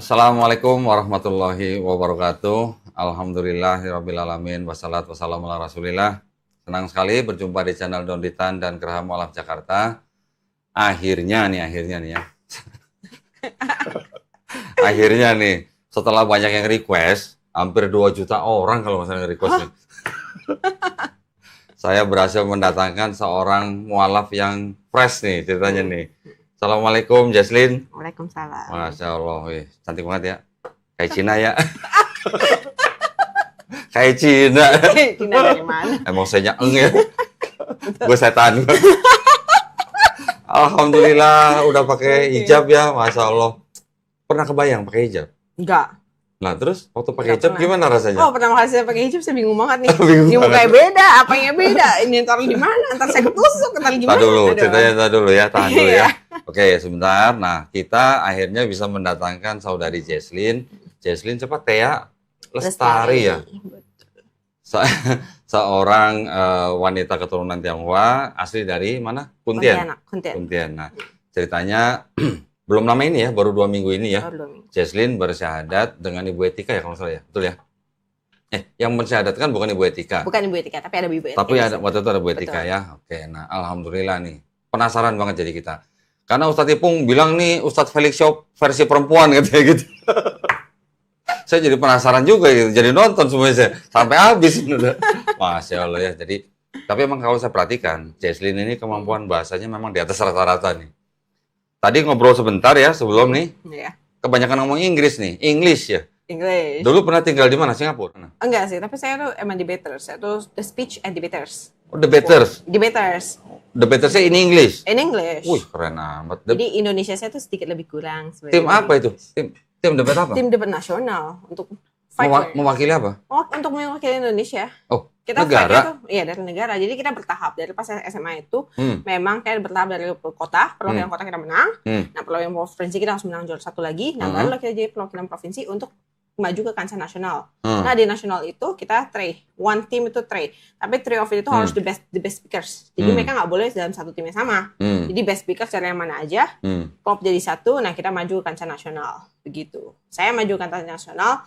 Assalamualaikum warahmatullahi wabarakatuh. Alhamdulillahirabbil alamin wassalatu wassalamu ala Rasulillah. Senang sekali berjumpa di channel Donditan dan Gerham Mualaf Jakarta. Akhirnya nih ya. Akhirnya nih, setelah banyak yang request, hampir 2 juta orang kalau misalnya request nih. Saya berhasil mendatangkan seorang mualaf yang fresh nih ceritanya nih. Assalamualaikum Jaslin. Waalaikumsalam. Masya Allah, cantik banget ya. Kayak Cina ya. Kayak Cina. Cina dari mana? Emang saya ya. Gue setan. Alhamdulillah udah pakai hijab ya, Masya Allah. Pernah kebayang pakai hijab? Enggak. Nah terus waktu pakai hijab pernah. gimana rasanya? Oh, pertama kali saya pakai hijab saya bingung banget nih. Bingung Ini banget. mukanya beda, apanya beda? Ini taruh di mana? Ntar saya ketusuk, ntar gimana? Tahan dulu, Aduh. ceritanya tahan dulu ya, tahan dulu ya. Iya. Oke, sebentar. Nah, kita akhirnya bisa mendatangkan saudari Jaslin. Jaslin siapa? Thea Lestari ya. Seorang wanita keturunan Tionghoa, asli dari mana? Kuntian. Kuntian. Nah, ceritanya belum lama ini ya, baru 2 minggu ini ya. Jaslin bersyahadat dengan Ibu Etika ya kalau salah ya, betul ya? Yang bersyahadatkan bukan Ibu Etika. Bukan Ibu Etika, tapi ada Ibu Etika. Tapi ada waktu itu ada Bu Etika ya. Oke, nah alhamdulillah nih. Penasaran banget jadi kita. Karena Ustadz Ipung bilang nih Ustadz Felix Shop versi perempuan katanya gitu. Saya jadi penasaran juga gitu. Jadi nonton semuanya saya sampai habis. Masya Allah ya. Jadi tapi emang kalau saya perhatikan, Jaslin ini kemampuan bahasanya memang di atas rata-rata nih. Tadi ngobrol sebentar ya sebelum nih. Iya. Kebanyakan ngomong Inggris nih. English ya. English. Dulu pernah tinggal di mana? Singapura? Enggak sih, tapi saya tuh emang debaters. Saya tuh the speech and debaters. Oh, debaters. Debaters. Debatersnya in English. In English. Wih, keren amat. Jadi Indonesia saya tuh sedikit lebih kurang sebenarnya. Tim apa itu? Tim debat apa? Tim debat nasional untuk fight for- Mewakili apa? untuk mewakili Indonesia. Oh, Kita negara? fight-nya tuh, iya dari negara. Jadi kita bertahap. Dari pas SMA itu, memang kayak bertahap dari kota, perwakilan kota kita menang. Nah, perwakilan provinsi kita harus menang juara 1 lagi. Nah, barulah kita jadi perwakilan provinsi untuk maju ke kancah nasional. Nah, di nasional itu kita tray. One team itu tray. Tapi tray of it itu harus the best speakers. Jadi mereka nggak boleh dalam satu tim yang sama. Jadi best speakers dari yang mana aja. Klop jadi satu, nah kita maju ke kancah nasional. Begitu. Saya maju ke kancah nasional.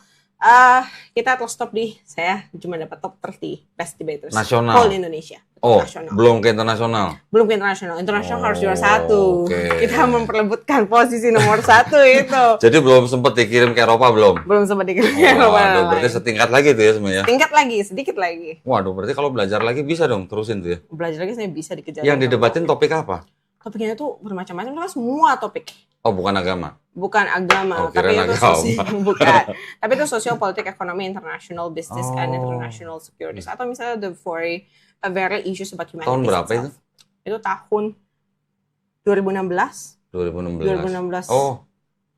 Kita terus stop saya cuma dapat top 30 best debaters Nasional. whole Indonesia. Oh, Nasional. belum ke internasional. Belum ke internasional. Internasional harus juara 1. oke. Kita memperebutkan posisi nomor 1 itu. Jadi belum sempat dikirim ke Eropa belum? Belum sempat dikirim. Waduh, berarti setingkat lagi tuh ya sebenarnya. Tingkat lagi, sedikit lagi. Waduh, berarti kalau belajar lagi bisa dong terusin tuh ya. Belajar lagi saya bisa dikejar. Yang didebatin topik apa? Topiknya tuh bermacam-macam, kan semua topik. Oh, bukan agama. Bukan agama, Oh, tapi kirain itu agama. bukan. Tapi itu sosial, politik, ekonomi, international business, and international securities. Atau misalnya the very issues about humanity. Tahun berapa itu? Itu tahun 2016. 2016. 2016. Oh,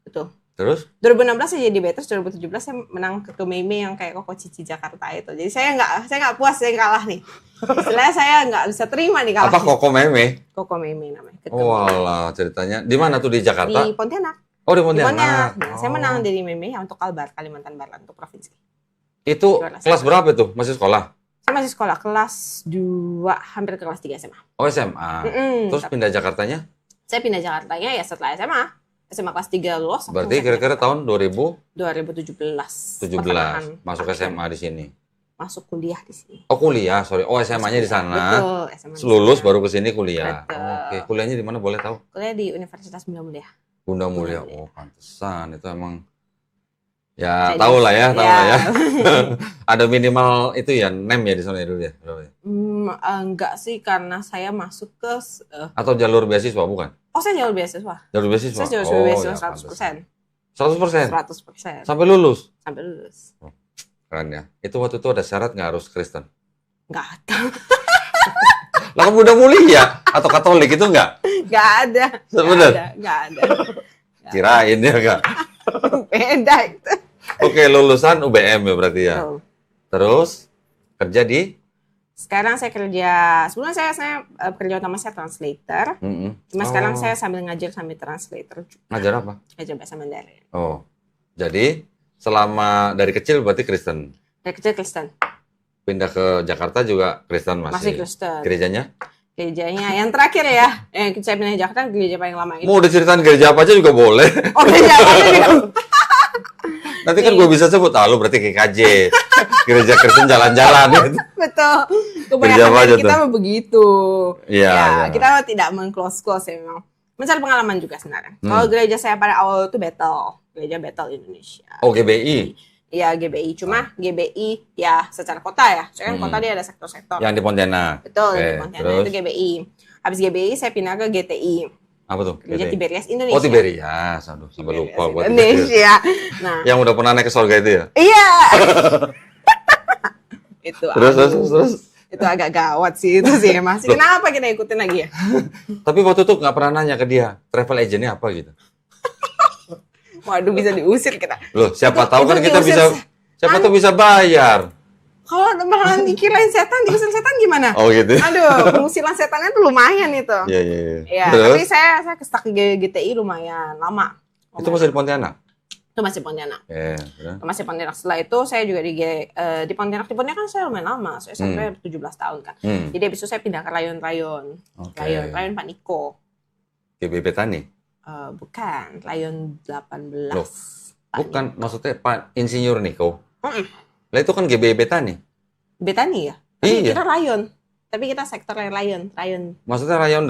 Betul. terus? 2016 saya jadi debaters, 2017 saya menang ke Meme yang kayak Koko Cici Jakarta itu. Jadi saya nggak puas, saya kalah nih. Istilahnya saya nggak bisa terima nih kalah. Apa Koko Meme? Koko Meme namanya. Oh, alah, ceritanya. Di mana tuh di Jakarta? Di Pontianak. Oh, di Di Pontianak. Pontianak. Nah, saya Oh. menang dari Meme yang untuk Kalbar, Kalimantan Barat, untuk provinsi. Itu kelas berapa tuh? Masih sekolah? Saya masih sekolah kelas 2, hampir ke kelas 3 SMA. Oh, SMA. Terus pindah Jakartanya? Saya pindah Jakartanya ya setelah SMA. SMA kelas 3 lulus. Berarti kira-kira tahun 2017. 2017 masuk Akhir. SMA di sini. Masuk kuliah di sini. Oh, kuliah, sorry. Oh, SMA-nya di sana. Betul, SMA di Lulus sana. baru ke sini kuliah. Betul. Oke, kuliahnya di mana boleh tahu? Kuliah di Universitas Bunda Mulia. Bunda Mulia. Mulia. Oh, pantesan itu emang ya Chinese. tahu lah ya, tahu Ya. lah ya. Ada minimal itu ya, NEM ya di sana dulu ya. Berapa ya? Enggak sih, karena saya masuk ke Atau jalur beasiswa bukan? saya jalur beasiswa. Jalur beasiswa. Saya jalur Oh, beasiswa ya, 100%. 100%. 100%. Sampai lulus. Sampai lulus. Keren ya. Itu waktu itu ada syarat nggak harus Kristen? Enggak ada. Lah kan Bunda Mulia atau Katolik itu nggak? Enggak ada. Sebenarnya? Enggak ada. Kirain ya nggak? Beda itu. Oke, lulusan UBM ya berarti ya. Betul. Terus kerja di Sekarang saya kerja, sebelumnya saya kerja utama saya translator. Cuma sekarang saya sambil ngajar sambil translator juga. ngajar apa? Ngajar bahasa Mandarin. Oh, jadi selama dari kecil berarti Kristen. Dari kecil Kristen. Pindah ke Jakarta juga Kristen masih. Masih Kristen. Gerejanya? Gerejanya yang terakhir ya. Saya pindah Jakarta, gereja paling lama itu. Mau diceritain gereja apa aja juga boleh. Oh, gereja apa aja juga. Nanti kan gue bisa sebut, lu berarti GKJ. Gereja Kristen jalan-jalan. Gitu. Betul. Gereja apa Kebanyakan aja dari kita tuh? begitu. Iya, Ya, iya. kita tidak meng-close ya memang. Mencari pengalaman juga sebenarnya. Kalau gereja saya pada awal itu Bethel. Gereja Bethel Indonesia. Oh, GBI. Iya, GBI. Cuma GBI ya secara kota ya. Soalnya kan kota dia ada sektor-sektor. Yang di Pontianak. Betul, Oke, di Pontianak terus? itu GBI. Habis GBI saya pindah ke GTI. Apa tuh? Gereja GTI? Tiberias Indonesia. Oh, Tiberias. Aduh, sampai Tiberias lupa gua Tiberias. Indonesia. Nah, Yang udah pernah naik ke surga itu ya? iya. Itu Terus. itu agak gawat sih itu sih masih. Kenapa kita ikutin lagi ya? Tapi waktu itu nggak pernah nanya ke dia, travel agentnya apa gitu. Waduh, bisa diusir kita. Loh, siapa Itu- tahu itu kan kita diusir bisa, siapa tahu bisa bayar. Kalau malah dikirain setan, diusir setan gimana? Oh gitu. Aduh, pengusiran setannya tuh lumayan itu. Iya, iya, iya. Iya, Terus? tapi saya ke-stuck di GTI lumayan lama. Itu masih di Pontianak? Itu masih Pontianak. Terus? Itu masih Pontianak. Setelah itu saya juga di Pontianak. Di Pontianak kan saya lumayan lama. Saya sampai 17 tahun kan. Jadi habis itu saya pindah ke Rayon. Oke. Rayon Pak Niko. GBB Tani? Bukan, Rayon 18. Loh, Pak bukan, maksudnya Pak Insinyur Niko. Mm-mm. Lah itu kan GBB Tani. Betani ya? Tapi Iya. kita Rayon. Tapi kita sektor Rayon. Maksudnya rayon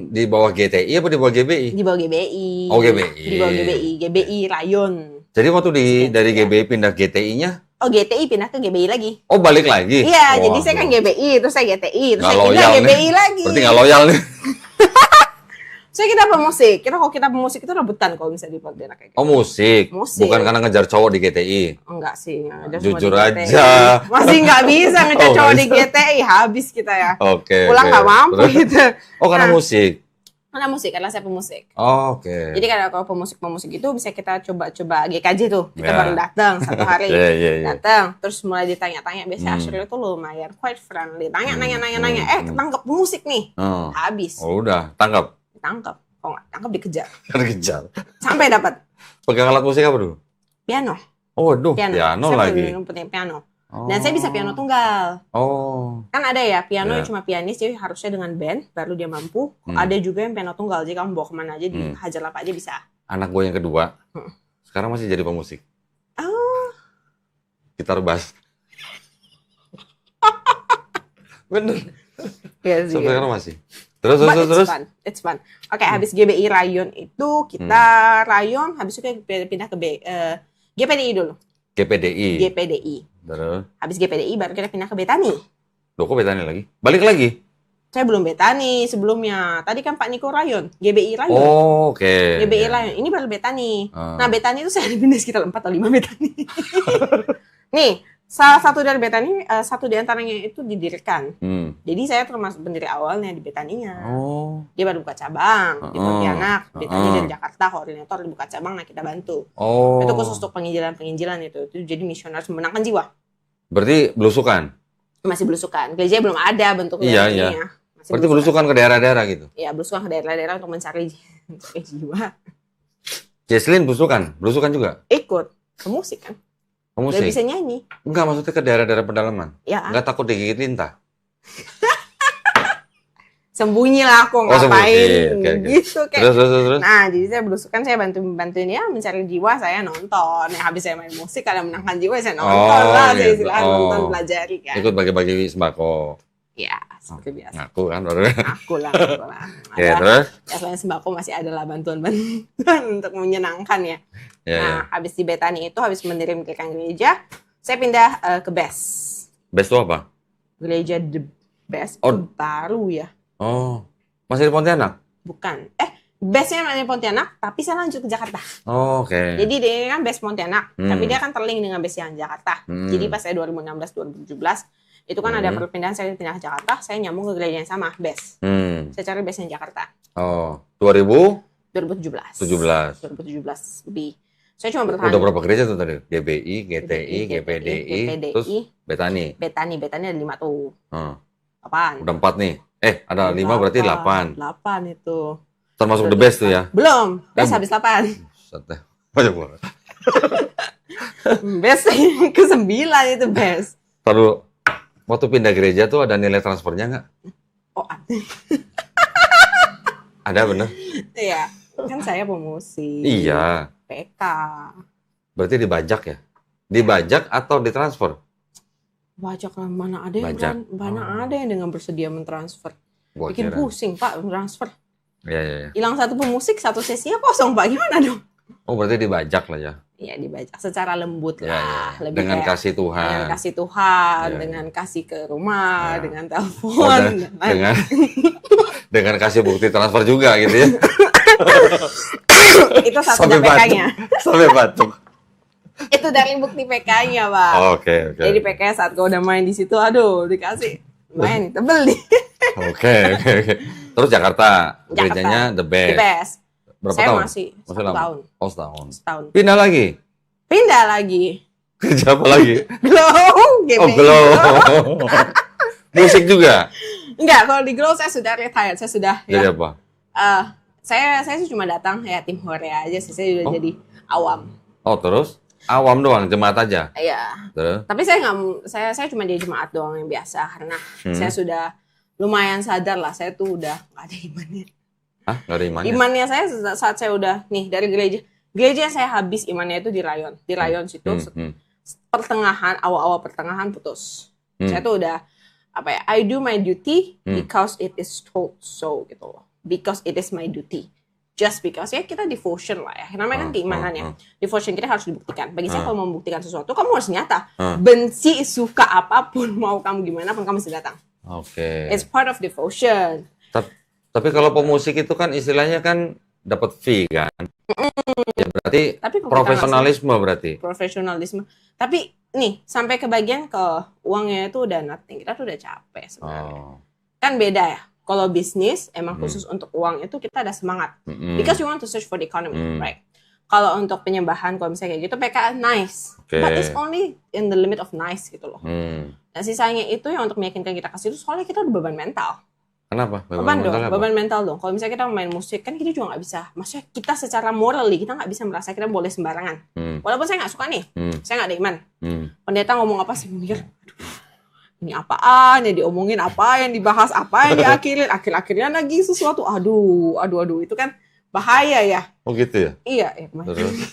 di bawah GTI apa di bawah GBI? Di bawah GBI. Oh, GBI. Di bawah GBI. GBI Rayon. Jadi waktu dari Iya. GBI pindah GTI-nya, Oh, GTI pindah ke GBI lagi. oh balik lagi? Iya, Wah, jadi saya kan GBI, terus saya GTI, terus Nggak saya pindah loyal nih. GBI lagi. Berarti nggak loyal nih. Saya kita pemusik. Kalau kita pemusik itu rebutan kalau misalnya di Pontianak kayak gitu. Oh musik. Musik. Bukan karena ngejar cowok di GTI. Enggak sih, ada Jujur semua di GTI. aja. Masih nggak bisa ngejar Oh, cowok nggak di GTI, habis kita ya. Oke. Pulang oke. nggak mampu Terus? gitu. Oh karena Nah. musik. Karena musik, karena saya pemusik. Oh, oke. Jadi kalau pemusik itu bisa kita coba GKJ tuh. Kita Ya. baru datang satu hari. Iya, iya, iya. Datang, terus mulai ditanya-tanya. Biasanya Ashril itu lumayan quite friendly. Nanya. Tangkap musik nih. Oh. Habis. Oh, udah, tangkap. Tangkap. Kalau nggak tangkap dikejar. Kan kejar. Sampai dapat. Pegang alat musik apa dulu? Piano. Oh, waduh, Piano. piano Saya lagi. punya piano. Oh. Dan saya bisa piano tunggal. Oh. Kan ada ya, piano Ya. yang cuma pianis, jadi harusnya dengan band, baru dia mampu. Ada juga yang piano tunggal, jadi kamu bawa kemana aja, dihajar apa aja bisa. Anak gue yang kedua, sekarang masih jadi pemusik. Oh, Gitar bass. Bener. iya sih. Sampai sekarang masih. Terus. But it's fun. Oke, habis GBI Rayon itu, kita Rayon, habis itu kita pindah ke GPDI dulu. GPDI. GPDI. Terus. Habis GPDI, baru kita pindah ke Betani. Loh, kok Betani lagi? Balik lagi? Saya belum Betani sebelumnya. Tadi kan Pak Niko Rayon, GBI Rayon. Oh, oke. GBI Ya. Rayon, ini baru Betani. Ah. Nah, Betani itu saya pindah sekitar 4 atau 5 Betani. Nih, salah satu dari Betani, satu di antaranya itu didirikan. Jadi saya termasuk pendiri awalnya di Betaninya. Oh. Dia baru buka cabang di Pontianak. Betani dari Jakarta, koordinator dibuka cabang, nah kita bantu. Oh. Itu khusus untuk penginjilan itu. Itu jadi misionaris memenangkan jiwa. Berarti belusukan? Masih belusukan. Gereja belum ada bentuknya. Iya, ini iya. ya. Masih Berarti belusukan ke daerah-daerah gitu? Ya, belusukan ke daerah-daerah untuk mencari jiwa. Jesslyn belusukan? Belusukan juga? Ikut ke musik kan. Pemusik? Gak bisa nyanyi. Enggak, maksudnya ke daerah-daerah pedalaman? Ya, Enggak takut digigit lintah? sembunyi lah aku Oh, sembunyi. ngapain. Oke, oke. Gitu kayak. Terus? Nah, jadi saya belusukan, saya bantuin dia mencari jiwa, saya nonton. Ya, habis saya main musik, ada menangkan jiwa, saya nonton lah. Saya gitu. silahkan nonton, pelajari kan. Ikut bagi-bagi sembako. Ya, seperti biasa. Ngaku kan baru. Aku lah. Oke, terus? Ya, selain sembako masih ada lah bantuan-bantuan untuk menyenangkan ya. Ya, Nah, habis di Betani itu, habis mendirikan gereja, saya pindah ke BES. Best itu apa? Gereja The Best Oh. itu baru ya. Oh, masih di Pontianak? Bukan. BES-nya di Pontianak, tapi saya lanjut ke Jakarta. Oh, oke. Jadi dia kan BES Pontianak, Hmm. tapi dia kan terlink dengan BES yang Jakarta. Jadi pas saya 2016-2017, itu kan ada perpindahan, saya pindah ke Jakarta, saya nyambung ke gereja yang sama, BES. Saya cari BES yang Jakarta. Oh, 2017. 2017 lebih. Saya cuma bertahan. Udah berapa gereja tuh tadi? GBI, GTI, GPDI, terus Betani. Betani ada 5 tuh. Oh, 8. udah 4 nih. Ada 5 berarti 8. 8 itu. Termasuk the best tuh ya? Belum, BES habis 8. Set. Banyak banget. BES yang ke-9 itu BES. Taruh, waktu pindah gereja tuh ada nilai transfernya nggak? Oh, ada. Ada bener? Iya, kan saya pemusik. Iya. PK. Berarti dibajak ya? Dibajak atau ditransfer? Bajak lah, mana ada yang Bajak. ada yang dengan bersedia mentransfer. Gua Bikin kira. pusing Pak transfer. Iya. Hilang satu pemusik, satu sesinya kosong Pak, gimana dong? Oh, berarti dibajak lah ya. Iya dibajak secara lembut Ya, lah. ya. Lebih Dengan kayak kasih Tuhan. dengan kasih Tuhan, Ya. dengan kasih ke rumah, Ya. dengan Oh, telepon, dengan dengan kasih bukti transfer juga gitu ya. itu satu Sampai PK-nya. Sampai batuk. Itu dari bukti PK-nya Pak. Oke. Jadi PK saat kau udah main di situ, aduh dikasih main tebel nih. Oke. Terus Jakarta, gerejanya the The best. best. Berapa Saya tahun? masih Masih 1 lama? tahun. Oh, setahun. Setahun. Pindah lagi. Pindah lagi. Kerja apa lagi? Glow. Oh, glow. Musik juga. Enggak, kalau di Glow saya sudah retired. Saya sudah Jadi ya. apa? Saya sih cuma datang ya tim hore aja sih. Saya udah jadi awam. Oh, terus awam doang, jemaat aja. Iya. Terus? Tapi saya cuma jadi jemaat doang yang biasa karena saya sudah lumayan sadar lah. Saya tuh udah nggak ada imannya. Hah? Nggak ada imannya? Imannya saya saat saya udah nih dari gereja yang saya habis imannya itu di rayon situ pertengahan awal pertengahan putus. Saya tuh udah apa ya, I do my duty because it is told so gitu loh, because it is my duty, just because ya kita devotion lah ya, namanya kan keimanan ya. Devotion kita harus dibuktikan. Bagi saya kalau mau membuktikan sesuatu kamu harus nyata, benci suka apapun mau kamu gimana pun kamu mesti datang. Oke. It's part of devotion. Tapi kalau pemusik itu kan istilahnya kan dapat fee kan. Ya berarti Tapi kalau kita profesionalisme berarti. Profesionalisme. Tapi nih sampai ke bagian ke uangnya itu udah nothing. Kita tuh udah capek sebenarnya. Oh. Kan beda ya. Kalau bisnis emang khusus untuk uang itu kita ada semangat. Because you want to search for the economy, right? Kalau untuk penyembahan kalau misalnya kayak gitu PK nice. Okay. But it's only in the limit of nice gitu loh. Nah sisanya itu yang untuk meyakinkan kita kasih itu soalnya kita udah beban mental. Kenapa? Beban mental dong. Kalau misalnya kita main musik kan kita juga nggak bisa. Maksudnya kita secara morally kita nggak bisa merasa kita boleh sembarangan. Walaupun saya nggak suka nih, saya nggak ada iman. Pendeta ngomong apa sih mikir, aduh, ini apaan yang diomongin, apa yang dibahas, apa yang diakhirin, akhir-akhirnya lagi sesuatu. Aduh, itu kan bahaya ya. Oh gitu ya? Iya, Terus?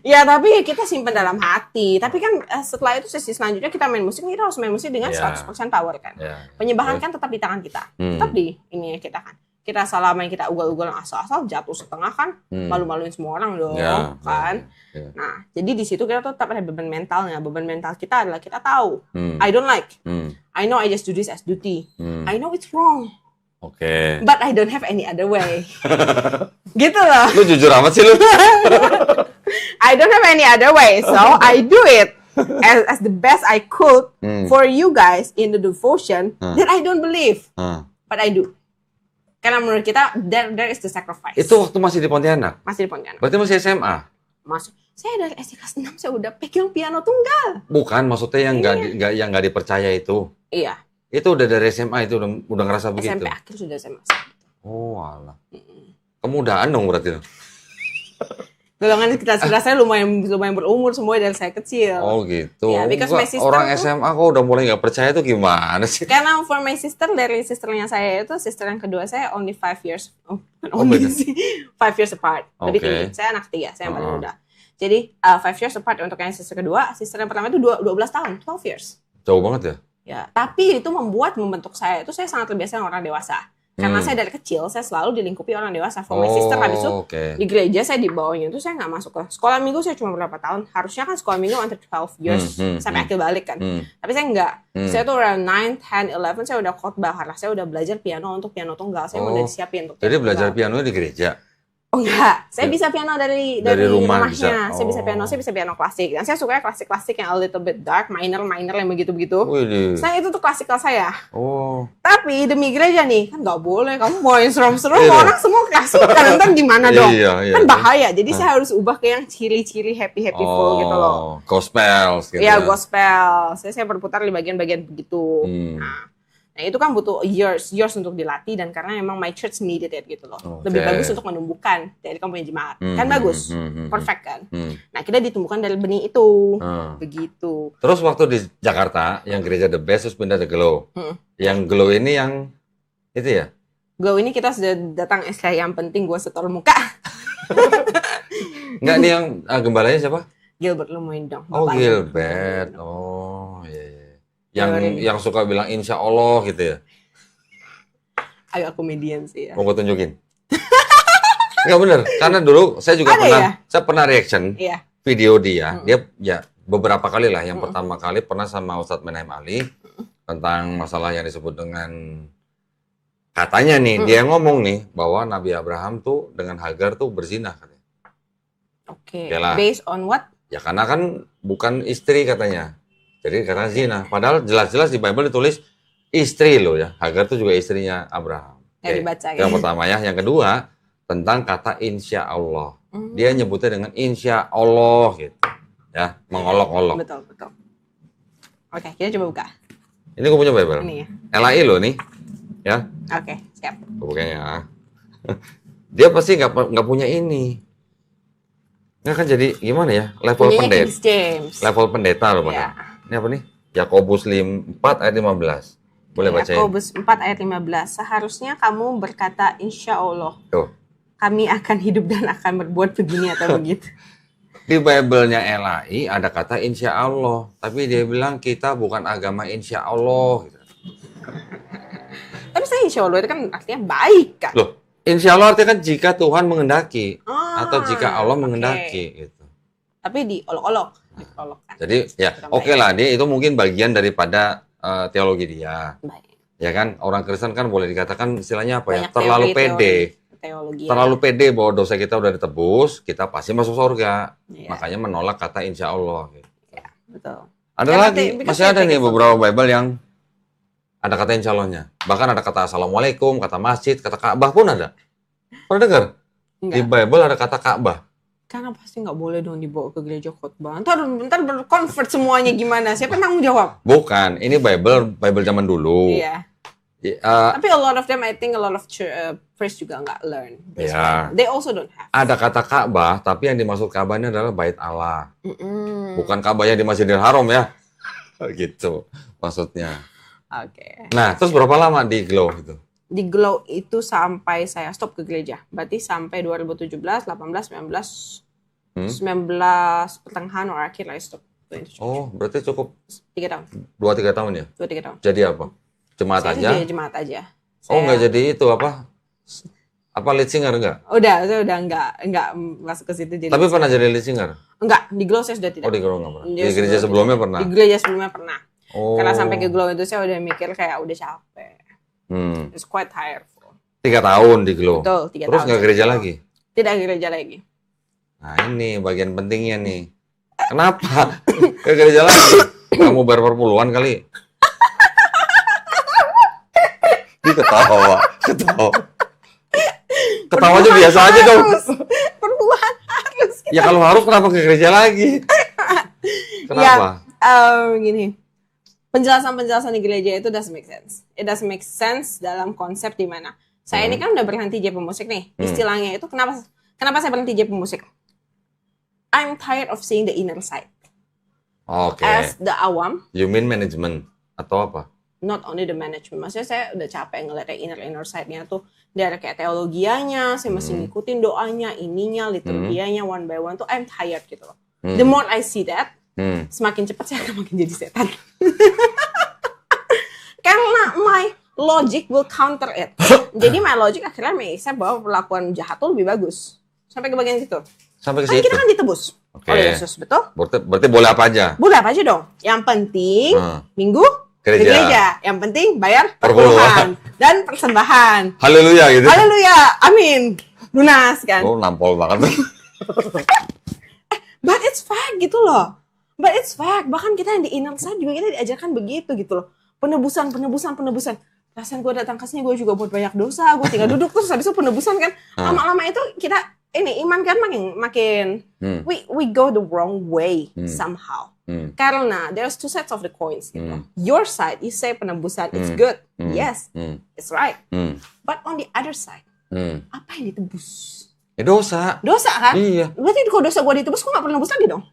ya tapi kita simpan dalam hati. Tapi kan setelah itu sesi selanjutnya kita main musik, kita harus main musik dengan 100% power kan. Penyembahan kan tetap di tangan kita. Tetap di ini kita kan. Kita salah main, kita ugal-ugalan asal-asal jatuh setengah kan, malu-maluin semua orang dong kan. Nah, jadi di situ kita tetap ada beban mentalnya. Beban mental kita adalah kita tahu I don't like. I know I just do this as duty. I know it's wrong. Oke. But I don't have any other way. Gitu loh. Lu jujur amat sih lu. I don't have any other way, so I do it as the best I could for you guys in the devotion that I don't believe, but I do. Karena menurut kita there is the sacrifice. Itu waktu masih di Pontianak? Masih di Pontianak. Berarti masih SMA? Masuk. Saya dari SD kelas 6 saya udah pegang piano tunggal. Bukan, maksudnya yang nggak dipercaya itu. Iya. Itu udah dari SMA itu udah ngerasa begitu. SMP akhir sudah SMA. Oh, alah. Kemudahan dong berarti. Golongan kita saya lumayan berumur semua dari saya kecil. Oh gitu. Ya, because my sister orang tuh, SMA kok udah mulai nggak percaya tuh gimana sih? Karena for my sister, dari sisternya saya itu, sister yang kedua saya only 5 years. beda. Sih. 5 years apart. Lebih Okay. tinggi. Saya anak ketiga, saya yang paling muda. Jadi 5 years apart untuk yang sister kedua, sister yang pertama itu 12 tahun, 12 years. Jauh banget ya? Ya, tapi itu membentuk saya itu saya sangat terbiasa dengan orang dewasa. Karena saya dari kecil saya selalu dilingkupi orang dewasa. For my sister habis itu di gereja saya di bawahnya itu saya nggak masuk ke sekolah minggu, saya cuma berapa tahun. Harusnya kan sekolah minggu under 12 years sampai akhir balik kan. Tapi saya nggak. Saya tuh around 9, 10, 11 saya udah khotbah karena saya udah belajar piano untuk piano tunggal. Saya udah disiapin untuk. Jadi belajar piano di gereja? Oh enggak, saya bisa piano dari rumahnya. Bisa. Saya bisa piano klasik. Dan saya suka klasik-klasik yang a little bit dark, minor yang begitu-begitu. Saya itu tuh klasikal saya. Oh. Tapi demi gereja nih, kan nggak boleh. Kamu mau yang serem-serem, orang semua klasik kan, ntar gimana dong? Kan bahaya. Jadi saya harus ubah ke yang ciri-ciri happy-full gitu loh. Gospel gitu. Iya, gospel. Saya berputar di bagian-bagian begitu. Nah itu kan butuh years untuk dilatih, dan karena memang my church needed it gitu loh. Lebih bagus untuk menumbuhkan dari kamu punya jemaat. Kan bagus, perfect kan. Nah kita ditumbuhkan dari benih itu, begitu. Terus waktu di Jakarta, yang gereja The Best terus pindah ke Glow. Yang Glow ini yang itu ya? Glow ini kita sudah datang istilah yang penting gue setor muka. Enggak, nih yang gembalanya siapa? Gilbert Lemoyne dong. Oh, Bapak Gilbert. Lemoyne. Oh, iya, iya. Teori. Yang suka bilang insya Allah gitu ya. Agak komedian sih ya. Mau gue tunjukin? Enggak bener. Karena dulu saya juga Ada pernah, ya? saya pernah reaction Iya. video dia. Dia ya beberapa kali lah. Yang pertama kali pernah sama Ustadz Menahem Ali tentang masalah yang disebut dengan katanya nih, dia ngomong nih bahwa Nabi Abraham tuh dengan Hagar tuh berzina katanya. Oke. Yalah. Based on what? Ya karena kan bukan istri katanya. Jadi karena zina. Padahal jelas-jelas di Bible ditulis istri loh ya. Hagar tuh juga istrinya Abraham. Yang Oke. dibaca Yang pertama ya. Yang kedua tentang kata insya Allah. Dia nyebutnya dengan insya Allah gitu. Ya, mengolok-olok. Betul, betul. Oke, kita coba buka. Ini gue punya Bible. Ini ya. LAI loh nih. Ya, Oke, siap. bukanya. Dia pasti nggak punya ini. Nggak kan jadi gimana ya? Level Punyanya pendeta. King James. Level pendeta loh Pak. Iya. Ini apa nih? Yakobus 4 ayat 15. Boleh bacain. Yakobus 4 ayat 15. Seharusnya kamu berkata insya Allah. Tuh. Kami akan hidup dan akan berbuat begini atau begitu. Di Bible-nya LAI ada kata insya Allah. Tapi dia bilang kita bukan agama insya Allah. Gitu. Tapi saya insya Allah itu kan artinya baik kan? Loh, insya Allah artinya kan jika Tuhan mengendaki. Ah, Atau jika Allah oke. mengendaki. Gitu. Tapi diolok-olok. Diolok kan? Jadi ya Kurang oke lah. Dia itu mungkin bagian daripada teologi dia. Baik. Ya kan, orang Kristen kan boleh dikatakan istilahnya apa ya? Banyak Terlalu teori, pede. Teologi. Terlalu pede bahwa dosa kita udah ditebus, kita pasti masuk surga. Iya. Makanya menolak kata insya Allah. Gitu. Ya, betul. Ada Ya, lagi, because masih I ada think nih it's beberapa Bible yang ada kata insya Allahnya. Bahkan ada kata Assalamualaikum, kata masjid, kata Ka'bah pun ada. Pernah dengar? Di Enggak. Bible ada kata Ka'bah. Karena pasti nggak boleh dong dibawa ke gereja khotbah. Ntar berkonvert semuanya gimana? Siapa yang tanggung jawab? Bukan, ini Bible zaman dulu. Iya. Ya, Tapi a lot of them, I think a lot of priests juga nggak learn. this Ya. Bible. They also don't have. ada kata Ka'bah, tapi yang dimaksud Ka'bah ini adalah Bait Allah. Mm-mm. Bukan Ka'bah yang di Masjidil Haram ya. Gitu maksudnya. Oke. Nah, terus berapa lama di Glow itu? Di Glow itu sampai saya stop ke gereja. Berarti sampai 2017, 18, 19, 19 pertengahan or akhir lah stop. Itu cukup. Oh, berarti cukup 3 tahun. 2-3 tahun ya? 2-3 tahun. Jadi apa? Jemaat Saya aja? jadi jemaat aja. Oh, Saya- nggak jadi itu apa? Apa lead singer enggak? saya udah nggak masuk ke situ jadi. Tapi pernah jadi lead singer? Enggak, di Glow saya sudah tidak. Oh, di Glow nggak pernah. Di Di gereja Glow sebelumnya tidak. pernah? Di gereja sebelumnya pernah. Oh. Karena sampai ke Glow itu saya udah mikir kayak udah capek. It's quite tiredful. 3 tahun di Glow. Betul, 3 Terus tahun nggak saya gereja di Glow. lagi? Tidak gereja lagi. Nah, ini bagian pentingnya nih. Kenapa? Ke gereja lagi? Kamu bayar perpuluhan kali? Dia ketawa. Ketawa aja biasa aja dong. Perpuluhan harus. Ya kalau harus kenapa ke gereja lagi? Kenapa? Gini. Penjelasan-penjelasan di gereja itu doesn't make sense. It doesn't make sense dalam konsep di mana saya ini kan udah berhenti jadi pemusik nih. Istilahnya itu kenapa saya berhenti jadi pemusik? I'm tired of seeing the inner side. Oke. As the awam, You mean management atau apa? not only the management. Maksudnya saya udah capek ngeliat yang inner side-nya tuh. Dari kayak teologianya, saya masih ngikutin doanya, ininya, liturgianya, one by one tuh I'm tired gitu loh. The more I see that, semakin cepat saya akan makin jadi setan. Karena my logic will counter it. Jadi my logic akhirnya mengaccept bahwa perlakuan jahat tuh lebih bagus. Sampai ke bagian situ. Sampai ke Kan situ. kita kan ditebus oleh Yesus, betul? Berarti boleh apa aja? Boleh apa aja dong. Yang penting minggu ke Gereja. gereja. Yang penting bayar Perpuluhan. perpuluhan dan persembahan. Haleluya gitu. Haleluya, amin. Lunas kan. Oh, nampol banget. But it's fact gitu loh. But it's fact. Bahkan kita yang di inner side juga kita diajarkan begitu gitu loh. Penebusan. Perasaan gue datang ke sini gue juga buat banyak dosa. Gue tinggal duduk terus habis itu penebusan kan. Lama-lama itu kita ini iman kan makin we go the wrong way somehow. Karena there's two sides of the coins gitu. Your side you say penebusan it's good. Yes. It's right. But on the other side apa yang ditebus? Ya dosa. Dosa kan? Iya. Berarti kalau dosa gue ditebus gue gak pernah nebus lagi dong.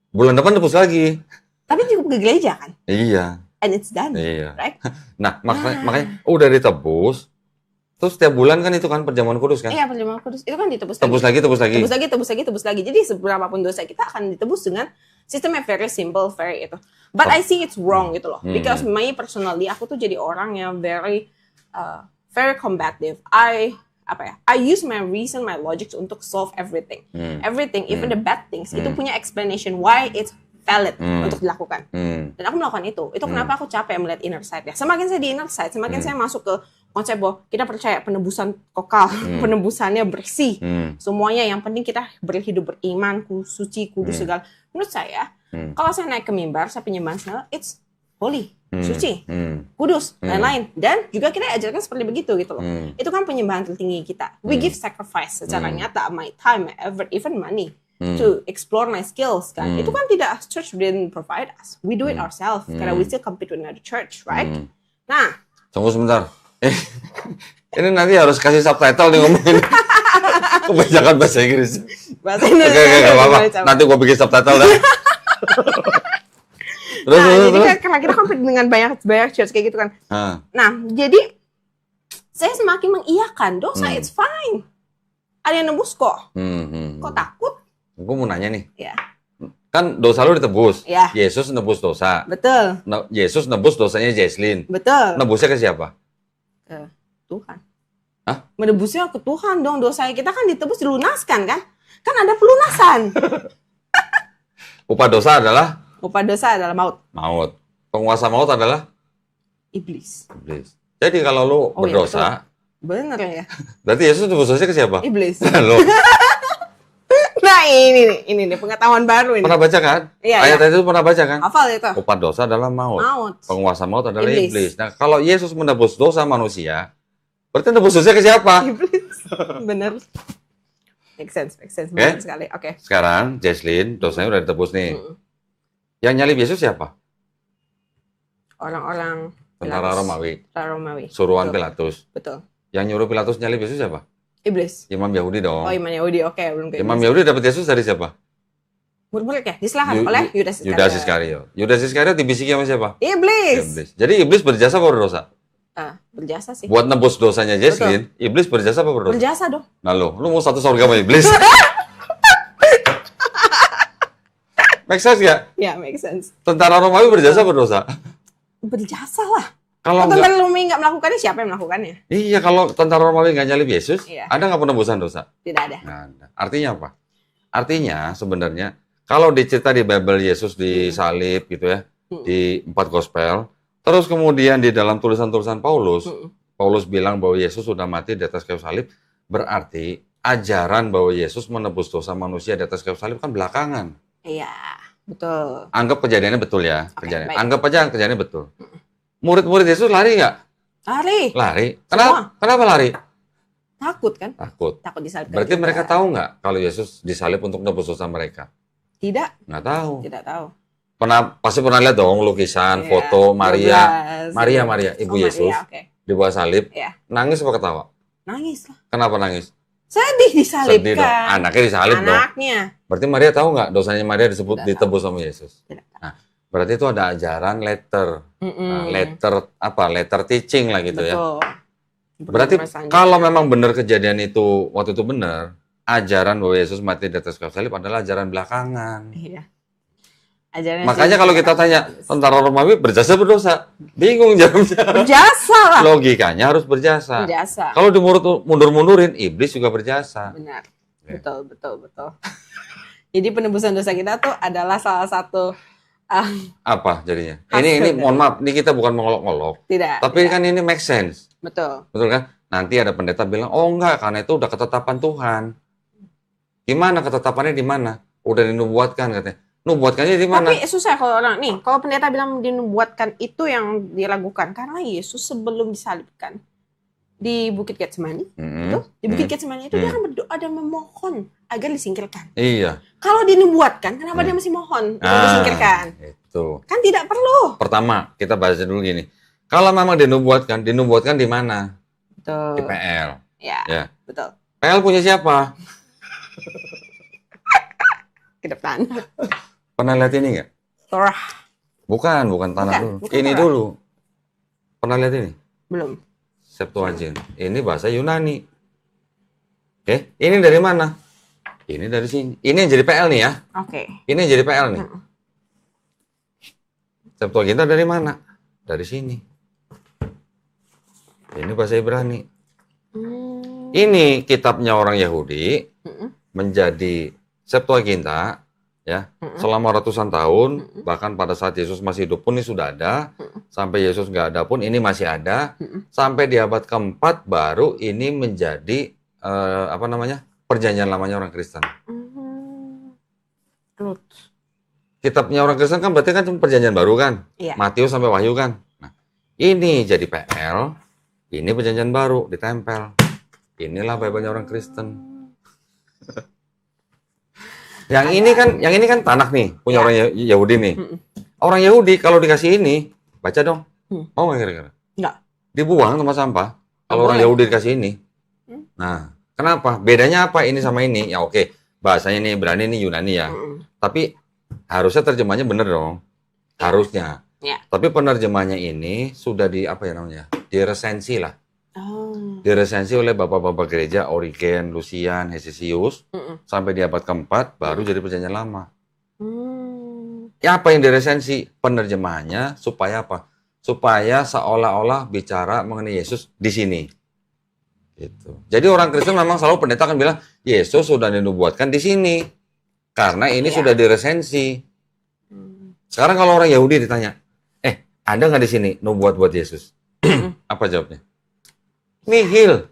Bulan depan tebus lagi. Tapi cukup ke gereja kan? Iya. And it's done, Iya. right? Nah, makanya udah ditebus, Terus setiap bulan kan itu kan perjamuan kudus kan? Iya, perjamuan kudus. Itu kan ditebus Tebus lagi, tebus lagi. Tebus lagi. Jadi seberapapun dosa kita akan ditebus dengan sistem yang very simple, very itu. But I see it's wrong gitu loh. Because me personally, aku tuh jadi orang yang very combative. I use my reason, my logic untuk solve everything. Everything, even the bad things, itu punya explanation why it's valid untuk dilakukan. Dan aku melakukan itu. Itu kenapa aku capek melihat inner side ya. Semakin saya di inner side, semakin saya masuk ke konsep bahwa kita percaya penebusan kokal, penebusannya bersih. Semuanya yang penting kita berhidup beriman, suci, kudus segala. Menurut saya, kalau saya naik ke mimbar, saya penyembahan segala, it's holy, suci, kudus, lain-lain. Dan juga kita ajarkan seperti begitu gitu loh. Itu kan penyembahan tertinggi kita. We give sacrifice secara nyata, my time, my effort, even money. To explore my skills kan. Itu kan tidak church didn't provide us. We do it ourselves karena we still compete with another church, right? Nah, tunggu sebentar. Ini nanti harus kasih subtitle nih ngomongin. Kebanyakan bahasa Inggris. Bahasa Indonesia. Oke, gak apa-apa. Nanti gua bikin subtitle dah. Terus, jadi kan karena kita compete dengan banyak church kayak gitu kan. Nah, jadi saya semakin mengiyakan dosa it's fine. Ada yang nebus kok. Kok takut? Gue mau nanya nih. Ya. Kan dosa lu ditebus. Ya. Yesus nebus dosa. Betul. Yesus nebus dosanya Jesslyn. Betul. Nebusnya ke siapa? Ke Tuhan. Hah? Menebusnya ke Tuhan dong. Dosa kita kan ditebus, dilunaskan kan? Kan ada pelunasan. Upah dosa adalah? Upah dosa adalah maut. Maut. Penguasa maut adalah? Iblis. Jadi kalau lu berdosa. Ya, bener ya. Berarti Yesus nebus dosanya ke siapa? Iblis. Loh. Nah ini nih pengetahuan baru ini. Pernah baca kan? Iya, Ayat itu pernah baca kan? Hafal itu. Upah dosa adalah maut. Penguasa maut adalah Iblis. iblis. Nah, kalau Yesus menebus dosa manusia, berarti nebus dosanya ke siapa? Iblis. Bener. Make sense. Bener sekali. Oke. Sekarang Jesslyn dosanya udah ditebus nih. Yang nyalib Yesus siapa? Orang-orang tentara Romawi. Betul. Suruhan Pilatus. Betul. Yang nyuruh Pilatus nyalib Yesus siapa? Iblis. Imam Yahudi dong. Oh, Imam Yahudi. Oke, belum ke Imam Yahudi dapat Yesus dari siapa? Murid-murid ya? Diserahkan oleh Yudas Iskariot. Yudas Iskariot dibisiki sama siapa? Iblis. Jadi iblis berjasa apa berdosa? Berjasa sih. Buat nebus dosanya Jesslyn, iblis berjasa apa berdosa? Berjasa dong. Nah lu mau satu surga sama iblis? Make sense gak? Ya, make sense. Tentara Romawi berjasa apa berdosa? Berjasa lah. Kalau tentara Romawi nggak melakukannya, siapa yang melakukannya? Iya, kalau tentara Romawi nggak nyalib Yesus, ada nggak penebusan dosa? Tidak ada. Nggak ada. Artinya apa? Artinya sebenarnya kalau dicerita di Bible Yesus disalib gitu ya, di 4 gospel, terus kemudian di dalam tulisan-tulisan Paulus, Paulus bilang bahwa Yesus sudah mati di atas kayu salib, berarti ajaran bahwa Yesus menebus dosa manusia di atas kayu salib kan belakangan. Iya, betul. Anggap kejadiannya betul ya, Baik. Anggap aja kejadiannya betul. Murid-murid Yesus lari nggak? Lari. Kenapa lari? Takut kan? Takut disalib. Berarti mereka tahu nggak kalau Yesus disalib untuk nebus dosa mereka? Tidak. Nggak tahu. Tidak tahu. Pasti pernah lihat dong lukisan, foto Maria, ibu Yesus di bawah salib. Nangis apa ketawa? Nangis lah. Kenapa nangis? Sedih disalibkan. Sedih dong. Anaknya disalib dong. Berarti Maria tahu nggak dosanya Maria ditebus sama Yesus? Nah, berarti itu ada ajaran letter teaching lah gitu. Ya. Berarti kalau memang benar kejadian itu waktu itu benar, ajaran bahwa Yesus mati di atas kayu salib adalah ajaran belakangan. Iya. Makanya kalau kita tanya tentara Romawi berjasa berdosa, bingung jawabnya. Berjasa lah. Logikanya harus berjasa. Kalau mundur-mundurin, iblis juga berjasa. Benar. Betul. Jadi penebusan dosa kita tuh adalah salah satu apa jadinya? Ini mohon maaf, ini kita bukan mengolok-olok. Tidak. Tapi kan ini make sense. Betul kan? Nanti ada pendeta bilang, "Oh enggak, karena itu udah ketetapan Tuhan." Gimana ketetapannya di mana? Udah dinubuatkan katanya. Nubuatkannya di mana? Tapi susah kalau orang nih, kalau pendeta bilang dinubuatkan itu yang diragukan karena Yesus sebelum disalibkan di Bukit Getsemani, di Bukit Getsemani itu dia akan berdoa dan memohon agar disingkirkan. Iya. Kalau dinubuatkan, kenapa dia masih mohon untuk disingkirkan? Itu. Kan tidak perlu. Pertama, kita baca dulu gini. Kalau memang dinubuatkan di mana? Betul. Di PL. Ya. Betul. PL punya siapa? Ke depan. Pernah lihat ini nggak? Torah. Bukan tanah dulu. Bukan Ini Torah. dulu. Pernah lihat ini? Belum. Septuagint. Ini bahasa Yunani. Oke, ini dari mana? Ini dari sini. Ini yang jadi PL nih ya. Oke. Ini yang jadi PL nih. Septuaginta dari mana? Dari sini. Ini bahasa Ibrani. Ini kitabnya orang Yahudi menjadi Septuaginta ya selama ratusan tahun, bahkan pada saat Yesus masih hidup pun ini sudah ada, sampai Yesus nggak ada pun ini masih ada, sampai di abad keempat baru ini menjadi perjanjian lamanya orang Kristen. Kitabnya orang Kristen kan berarti kan cuma perjanjian baru kan, Matius sampai Wahyu kan. Nah, ini jadi PL, ini perjanjian baru ditempel. Inilah Bible-nya orang Kristen. Yang ini kan Tanakh nih, punya orang Yahudi nih. Orang Yahudi kalau dikasih ini, baca dong. Mau nggak kira-kira? Nggak. Dibuang sama sampah. Kalau orang Yahudi dikasih ini. Nah, kenapa? Bedanya apa ini sama ini? Ya oke, bahasanya ini Ibrani, ini Yunani ya. Tapi harusnya terjemahnya bener dong. Harusnya. Tapi penerjemahnya ini sudah diresensi lah. Diresensi oleh bapak-bapak gereja Origen, Lucian, Hesesius sampai di abad keempat baru jadi perjanjian lama. Ya apa yang diresensi? Penerjemahannya supaya apa? Supaya seolah-olah bicara mengenai Yesus di sini. Gitu. Jadi orang Kristen memang selalu pendeta akan bilang Yesus sudah dinubuatkan di sini karena ini sudah diresensi. Sekarang kalau orang Yahudi ditanya, ada nggak di sini nubuat buat Yesus? Apa jawabnya? Nihil.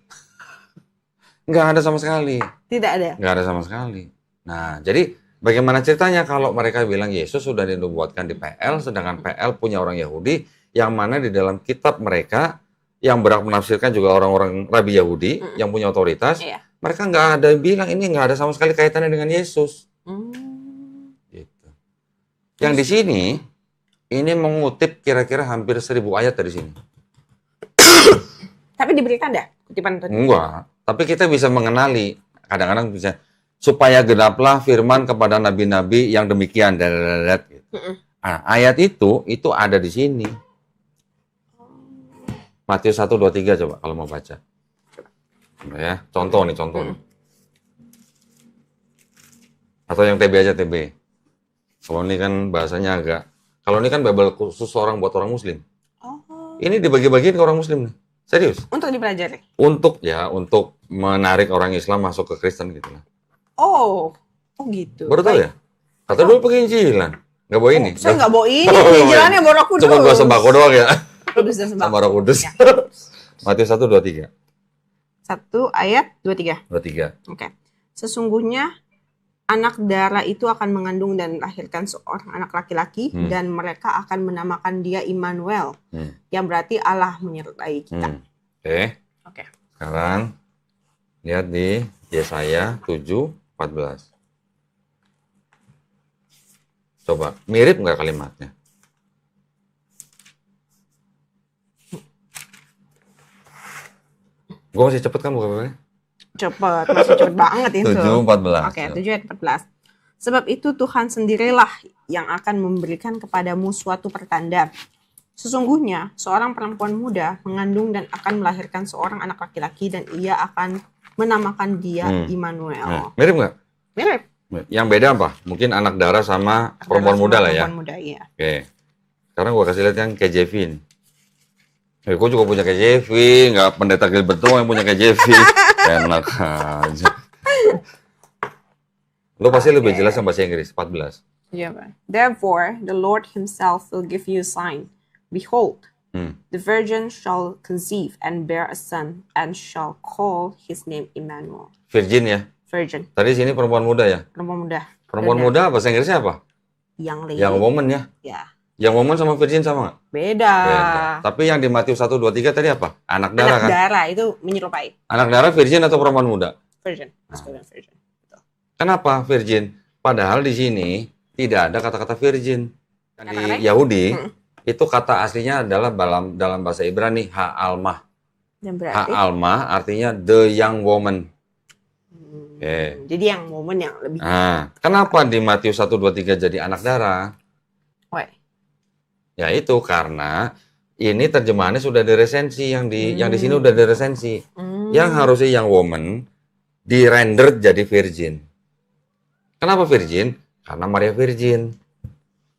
Nggak ada sama sekali. Tidak ada? Nggak ada sama sekali. Nah, jadi bagaimana ceritanya kalau mereka bilang Yesus sudah dinubuatkan di PL, sedangkan PL punya orang Yahudi, yang mana di dalam kitab mereka, yang berhak menafsirkan juga orang-orang Rabi Yahudi, yang punya otoritas, mereka nggak ada yang bilang ini nggak ada sama sekali kaitannya dengan Yesus. Gitu. Yang di sini, ini mengutip kira-kira hampir 1000 ayat dari sini. Tapi diberikan enggak kutipan itu? Enggak, tapi kita bisa mengenali, kadang-kadang bisa, supaya genaplah firman kepada nabi-nabi yang demikian, gitu. Nah, ayat itu ada di sini. Matius 1:23 coba kalau mau baca. Ya, contoh nih. Atau yang TB aja TB. Kalau ini kan bahasanya kalau ini kan Bible khusus buat orang Muslim. Ini dibagi-bagiin ke orang Muslim nih. Serius? Untuk dipelajari? Untuk menarik orang Islam masuk ke Kristen gitu lah. Oh gitu. Baru tahu ya? Kata dulu penginjilan. Nggak bawa ini? Saya nggak bawa ini, penginjilannya bawa Roh Kudus. Cuma bawa sembako doang ya? Kudus dan sembako. Sama Roh Kudus. Ya. Matius 1:23. 1 ayat 23. 23. Oke. Sesungguhnya anak darah itu akan mengandung dan melahirkan seorang anak laki-laki dan mereka akan menamakan dia Immanuel, yang berarti Allah menyertai kita. Oke. Sekarang lihat di Yesaya 7:14. Coba, mirip nggak kalimatnya? Gue masih cepet kan buka-bukanya? Cepet, masih cepet banget itu. 7:14. Oke, 7:14. Sebab itu Tuhan sendirilah yang akan memberikan kepadamu suatu pertanda. Sesungguhnya seorang perempuan muda mengandung dan akan melahirkan seorang anak laki-laki dan ia akan menamakan dia Immanuel. Mirip nggak? Mirip. Yang beda apa? Mungkin anak darah sama perempuan muda lah ya. Perempuan muda, iya. Oke. Sekarang gue kasih lihat yang KJV ini. Gue juga punya KJV, nggak pendeta Gilbert doang yang punya KJV. Enak aja. Lo pasti lebih jelas yang bahasa Inggris, 14. Yeah, therefore, the Lord himself will give you a sign. Behold, the virgin shall conceive and bear a son, and shall call his name Immanuel. Virgin ya? Virgin. Tadi sini perempuan muda ya? Perempuan muda. Perempuan muda bahasa Inggrisnya apa? Young lady. Young woman ya? Ya. Young woman sama virgin sama nggak? Beda. Tapi yang di Matius 1:23 tadi apa? Anak darah kan? Anak darah itu menyerupai. Anak darah virgin atau perempuan muda? Virgin. Virgin. Betul. Kenapa virgin? Padahal di sini tidak ada kata-kata virgin. Di Yahudi itu kata aslinya adalah dalam bahasa Ibrani ha-almah. Ha-almah artinya the young woman. Jadi yang momen yang lebih. Kenapa di Matius 1:23 jadi anak darah? Why? Ya itu karena ini terjemahannya sudah diresensi, yang di sini udah diresensi. Yang harusnya young woman di-render jadi virgin. Kenapa virgin? Karena Maria virgin.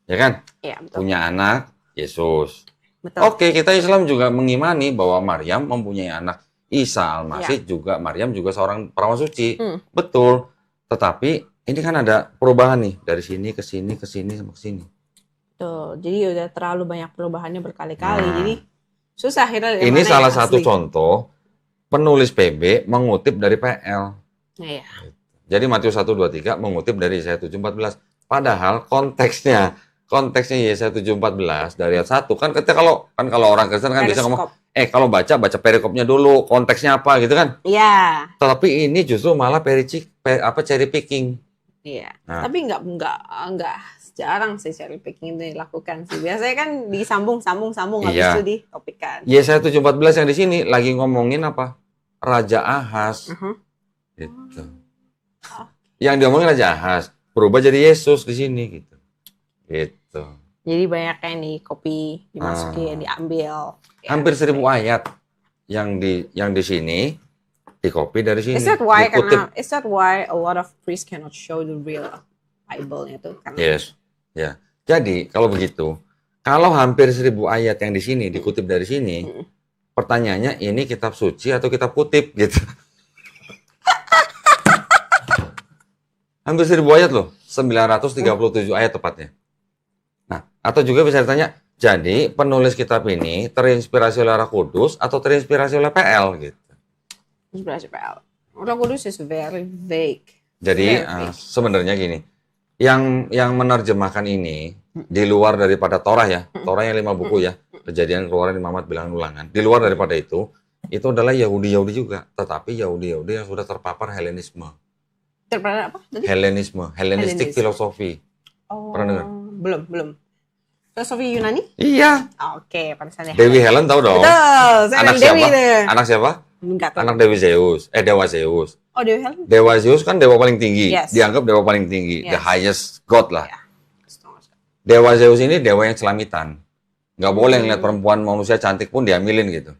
Ya kan? Iya, betul. Punya anak Yesus. Betul. Oke, kita Islam juga mengimani bahwa Maryam mempunyai anak Isa Al-Masih, juga Maryam juga seorang perawan suci. Betul. Tetapi ini kan ada perubahan nih dari sini ke sini ke sini sama ke sini. Tuh, jadi udah terlalu banyak perubahannya berkali-kali. Jadi susah kita. Ini salah satu contoh penulis PB mengutip dari PL. Iya. Jadi Matius 1:23 mengutip dari Yesaya 7:14. Padahal konteksnya Yesaya 7:14 dari ayat 1 kan ketika kalau orang Kristen kan bisa ngomong kalau baca perikopnya dulu, konteksnya apa gitu kan? Iya. Tapi ini justru malah cherry picking. Iya. Tapi enggak jarang sih cherry picking itu dilakukan sih. Biasanya kan disambung habis itu ditopikkan. Yesaya 7:14 yang di sini lagi ngomongin apa? Raja Ahaz. Gitu. Yang diomongin Raja Ahaz berubah jadi Yesus di sini gitu. Gitu. Jadi banyak yang dimasukin, diambil. Hampir 1000 ayat yang di sini di-copy dari sini. Is that why a lot of priests cannot show the real Bible-nya tuh? Yes. Ya. Jadi kalau begitu, kalau hampir 1000 ayat yang di sini dikutip dari sini, pertanyaannya ini kitab suci atau kitab kutip gitu. Hampir 1000 ayat loh, 937 ayat tepatnya. Nah, atau juga bisa ditanya, jadi penulis kitab ini terinspirasi oleh Roh Kudus atau terinspirasi oleh PL gitu? Inspirasi PL. Roh Kudus is very vague. Jadi sebenarnya gini, yang menerjemahkan ini di luar daripada Torah ya, Torah yang 5 buku ya, Kejadian, Keluaran, Imamat, Bilangan, Ulangan. Di luar daripada itu adalah Yahudi juga, tetapi Yahudi yang sudah terpapar Helenisme. Terpapar apa? Hellenistic philosophy. Pernah dengar? Belum. Filosofi Yunani? Iya. Oke, pantesan ya. Dewi Helen tahu dong. Betul, anak siapa? Anak siapa? Enggak tahu. Anak Dewi Zeus. Dewa Zeus. Oh, Dewi Helen? Dewa Zeus kan dewa paling tinggi. Yes. Dianggap dewa paling tinggi. Yes. The highest god lah. Yeah. Dewa Zeus ini dewa yang selamitan. Nggak boleh ngeliat perempuan manusia cantik pun diambilin gitu.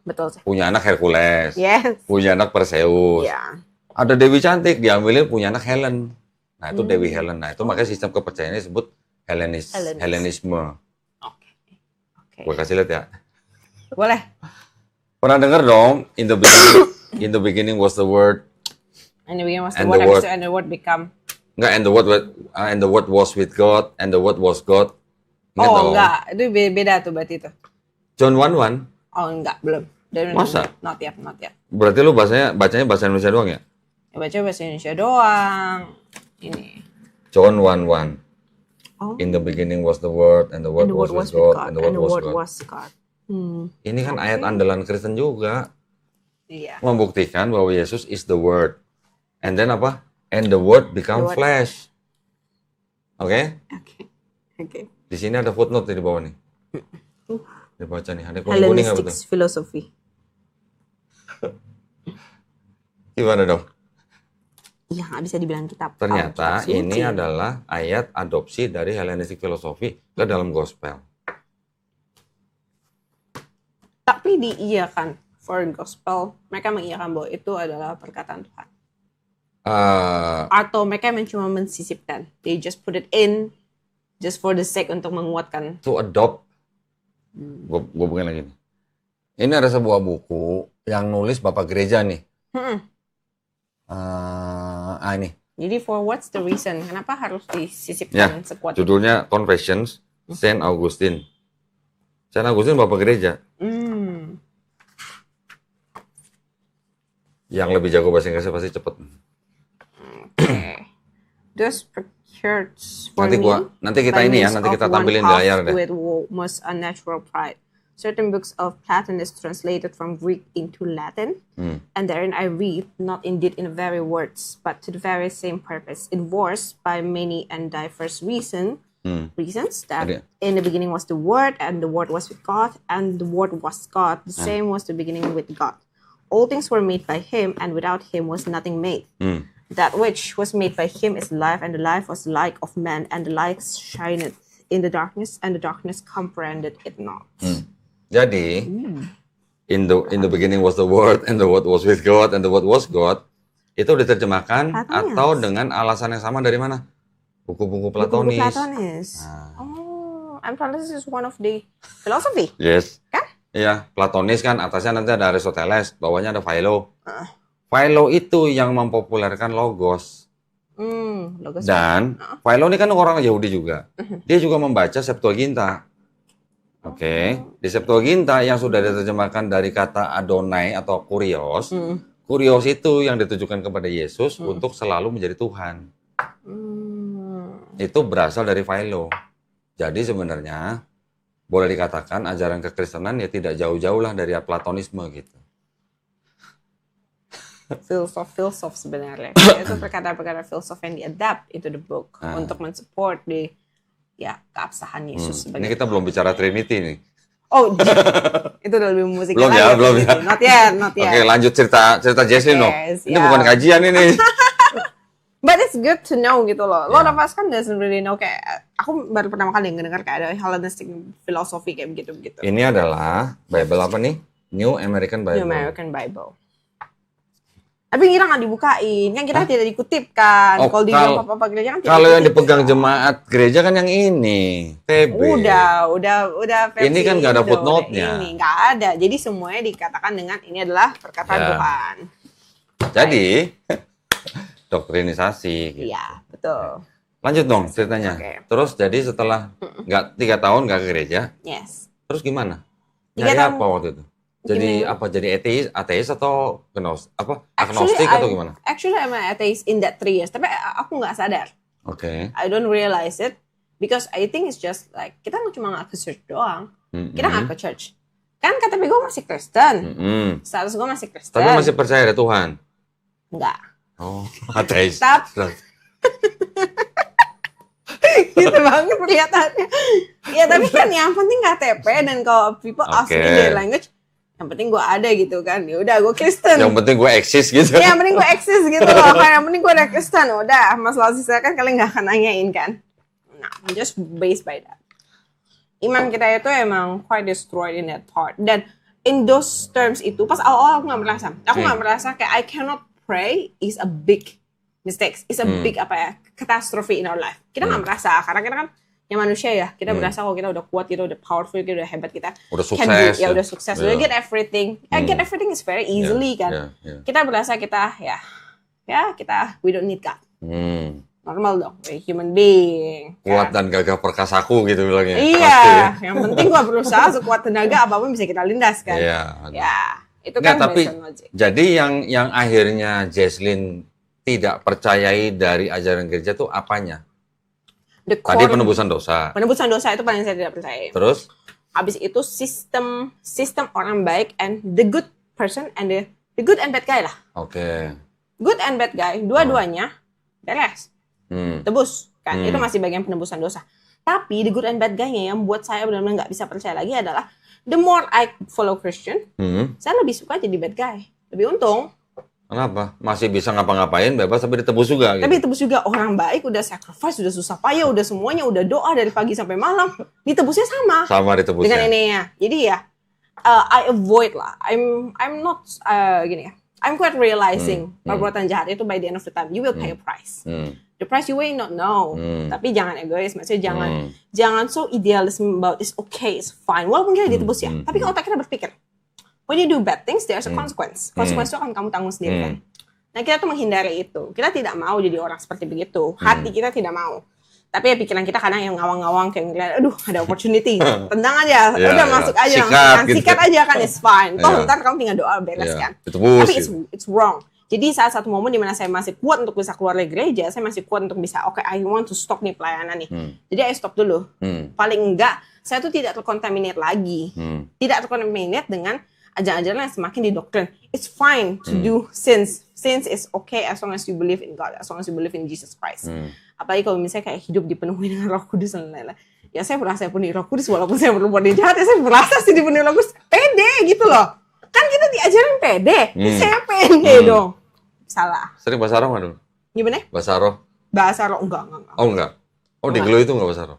Betul sih. Punya anak Hercules. Yes. Punya anak Perseus. Yeah. Ada Dewi cantik, diambilin punya anak Helen. Nah, itu Dewi Helen. Nah, itu makanya sistem kepercayaannya disebut Helenisme. Oke. Gue kasih lihat ya. Boleh. Pernah dengar dong, in the beginning was the word. And the beginning was the word, and the word become. Enggak, and the word was with God, and the word was God. Enggak. Itu beda tuh berarti itu. John 1:1. Oh, enggak, belum. Masa? Not yet. Berarti lu bacanya bahasa Indonesia doang ya? Ya, baca bahasa Indonesia doang. Ini. John 1:1. In the beginning was the word, and the word was with God, and the word was God. Ini kan ayat andalan Kristen juga. Iya. Membuktikan bahwa Yesus is the word. And then apa? And the word become flesh. Oke? Oke. Di sini ada footnote di bawah nih. Dibaca nih, ada kuning-kuning apa tuh? Hellenistic philosophy. Gimana dong? Iya, nggak bisa dibilang kitab. Ternyata ini adalah ayat adopsi dari Hellenistic philosophy ke dalam gospel. Tapi diiyakan for gospel, mereka mengiyakan bahwa itu adalah perkataan Tuhan. Atau mereka cuma mensisipkan. They just put it in just for the sake untuk menguatkan. To adopt. Gue bukan lagi nih. Ini ada sebuah buku yang nulis Bapak Gereja nih. Ini. Jadi for what's the reason? Kenapa harus disisipkan sekuat itu? Judulnya Confessions Saint Augustine. Saint Augustine Bapak Gereja. Yang lebih jago bahasa Inggrisnya pasti cepet. Those procured for nanti kita tampilin di layar deh. With most unnatural pride. Certain books of Platon is translated from Greek into Latin, and therein I read, not indeed in the very words, but to the very same purpose, enforced by many and diverse reasons, that in the beginning was the Word, and the Word was with God, and the Word was God. The same was the beginning with God. All things were made by Him, and without Him was nothing made. That which was made by Him is life, and the life was the light of man, and the light shineth in the darkness, and the darkness comprehended it not. Jadi, in the beginning was the Word, and the Word was with God, and the Word was God. Itu diterjemahkan Platonis. atau dengan alasan yang sama dari mana? Buku-buku Platonis. Buku-buku Platonis. And Platonis is one of the philosophy. Yes. Kan? Iya, Platonis kan atasnya nanti ada Aristoteles, bawahnya ada Philo. Philo itu yang mempopulerkan logos. Logos. Dan Philo ini kan orang Yahudi juga. Dia juga membaca Septuaginta. Oke. Di Septuaginta yang sudah diterjemahkan dari kata Adonai atau Kurios. Kurios itu yang ditujukan kepada Yesus untuk selalu menjadi Tuhan. Itu berasal dari Philo. Jadi sebenarnya boleh dikatakan ajaran kekristenan ya tidak jauh-jauh lah dari Platonisme gitu. Filsuf sebenarnya. Itu perkataan-perkataan filsuf yang diadapt into the book untuk mensupport di keabsahan Yesus sebagai ini kita belum bicara Trinity nih. Oh, itu udah lebih musik. Belum ya. Not yet. Oke, lanjut cerita Jesslyn dong. Ini bukan kajian ini. But it's good to know gitu loh. A lot of us kan doesn't really know, kayak aku baru pertama kali ngedengar kayak ada Hellenistic philosophy kayak begitu. Ini adalah Bible apa nih? New American Bible. New American Bible. Tapi kita nggak dibukain, kan kita tidak dikutip kan. Kalau di apa gereja kan tidak. Kalau yang dipegang jemaat gereja kan yang ini, TB. Udah versi ini kan nggak ada footnote-nya. Ini nggak ada. Jadi semuanya dikatakan dengan ini adalah perkataan Tuhan. Jadi doktrinisasi. Gitu. Iya, betul. Lanjut dong ceritanya. Okay. Terus jadi setelah 3 tahun nggak ke gereja. Yes. Terus gimana? 3 Nyari tahun. apa waktu itu? Jadi apa? Jadi ateis atau agnostik atau gimana? Actually, I'm an atheist in that 3 years. Tapi aku nggak sadar. Oke. I don't realize it because I think it's just like kita cuma nggak ke church doang. Kita nggak ke church. Kan KTP gue masih Kristen. Status gue masih Kristen. Tapi masih percaya ada Tuhan? Enggak. Oh, ateis. Gitu banget kelihatannya. Ya tapi kan yang penting KTP dan kalau people ask me their language, yang penting gue ada gitu kan. Ya udah gue Kristen. Yang penting gue eksis gitu. Ya, yang penting gue eksis gitu loh. Kan yang penting gue ada Kristen. Udah, masalah sisa kan kalian nggak akan nanyain kan. Nah, just based by that. Iman kita itu emang quite destroyed in that part. Dan in those terms itu pas awal-awal aku nggak merasa. Aku nggak merasa kayak I cannot pray is a big mistake. It's a big catastrophe in our life. Kita nggak merasa karena kita kan yang manusia ya, kita berasa kalau kita udah kuat, kita udah powerful, kita udah hebat, kita udah sukses, udah sukses, udah get everything. Get everything is very easily kan. Kita berasa kita kita we don't need God. Normal dong, we're human being. Kuat dan gagah perkasaku gitu bilangnya. Iya, yang penting gua berusaha sekuat tenaga apapun bisa kita lindas kan. Ya, itu kan tapi based on logic. Jadi yang akhirnya Jesslyn tidak percayai dari ajaran gereja tuh apanya? Tadi penebusan dosa. Penebusan dosa itu paling saya tidak percaya. Terus? Habis itu sistem orang baik and the good person and the good and bad guy lah. Oke. Good and bad guy, dua-duanya beres. Tebus kan. Itu masih bagian penebusan dosa. Tapi the good and bad guy-nya yang buat saya benar-benar nggak bisa percaya lagi adalah the more I follow Christian, saya lebih suka jadi bad guy. Lebih untung. Kenapa? Masih bisa ngapa-ngapain bebas tapi ditebus juga gitu. Tapi ditebus juga, orang baik udah sacrifice, udah susah payah, udah semuanya, udah doa dari pagi sampai malam. Ditebusnya sama. Sama ditebusnya. Dengan ininya. Jadi ya I avoid lah. I'm not gini ya. I'm quite realizing perbuatan jahat itu by the end of the time you will pay a price. The price you will not know. Tapi jangan egois, maksudnya jangan so idealism about it's okay, it's fine. Walaupun kita ditebus ya. Tapi kalau otak kita berpikir, when you do bad things, there's a consequence. Consequence itu akan kamu tanggung sendiri kan. Nah kita tuh menghindari itu. Kita tidak mau jadi orang seperti begitu. Hati kita tidak mau. Tapi ya pikiran kita kadang yang ngawang-ngawang kayak ngeliat, aduh ada opportunity. Tendang aja, udah masuk aja. Sikat aja kan, it's fine. Toh ntar kamu tinggal doa beres kan. Tapi it's wrong. Jadi saat satu momen dimana saya masih kuat untuk bisa keluar dari gereja, saya masih kuat untuk bisa, okay, I want to stop nih pelayanan nih. Jadi I stop dulu. Paling enggak, saya tuh tidak terkontaminate lagi. Tidak terkontaminate dengan ajaran-ajaran yang semakin didoktrin. It's fine to do sins. Sins is okay as long as you believe in God, as long as you believe in Jesus Christ. Apalagi kalau misalnya kayak hidup dipenuhi dengan Roh Kudus dan lain-lain. Ya saya merasa saya penuhi Roh Kudus walaupun saya berbuat jahat, ya saya merasa sih dipenuhi Roh Kudus. Pede gitu loh. Kan kita diajarin pede. Saya pede dong. Salah. Sering bahasa roh nggak dulu? Gimana? Bahasa roh? Bahasa roh enggak. Oh enggak. Oh di Gelo itu enggak bahasa roh?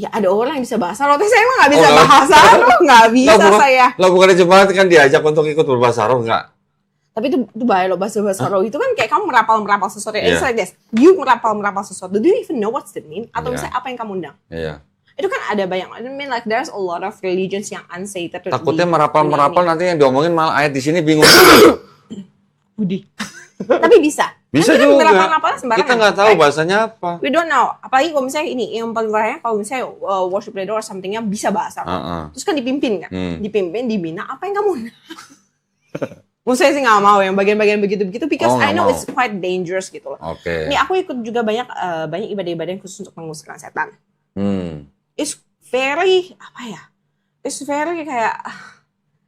Ya ada orang yang bisa bahasa roh, tapi saya emang nggak bisa nggak. bahasa roh, nggak bisa saya. Lah bukannya jemaat kan diajak untuk ikut berbahasa roh enggak? Tapi itu bahaya loh, bahasa roh itu kan kayak kamu merapal sesuatu. Iya. It's like this, you merapal sesuatu. Do you even know what's the mean? Atau Iya. misalnya apa yang kamu undang? Iya. Itu kan ada banyak, I mean like there's a lot of religions yang unsated. Takutnya di merapal dunia nanti yang diomongin malah ayat di sini bingung juga. Budi. Tapi bisa. Bisa Kan kita juga. merapal-rapalnya sembarangan. Kita nggak tahu Right? bahasanya apa. We don't know. Apalagi kalau misalnya ini, yang paling bahaya kalau misalnya worship leader or something-nya bisa bahasa. Terus kan dipimpin kan? Dipimpin, dibina, apa yang kamu undang? Maksudnya sih nggak mau yang bagian-bagian begitu-begitu, because I know it's quite dangerous gitu loh. Oke. Ini aku ikut juga banyak ibadah-ibadah yang khusus untuk mengusirkan setan. It's very It's very kayak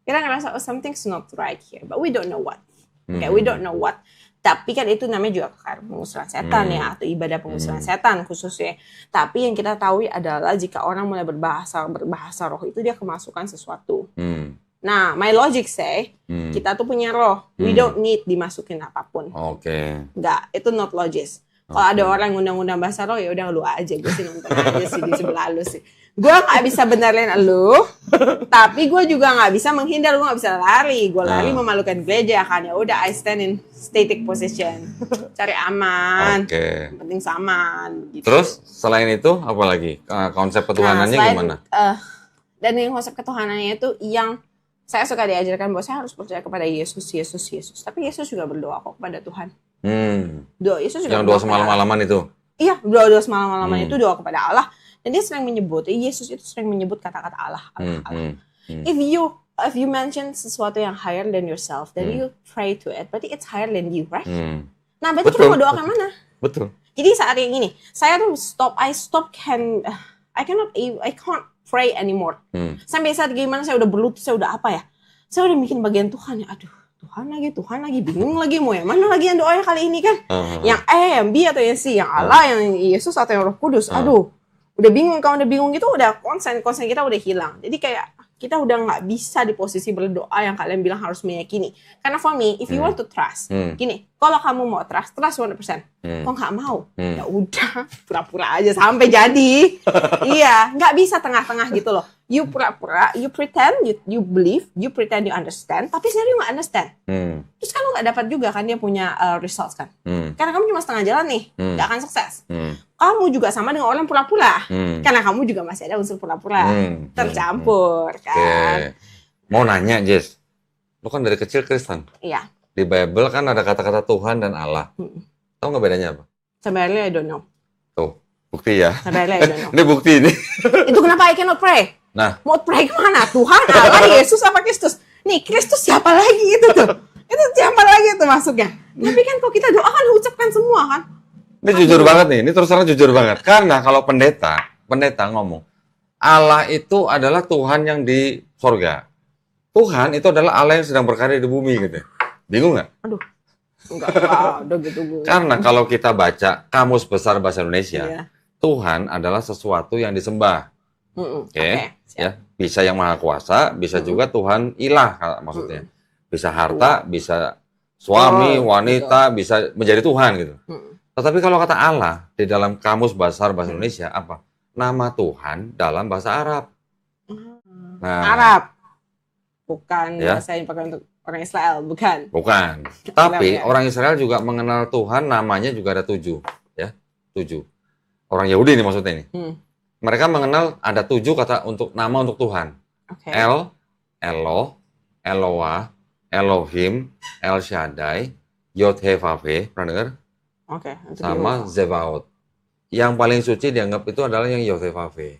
kita ngerasa something's not right here, but we don't know what. Okay, we don't know what. Tapi kan itu namanya juga pengusiran setan ya, atau ibadah pengusiran setan khususnya. Tapi yang kita tahu adalah jika orang mulai berbahasa roh itu dia kemasukan sesuatu. Nah, my logic say kita tuh punya roh, we don't need dimasukin apapun. Oke. Enggak, itu not logis. Kalau ada orang ngundang-undang bahasa roh, ya udah lu aja, gue sih nonton aja sih di sebelah lu sih. Gue nggak bisa benerin lu, tapi gue juga nggak bisa menghindar, gue nggak bisa lari. Gue lari memalukan gereja kan, ya udah I stand in static position, cari aman, penting saman. Gitu. Terus selain itu apa lagi konsep ketuhanannya gimana? Dan yang konsep ketuhanannya itu yang saya suka diajarkan bahwa saya harus percaya kepada Yesus. Tapi Yesus juga berdoa kok kepada Tuhan. Doa Yesus juga yang doa semalam-malaman itu. Iya, doa semalam-malaman itu doa kepada Allah. Dan dia sering menyebut, Yesus itu sering menyebut kata-kata Allah. If you mention sesuatu yang higher than yourself, then you pray to it, berarti it's higher than you, right? Nah, berarti kita mau doa ke mana? Betul. Jadi saat yang ini, saya tuh I can't pray anymore. Sampai saat gimana saya udah berlutut, saya udah apa ya? Saya udah bikin bagian Tuhan ya, aduh. Tuhan lagi, bingung lagi mau yang mana lagi yang doanya kali ini kan? Yang yang B atau yang C, yang Allah, yang Yesus atau yang Roh Kudus. Aduh, udah bingung. Kalau udah bingung gitu, udah konsen kita udah hilang. Jadi kayak kita udah nggak bisa di posisi berdoa yang kalian bilang harus meyakini. Karena for me, if you want to trust, gini, kalau kamu mau trust 100%. Kalau nggak mau, ya udah pura-pura aja sampai jadi. Iya, nggak bisa tengah-tengah gitu loh. You pura-pura, you pretend, you believe, you pretend you understand, tapi sebenarnya you nggak understand. Terus kan lu nggak dapat juga kan dia punya results kan. Karena kamu cuma setengah jalan nih, nggak akan sukses. Kamu juga sama dengan orang pura-pura, karena kamu juga masih ada unsur pura-pura tercampur kan. Mau nanya Jess, lu kan dari kecil Kristen. Iya. Di Bible kan ada kata-kata Tuhan dan Allah. Tahu nggak bedanya apa? Sebenarnya I don't know. Tuh, bukti ya. Sebenarnya I don't know. Ini bukti ini. Itu kenapa I cannot pray? Nah, mau pray kemana? Tuhan, Allah, Yesus, apa Kristus? Nih, Kristus siapa lagi itu tuh? Itu siapa lagi itu masuknya? Tapi kan kalau kita doa kan ucapkan semua kan? Ini jujur banget nih, ini terus terang jujur banget. Karena kalau pendeta ngomong, Allah itu adalah Tuhan yang di sorga. Tuhan itu adalah Allah yang sedang berkarya di bumi gitu. Bingung nggak? Aduh, enggak udah gitu gue. Karena kalau kita baca Kamus Besar Bahasa Indonesia, Tuhan adalah sesuatu yang disembah. Oke. Ya, bisa yang maha kuasa, bisa juga Tuhan ilah maksudnya. Bisa harta, bisa suami, wanita, bisa menjadi Tuhan gitu. Tetapi kalau kata Allah di dalam Kamus Besar Bahasa Indonesia apa? Nama Tuhan dalam bahasa Arab. Nah, Arab. Bukan bahasa yang dipakai untuk orang Israel, bukan. Bukan. Tapi orang Israel juga mengenal Tuhan, namanya juga ada 7, ya. 7. Orang Yahudi ini maksudnya ini. Mereka mengenal ada 7 kata untuk nama untuk Tuhan. El, Elo, Eloah, Elohim, El Shaddai, Yod-Heh-Vav-Heh, pernah dengar? Sama Zebaot. Yang paling suci dianggap itu adalah yang Yod-Heh-Vav-Heh.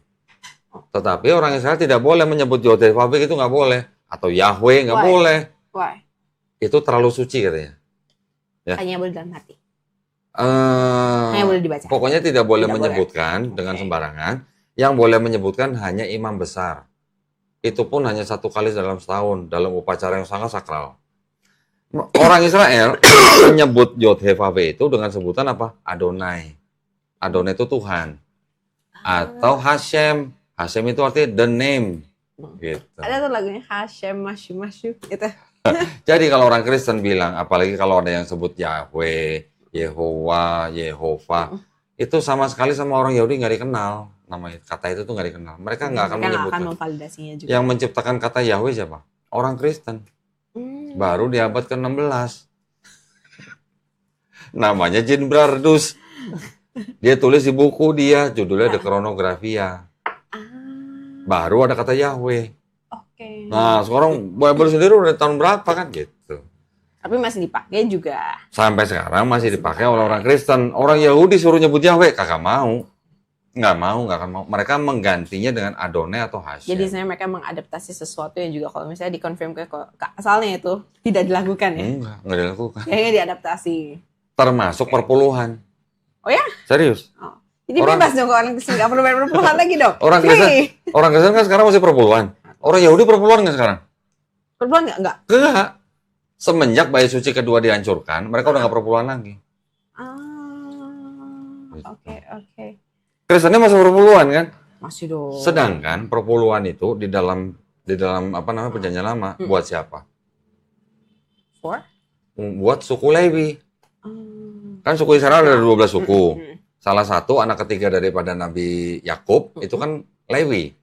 Tetapi orang Israel tidak boleh menyebut Yod-Heh-Vav-Heh, itu nggak boleh. Atau Yahweh, nggak boleh. Why? Itu terlalu suci katanya. Ya. Hanya boleh dalam hati. Hanya boleh dibaca. Pokoknya tidak boleh menyebutkan dengan sembarangan. Yang boleh menyebutkan hanya imam besar. Itu pun hanya 1 kali dalam setahun, dalam upacara yang sangat sakral. Orang Israel menyebut Yod-Heh-Vav-Heh itu dengan sebutan apa? Adonai. Adonai itu Tuhan. Atau Hashem. Hashem itu artinya the name. Gitu. Ada tuh lagunya Hashem, Masyu, gitu. Jadi kalau orang Kristen bilang, apalagi kalau ada yang sebut Yahweh, Yehovah, Yehovah, itu sama sekali sama orang Yahudi nggak dikenal nama kata itu tuh nggak dikenal. Mereka nggak akan Mereka nggak menyebutkan. akan memvalidasinya juga. Yang menciptakan kata Yahweh siapa? Orang Kristen. Baru di abad ke-16. Namanya Jean Brardus. Dia tulis di buku dia, judulnya The Chronographia. Baru ada kata Yahweh. Oke. Nah, sekarang Bible sendiri udah tahun berapa kan gitu. Tapi masih dipakai juga. Sampai sekarang masih dipakai oleh orang Kristen. Orang Yahudi suruh nyebut Yahweh, kagak mau. Nggak akan mau. Mereka menggantinya dengan Adonai atau Hashem. Jadi sebenarnya mereka mengadaptasi sesuatu yang juga kalau misalnya dikonfirm ke asalnya itu tidak dilakukan ya. Nggak dilakukan. Kayaknya diadaptasi. Termasuk perpuluhan. Oh ya? Serius. Oh. Jadi bebas dong kalau orang Kristen nggak perlu bayar perpuluhan lagi dong. Orang Kristen kan sekarang masih perpuluhan. Orang Yahudi perpuluhan nggak sekarang? Perpuluhan nggak? Enggak. Semenjak Bait Suci kedua dihancurkan, mereka udah nggak perpuluhan lagi. Oke. Kristennya masih perpuluhan kan? Masih dong. Sedangkan perpuluhan itu di dalam apa namanya perjanjian lama buat siapa? Buat suku Lewi. Kan suku Israel ada 12 suku. Salah satu anak ketiga daripada Nabi Yakub itu kan Lewi.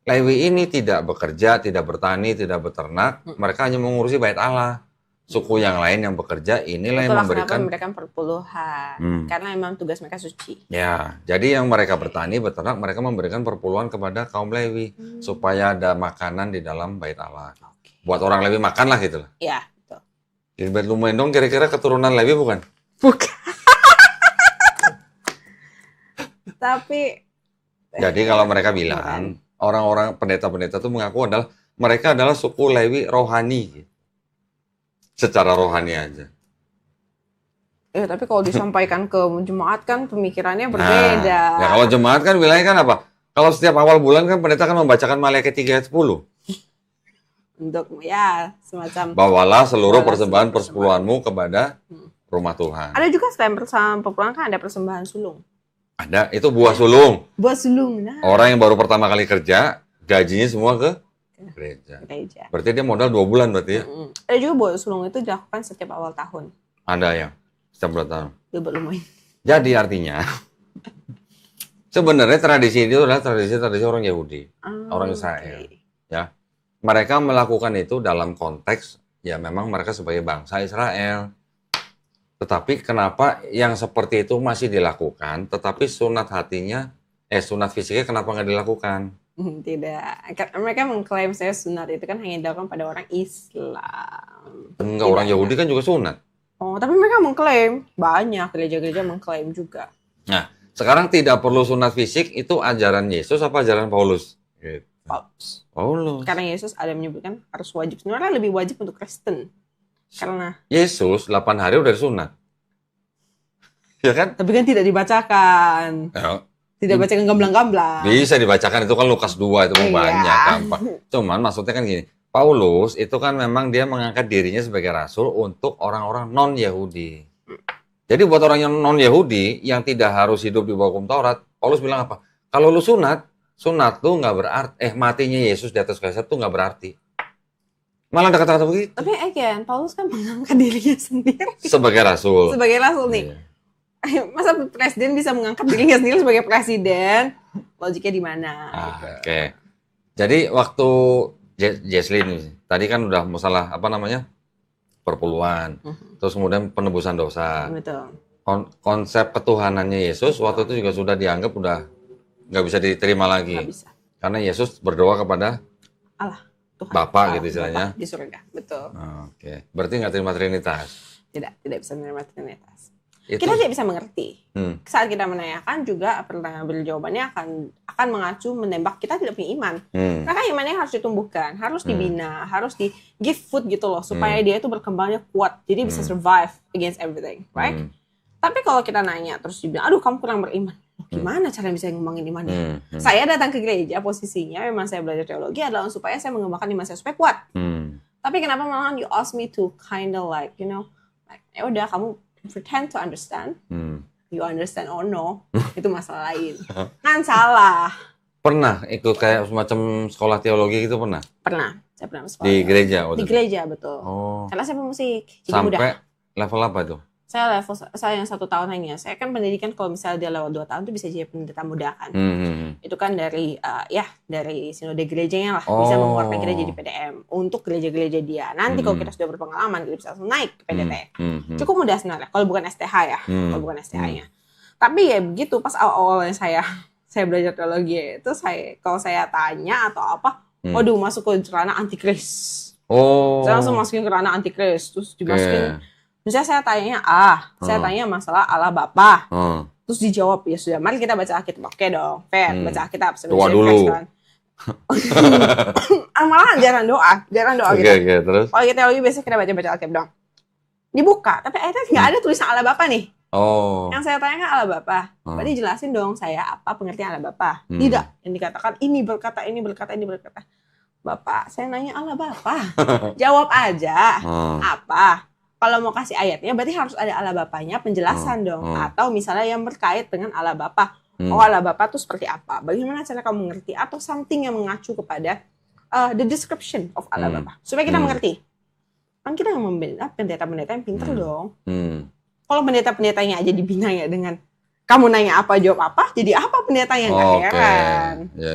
Lewi ini tidak bekerja, tidak bertani, tidak beternak. Mereka hanya mengurusi bait Allah. Suku yang lain yang bekerja inilah yang memberikan perpuluhan. Karena memang tugas mereka suci. Ya, jadi yang mereka bertani, beternak, mereka memberikan perpuluhan kepada kaum Lewi supaya ada makanan di dalam bait Allah. Buat orang Lewi makan lah gitu lah. Iya, betul. Gilbert Lumendong kira-kira keturunan Lewi bukan? Bukan. Tapi jadi kalau mereka bilang orang-orang pendeta-pendeta itu mengaku mereka adalah suku Lewi rohani. Secara rohani aja. Ya, tapi kalau disampaikan ke jemaat kan pemikirannya berbeda. Ya kalau jemaat kan bilangnya kan apa? Kalau setiap awal bulan kan pendeta kan membacakan Maliaki 3 ayat 10. Untuk ya semacam bawalah seluruh persembahan persepuluhanmu kepada rumah Tuhan. Ada juga selain persembahan kan ada persembahan sulung. Ada, itu buah sulung. Buah sulung. Nah. Orang yang baru pertama kali kerja, gajinya semua ke gereja. Berarti dia modal 2 bulan berarti ya? Ada juga buah sulung itu dilakukan setiap awal tahun. Ada yang setiap tahun. Lumayan. Jadi artinya, sebenarnya tradisi itu adalah tradisi orang Yahudi, orang Israel. Ya, mereka melakukan itu dalam konteks, ya memang mereka sebagai bangsa Israel. Tetapi kenapa yang seperti itu masih dilakukan, tetapi sunat fisiknya kenapa nggak dilakukan? Tidak. Mereka mengklaim saya sunat itu kan hanya dilakukan pada orang Islam. Enggak, orang Yahudi kan juga sunat. Oh, tapi mereka mengklaim. Banyak gereja-gereja mengklaim juga. Nah, sekarang tidak perlu sunat fisik, itu ajaran Yesus apa ajaran Paulus? Gitu. Paulus. Karena Yesus ada menyebutkan harus wajib. Sebenarnya lebih wajib untuk Kristen. Karena Yesus 8 hari udah disunat. Ya kan? Tapi kan tidak dibacakan. Ya. Tidak bacakan gamblang-gamblang. Bisa dibacakan, itu kan Lukas 2, itu banyak gampang. Cuman maksudnya kan gini, Paulus itu kan memang dia mengangkat dirinya sebagai rasul untuk orang-orang non-Yahudi. Jadi buat orang yang non-Yahudi yang tidak harus hidup di bawah hukum Taurat, Paulus bilang apa? Kalau lu sunat tuh nggak berarti, matinya Yesus di atas kayu salib tuh nggak berarti. Malah ada kata-kata begitu. Tapi again, Paulus kan mengangkat dirinya sendiri. Sebagai rasul. Sebagai rasul nih. Iya. Masa presiden bisa mengangkat dirinya sendiri sebagai presiden? Logiknya di mana? Oke. Jadi waktu Jesslyn tadi kan udah masalah apa namanya? Perpuluhan. Terus kemudian penebusan dosa. Betul. Konsep ketuhanannya Yesus waktu itu juga sudah dianggap udah nggak bisa diterima lagi. Nggak bisa. Karena Yesus berdoa kepada Allah, Tuhan. Bapa gitu istilahnya. Di surga, betul. Oke. Berarti nggak terima Trinitas. Tidak bisa menerima Trinitas. Itu. Kita tidak bisa mengerti. Saat kita menanyakan juga pertanyaan jawabannya akan mengacu menembak kita tidak punya iman. Karena imannya harus ditumbuhkan, harus dibina, harus di give food gitu loh supaya dia itu berkembangnya kuat, jadi bisa survive against everything, right? Tapi kalau kita nanya terus dibilang, aduh kamu kurang beriman, gimana cara bisa ngembangin imannya? Saya datang ke gereja posisinya memang saya belajar teologi adalah supaya saya mengembangkan iman saya supaya kuat. Tapi kenapa malah you ask me to kinda like you know like ya udah kamu pretend to understand, you understand or no, itu masalah lain. Kan salah. Pernah ikut kayak semacam sekolah teologi gitu pernah? Pernah, saya pernah sekolah. Di gereja? Di gereja, betul. Oh. Karena saya pemusik, jadi sampai mudah. level apa tuh? Saya yang 1 tahun hanya. Saya kan pendidikan kalau misalnya dia lewat 2 tahun tuh bisa jadi pendeta muda kan. Itu kan dari dari sinode gerejanya lah, bisa mengeluarkan kita jadi PDM untuk gereja-gereja dia. Nanti kalau kita sudah berpengalaman, kita bisa langsung naik ke PDT. Cukup mudah sebenarnya kalau bukan STH ya, kalau bukan STH-nya. Tapi ya begitu, pas awal-awalnya saya belajar teologi itu, kalau saya tanya atau apa, waduh, masuk ke ranah antikris. Saya langsung masukin ke ranah antikris, terus dimasukin. Misalnya saya tanya masalah Allah Bapa. Terus dijawab, ya sudah, mari kita baca Alkitab. Oke dong, fair, baca Alkitab. Doa dulu. Kan. Malahan jarang doa gitu. Terus? Kalau kita teologi biasanya kita baca Alkitab dong. Dibuka, tapi akhirnya nggak ada tulisan Allah Bapa nih. Yang saya tanya kan Allah Bapa. Berarti jelasin dong saya apa pengertian Allah Bapa. Tidak, yang dikatakan ini berkata. Bapak, saya nanya Allah Bapa. Jawab aja. Apa? Kalau mau kasih ayatnya berarti harus ada Allah Bapanya, penjelasan dong. Atau misalnya yang berkait dengan Allah Bapa. Allah Bapa itu seperti apa? Bagaimana cara kamu mengerti? Atau something yang mengacu kepada the description of Allah Bapa. Supaya kita mengerti. Kan kita yang membela pendeta-pendeta yang pintar dong. Kalau pendeta-pendetanya aja dibina ya dengan kamu nanya apa, jawab apa, jadi apa pendetanya? Nggak heran. Ya.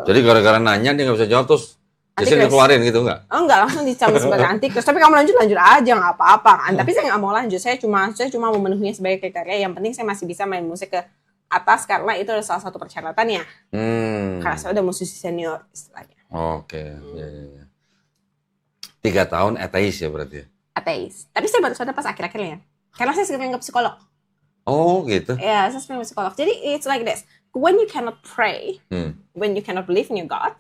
Jadi gara-gara nanya dia nggak bisa jawab terus biasanya dikeluarin gitu nggak? Enggak, langsung dicabut sebagai antikris. Tapi kamu lanjut aja, nggak apa-apa kan. Tapi saya nggak mau lanjut. Saya cuma memenuhinya sebagai kriteria. Yang penting saya masih bisa main musik ke atas karena itu adalah salah satu persyaratannya. Karena saya udah musisi senior istilahnya. Ya. 3 tahun ateis ya berarti? Ateis. Tapi saya baru sadar pas akhir-akhirnya. Karena saya sering ke psikolog. Oh gitu? Ya, saya sering ke psikolog. Jadi it's like this. When you cannot pray, when you cannot believe in your God,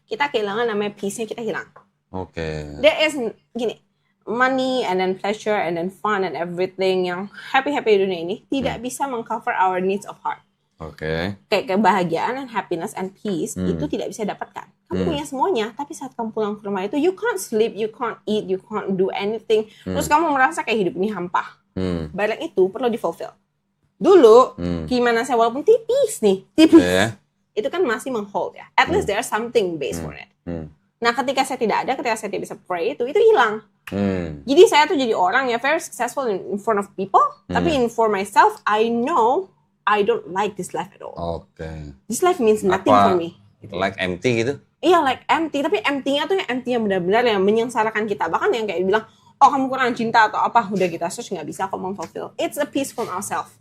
kita kehilangan namanya peace-nya, kita hilang. There is gini, money and then pleasure and then fun and everything yang happy-happy di dunia ini tidak bisa mengcover our needs of heart. Kayak kebahagiaan and happiness and peace itu tidak bisa dapatkan. Kamu punya semuanya, tapi saat kamu pulang ke rumah itu you can't sleep, you can't eat, you can't do anything. Terus kamu merasa kayak hidup ini hampa. Barang itu perlu di-fulfill. Dulu, gimana saya walaupun tipis, itu kan masih menghold ya. At least there's something base for it. Nah, ketika saya tidak tidak bisa pray itu hilang. Jadi saya tuh jadi orang yang very successful in front of people, tapi for myself, I know I don't like this life at all. This life means nothing for me. Like empty gitu? Iya, like empty. Tapi empty-nya tuh yang empty yang benar-benar yang menyengsarakan kita. Bahkan yang kayak bilang, oh kamu kurang cinta atau apa, udah kita search nggak bisa kok memfulfill. It's a peace from ourselves.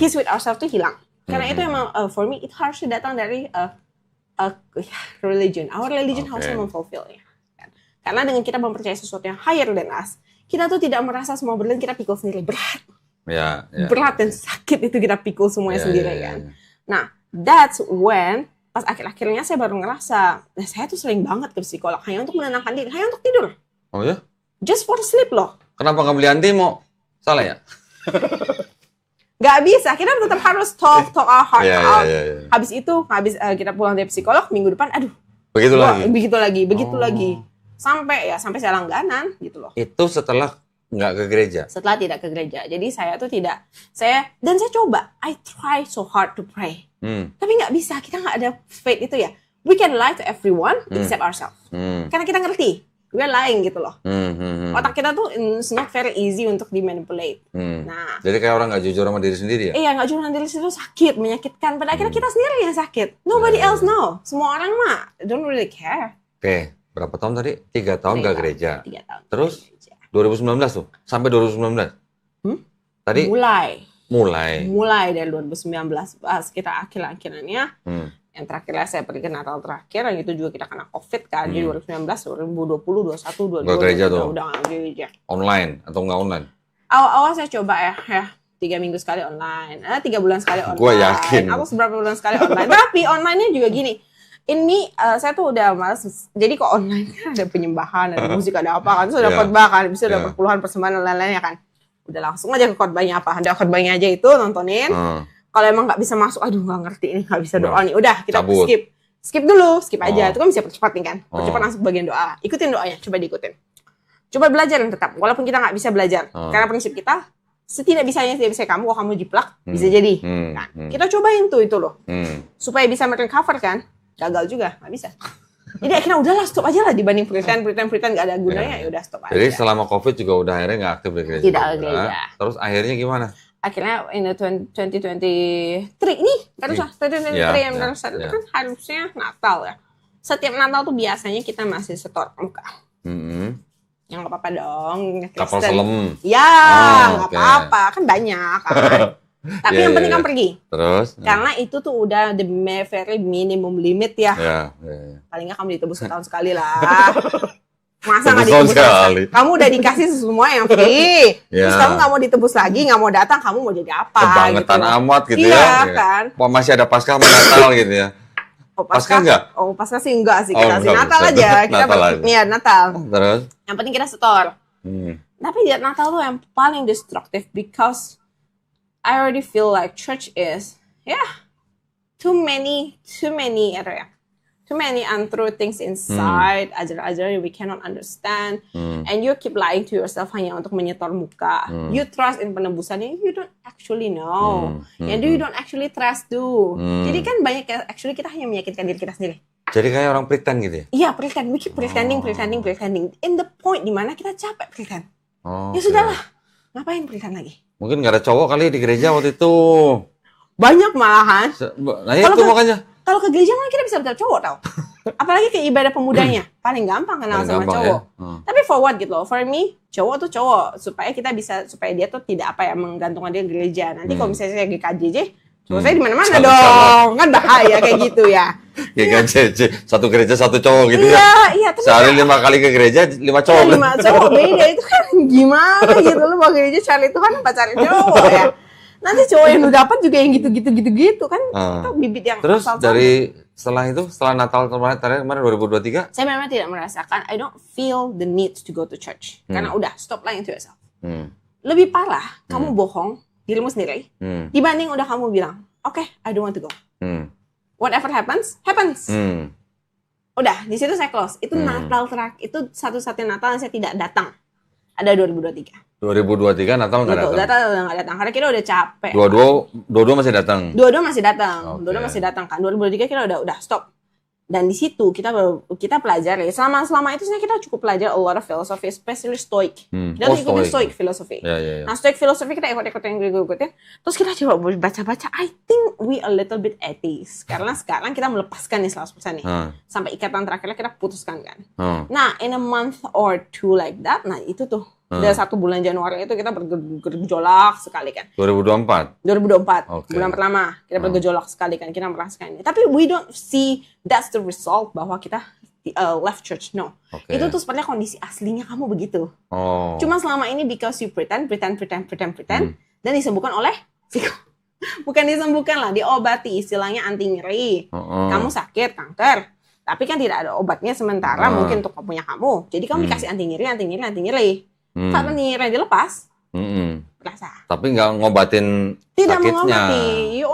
Peace with ourselves tuh hilang. Karena itu emang for me it harusnya datang dari religion. Our religion harusnya memfulfillnya. Karena dengan kita mempercayai sesuatu yang higher than us, kita tuh tidak merasa semua berlian kita pikul sendiri, berat. Berat dan sakit itu kita pikul semuanya sendiri kan. Nah, that's when pas akhir-akhirnya saya baru ngerasa, saya tuh sering banget ke psikolog hanya untuk menenangkan diri, hanya untuk tidur. Oh ya? Just for sleep loh. Kenapa nggak beli antimo? Salah ya? Gak bisa, kita tetap harus talk our heart out. Yeah. Habis kita pulang dari psikolog, minggu depan, aduh. Begitu lagi. Sampai saya langganan gitu loh. Itu setelah nggak ke gereja? Setelah tidak ke gereja. Jadi saya coba, I try so hard to pray. Tapi nggak bisa, kita nggak ada faith itu ya. We can lie to everyone except ourselves. Karena kita ngerti. We're lying gitu loh. Otak kita tuh it's not very easy untuk dimanipulate. Nah, jadi kayak orang nggak jujur sama diri sendiri ya? Iya, nggak jujur sama diri sendiri sakit, menyakitkan. Pada akhirnya kita sendiri yang sakit. Nobody else know. Semua orang mah don't really care. Oke, berapa tahun tadi? 3 tahun nggak gereja. 3 tahun. Terus 2019 tuh, sampai 2019. Tadi? Mulai dari 2019 sekitar akhir-akhirannya. Yang terakhirnya saya pergi ke Natal terakhir, yang itu juga kita kena COVID kan, di 2019, 2020, 21, 22, nggak gereja tuh? Udah nggak gereja. Online atau nggak online? Awal-awal saya coba ya 3 minggu sekali online, 3 bulan sekali online. Gue yakin. Atau seberapa bulan sekali online. Tapi online-nya juga gini, ini saya tuh udah malas. Jadi kok online kan ada penyembahan, ada musik, ada apa kan, terus ada khotbah kan, bisa ada perpuluhan persembahan dan lain-lainnya kan. Udah langsung aja ke khotbahnya apa, ada khotbahnya aja itu nontonin. Kalau emang nggak bisa masuk, aduh nggak ngerti ini, nggak bisa doa nih, udah kita skip dulu, skip aja. Itu kan bisa percepat nih kan, percepat langsung bagian doa. Ikutin doanya, coba diikutin. Coba belajar yang tetap, walaupun kita nggak bisa belajar, karena prinsip kita tidak bisa kamu, kalau kamu jiplak bisa jadi. Nah, kita cobain tuh itu loh, supaya bisa merecover kan, gagal juga nggak bisa. Jadi akhirnya udahlah stop aja lah dibanding pretend nggak ada gunanya, ya udah stop aja. Jadi selama COVID juga udah akhirnya nggak aktif di gereja. Tidak ke gereja. Terus akhirnya gimana? Akhirnya in the 2023 ini kan 2023 yang kan harusnya Natal ya. Setiap Natal tuh biasanya kita masih setor muka. Yang nggak apa-apa dong. Kapal selam. Ya, nggak apa-apa. Kan banyak kan. Tapi yang penting kan pergi. Terus? Karena itu tuh udah the very minimum limit ya. Paling nggak kamu ditebus setahun sekali lah. Masa nggak ditebus sekali? Kamu udah dikasih semua yang free. Terus kamu nggak mau ditebus lagi, nggak mau datang, kamu mau jadi apa? Kebangetan gitu. amat gitu iya, ya. Kan? Masih ada Paskah sama Natal gitu ya. Paskah enggak? Paskah sih enggak sih, kita sih Natal aja. Kita Natal. Terus? Yang penting kita setor. Tapi di Natal tuh yang paling destructive because I already feel like church is too many untrue things inside, ajar-ajar we cannot understand, and you keep lying to yourself hanya untuk menyetor muka. You trust in penebusan yang you don't actually know, and you don't actually trust do. Jadi kan banyak actually kita hanya meyakinkan diri kita sendiri. Jadi kayak orang pretend gitu ya? Iya, pretend. We keep pretending. In the point dimana kita capek pretend. Ya sudahlah, ngapain pretend lagi? Mungkin nggak ada cowok kali di gereja waktu itu. Banyak malahan. Nah itu makanya. Kalau ke gereja malah kita bisa betul cowok tau. Apalagi ke ibadah pemudanya. Paling gampang kenal sama cowok. Ya? Tapi for what gitu loh. For me, cowok tuh cowok. Supaya dia tuh tidak menggantungkan dia gereja. Nanti kalau misalnya saya GKJJ, cowok saya di mana-mana dong. Kan bahaya kayak gitu ya. GKJJ, satu gereja satu cowok gitu ya. Iya. Sehari 5 kali ke gereja, 5 cowok. 5 cowok beda. Itu kan gimana gitu. Lu mau gereja cari itu kan pacar cowok ya. Nanti cowok yang lu dapat juga yang gitu kan itu bibit yang terus dari setelah Natal kemarin 2023 saya memang tidak merasakan, I don't feel the need to go to church karena udah stop lying to yourself. Lebih parah kamu bohong dirimu sendiri dibanding udah kamu bilang okay, I don't want to go. Whatever happens udah di situ saya close. Itu Natal terakhir, itu satu-satunya Natal yang saya tidak datang ada 2023 Natal nggak datang. Natal nggak datang karena kita udah capek. Dua masih datang. Dua masih datang kan. 2023 kita udah stop. Dan di situ kita pelajari. Selama itu sebenarnya kita cukup belajar a lot of philosophy, especially Stoic. Kita ikutin Stoic philosophy. Nah Stoic philosophy kita ikutin. Terus kita coba baca-baca. I think we a little bit atheist. Karena sekarang kita melepaskan nih 100% nih. Sampai ikatan terakhirnya kita putuskan kan. Nah in a month or two like that, nah itu tuh. Dari 1 bulan Januari itu kita bergejolak sekali kan. 2024. Bulan pertama kita bergejolak sekali kan. Kita merasakan ini. Tapi we don't see that's the result bahwa kita left church. No. Itu tuh sebenarnya kondisi aslinya kamu begitu. Cuma selama ini because you pretend dan disembuhkan oleh bukan disembuhkan lah, diobati, istilahnya anti nyeri. Kamu sakit kanker. Tapi kan tidak ada obatnya sementara mungkin untuk punya kamu. Jadi kamu dikasih anti nyeri. Saat nyeri dilepas, rasa. Tapi nggak ngobatin sakitnya. Tidak mengobati. You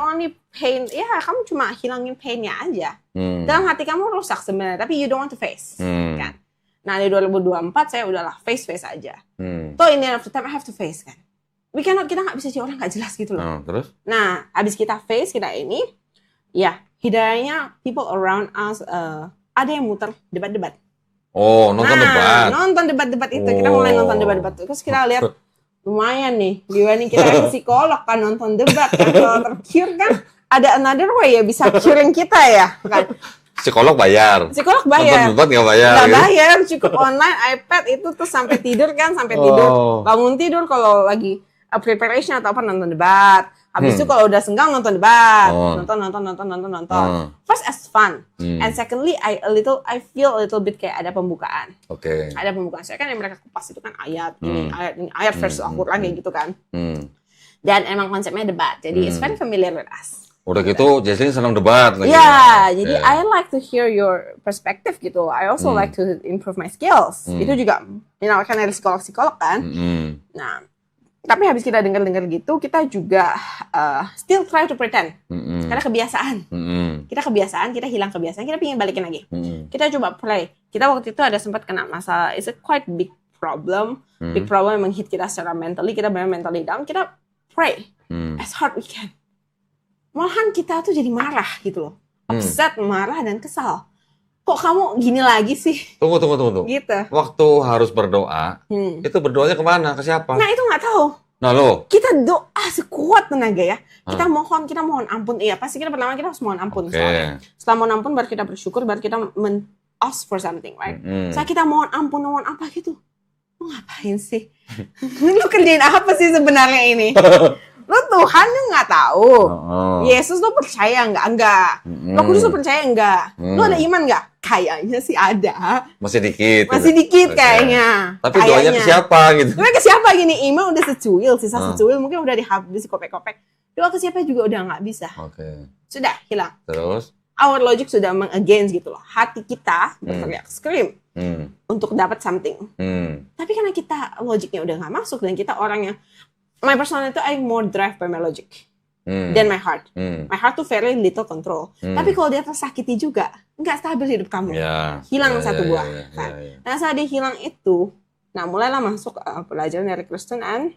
only pain. Ya, kamu cuma hilangin painnya aja. Dalam hati kamu rusak sebenarnya, tapi you don't want to face, kan? Nah di 2024 saya udahlah face aja. Toh in the end of the time I have to face kan. Kita nggak bisa jadi orang nggak jelas gitu loh. Terus? Nah, abis kita face kita ini, ya hidayahnya people around us ada yang muter debat-debat. Nonton debat-debat itu. Kita mulai nonton debat-debat. Terus kita lihat lumayan nih. Dibanding kita ke psikolog kan nonton debat kan. Kalau tercure kan ada another way ya bisa curing kita ya kan. Psikolog bayar. Nonton debat nggak bayar. Nggak bayar. Cukup online iPad itu tuh sampai tidur kan. Bangun tidur kalau lagi preparation atau apa nonton debat. Habis itu kalau udah senggang nonton debat, nonton. First as fun, and secondly I feel a little bit kayak ada pembukaan. Ada pembukaan. Saya kan yang mereka kupas itu kan ayat ini, ayat versus Al-Quran kayak gitu kan. Dan emang konsepnya debat, jadi it's very familiar with us. Udah gitu, Jesslyn senang debat lagi. Jadi I like to hear your perspective gitu. I also like to improve my skills. Itu juga dinawarkan dari psikolog kan. Nah. Tapi habis kita dengar gitu, kita juga still try to pretend. Karena kebiasaan. Kita hilang kebiasaan, kita pengen balikin lagi. Kita coba play. Kita waktu itu ada sempat kena masalah, it's a quite big problem. Big problem yang menghit kita secara mentally, kita benar mentally down, kita pray as hard we can. Malahan kita tuh jadi marah gitu loh. Upset, marah, dan kesal. kok kamu gini lagi sih? Tunggu. Gitu. Waktu harus berdoa, itu berdoanya kemana? Ke siapa? Nah, itu nggak tahu. Nah lo, Kita doa sekuat tenaga ya. Kita mohon ampun. Iya, pasti kita pertama kita harus mohon ampun soalnya. Setelah mohon ampun baru kita bersyukur, baru kita ask for something, right? Saya kita mohon ampun apa gitu. Lu ngapain sih? Lu kerjain apa sih sebenarnya ini? Lu Tuhan lu nggak tahu. Yesus lu percaya nggak? Enggak. Lu Kudus lu percaya enggak? Lu ada iman nggak? Kayaknya sih ada. masih dikit. Kayaknya. Tapi doanya ke siapa gitu? Doanya ke siapa gini? Iman udah secuil, sisa secuil mungkin udah dihabis kopek-kopek. Doa ke siapa juga udah nggak bisa. Sudah hilang. Terus? Our logic sudah against gitu loh. Hati kita berteriak scream untuk dapat something. Tapi karena kita logiknya udah nggak masuk dan kita orang yang my personality I more drive by my logic than my heart. My heart tuh very little control. Tapi kalau dia tersakiti juga nggak stabil hidup kamu. Hilang satu buah. Nah saat dia hilang itu, nah mulailah masuk pelajaran dari Kristen and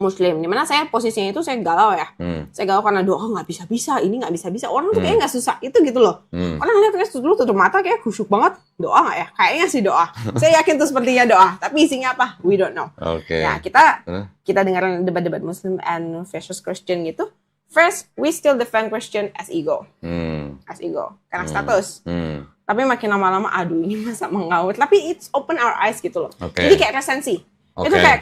Muslim. Dimana saya posisinya itu saya galau ya. Saya galau karena doa nggak bisa-bisa, ini nggak bisa-bisa. Orang tuh kayaknya nggak susah itu gitu loh. Orang lihat kayak dulu tutup mata kayak khusyuk banget. Doa nggak ya? Kayaknya sih doa. Saya yakin tuh sepertinya doa. Tapi isinya apa? We don't know. Nah kita dengar debat-debat Muslim and versus Christian gitu. First, we still defend Christian as ego. As ego. Karena status. Tapi makin lama-lama, aduh ini masa mengawet. Tapi it's open our eyes gitu loh. Jadi kayak resensi. Itu kayak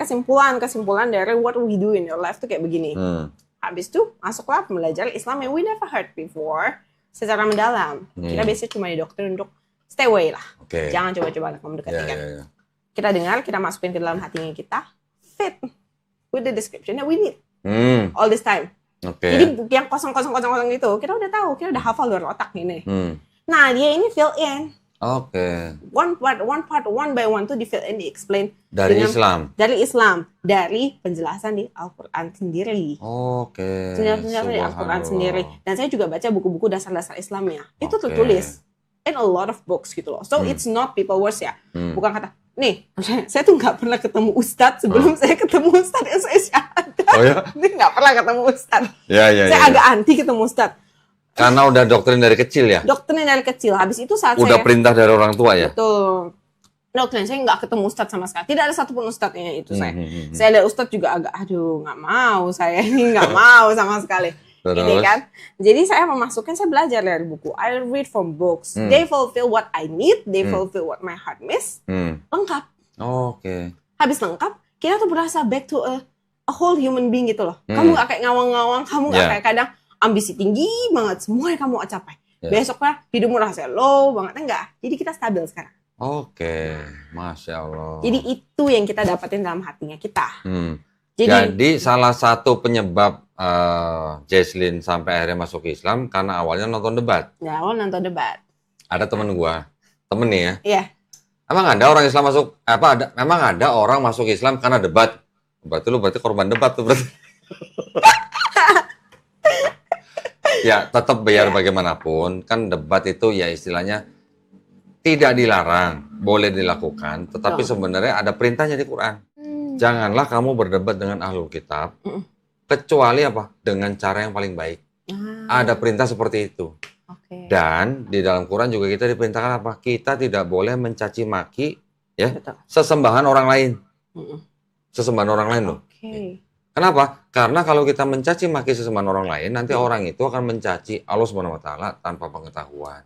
kesimpulan dari what we do in your life tuh kayak begini. Habis itu masuklah belajar Islam yang we never heard before secara mendalam. Kita biasanya cuma didoktrin untuk stay away lah. Jangan coba-coba kamu dekati kan. Kita dengar, kita masukin ke dalam hatinya kita, fit with the description that we need all this time. Jadi yang kosong itu kita udah tahu, kita udah hafal dari otak ini. Nah dia ini fill in. One by one tuh di fill in, di explain dari Islam, dari penjelasan di Al-Quran sendiri. Penjelasan di Al-Quran sendiri. Dan saya juga baca buku-buku dasar-dasar Islamnya. Itu tertulis in a lot of books gitu loh. So it's not people words ya. Bukan kata, nih, saya tuh nggak pernah ketemu Ustadz sebelum saya ketemu Ustadz yang saya syahadat. Ini nggak pernah ketemu Ustadz. Saya agak anti ketemu Ustadz. Karena udah doktrin dari kecil ya? Doktrin dari kecil. Habis itu saat udah perintah dari orang tua ya? Betul. Doktrin saya nggak ketemu Ustadz sama sekali. Tidak ada satupun Ustadznya itu saya. Saya lihat Ustadz juga agak, aduh nggak mau. Saya ini nggak mau sama sekali. Gitu kan? Jadi saya memasukkan, saya belajar dari buku. I read from books. They fulfill what I need. They fulfill what my heart miss. Lengkap. Habis lengkap, kita tuh berasa back to a whole human being gitu loh. Kamu nggak kayak ngawang-ngawang. Kamu nggak kayak kadang ambisi tinggi banget, semua yang kamu capai. Besoknya hidupmu rasa low banget, enggak. Jadi kita stabil sekarang. Masya Allah. Jadi itu yang kita dapatin dalam hatinya kita. Jadi salah satu penyebab Jesslyn sampai akhirnya masuk Islam karena awalnya nonton debat. Ya, awal nonton debat. Ada temen nih ya. Iya. Emang ada orang Islam masuk memang ada orang masuk Islam karena debat. Berarti korban debat tuh berarti. Ya, tetap biar bagaimanapun, kan debat itu ya istilahnya tidak dilarang, boleh dilakukan, tetapi sebenarnya ada perintahnya di Quran. Janganlah kamu berdebat dengan ahlul kitab, kecuali apa? Dengan cara yang paling baik. Ada perintah seperti itu. Dan di dalam Quran juga kita diperintahkan apa? Kita tidak boleh mencaci maki ya sesembahan orang lain. Sesembahan orang lain loh. Kenapa? Karena kalau kita mencaci maki sesembahan orang lain, nanti orang itu akan mencaci Allah Subhanahu wa taala tanpa pengetahuan.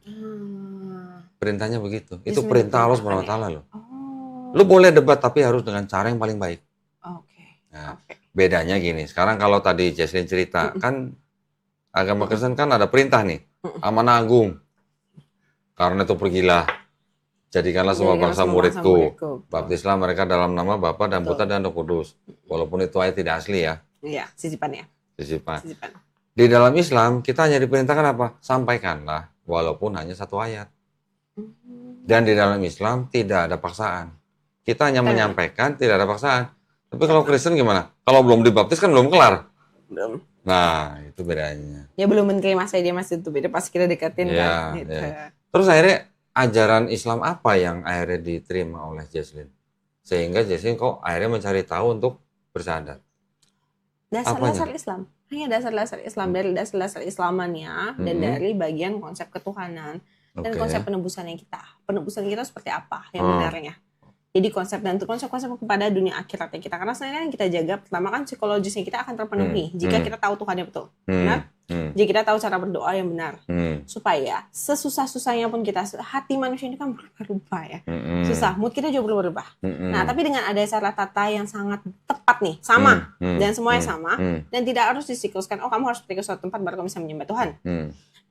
Perintahnya begitu. Itu perintah Allah Subhanahu wa taala loh. Lu boleh debat tapi harus dengan cara yang paling baik. Nah, bedanya gini, sekarang kalau tadi Jesslyn cerita, kan agama Kristen kan ada perintah nih, amanah agung. Karena itu pergilah, jadikanlah semua bangsa muridku. Baptislah mereka dalam nama Bapa dan Putra dan Roh Kudus. Walaupun itu ayat tidak asli ya. Iya, sisipan ya. Sisipan. Di dalam Islam, kita hanya diperintahkan apa? Sampaikanlah, walaupun hanya satu ayat. Dan di dalam Islam, tidak ada paksaan. Kita hanya menyampaikan, tidak ada paksaan. Tapi kalau Kristen gimana? Kalau belum dibaptis kan belum kelar. Belum. Nah, itu bedanya. Ya belum menerima saya, dia masih itu beda pas kita deketin kan. Gitu. Terus akhirnya ajaran Islam apa yang akhirnya diterima oleh Jesslyn? Sehingga Jesslyn kok akhirnya mencari tahu untuk bersyahadat. Dasar-dasar Islam. Hanya dasar-dasar Islam. Dari dasar-dasar Islamannya dan dari bagian konsep ketuhanan. dan Oke. konsep penebusan kita seperti apa yang benarnya. Jadi konsep kepada dunia akhiratnya kita, karena sebenarnya yang kita jaga pertama kan psikologisnya kita akan terpenuhi jika kita tahu Tuhannya betul, benar. Jika kita tahu cara berdoa yang benar, supaya sesusah-susahnya pun kita, hati manusia ini kan berubah ya, susah, mood kita juga berubah. Nah, tapi dengan ada cara tata yang sangat tepat nih, sama, dan semuanya sama, dan tidak harus disikluskan, oh kamu harus pergi ke suatu tempat baru kamu bisa menyembah Tuhan.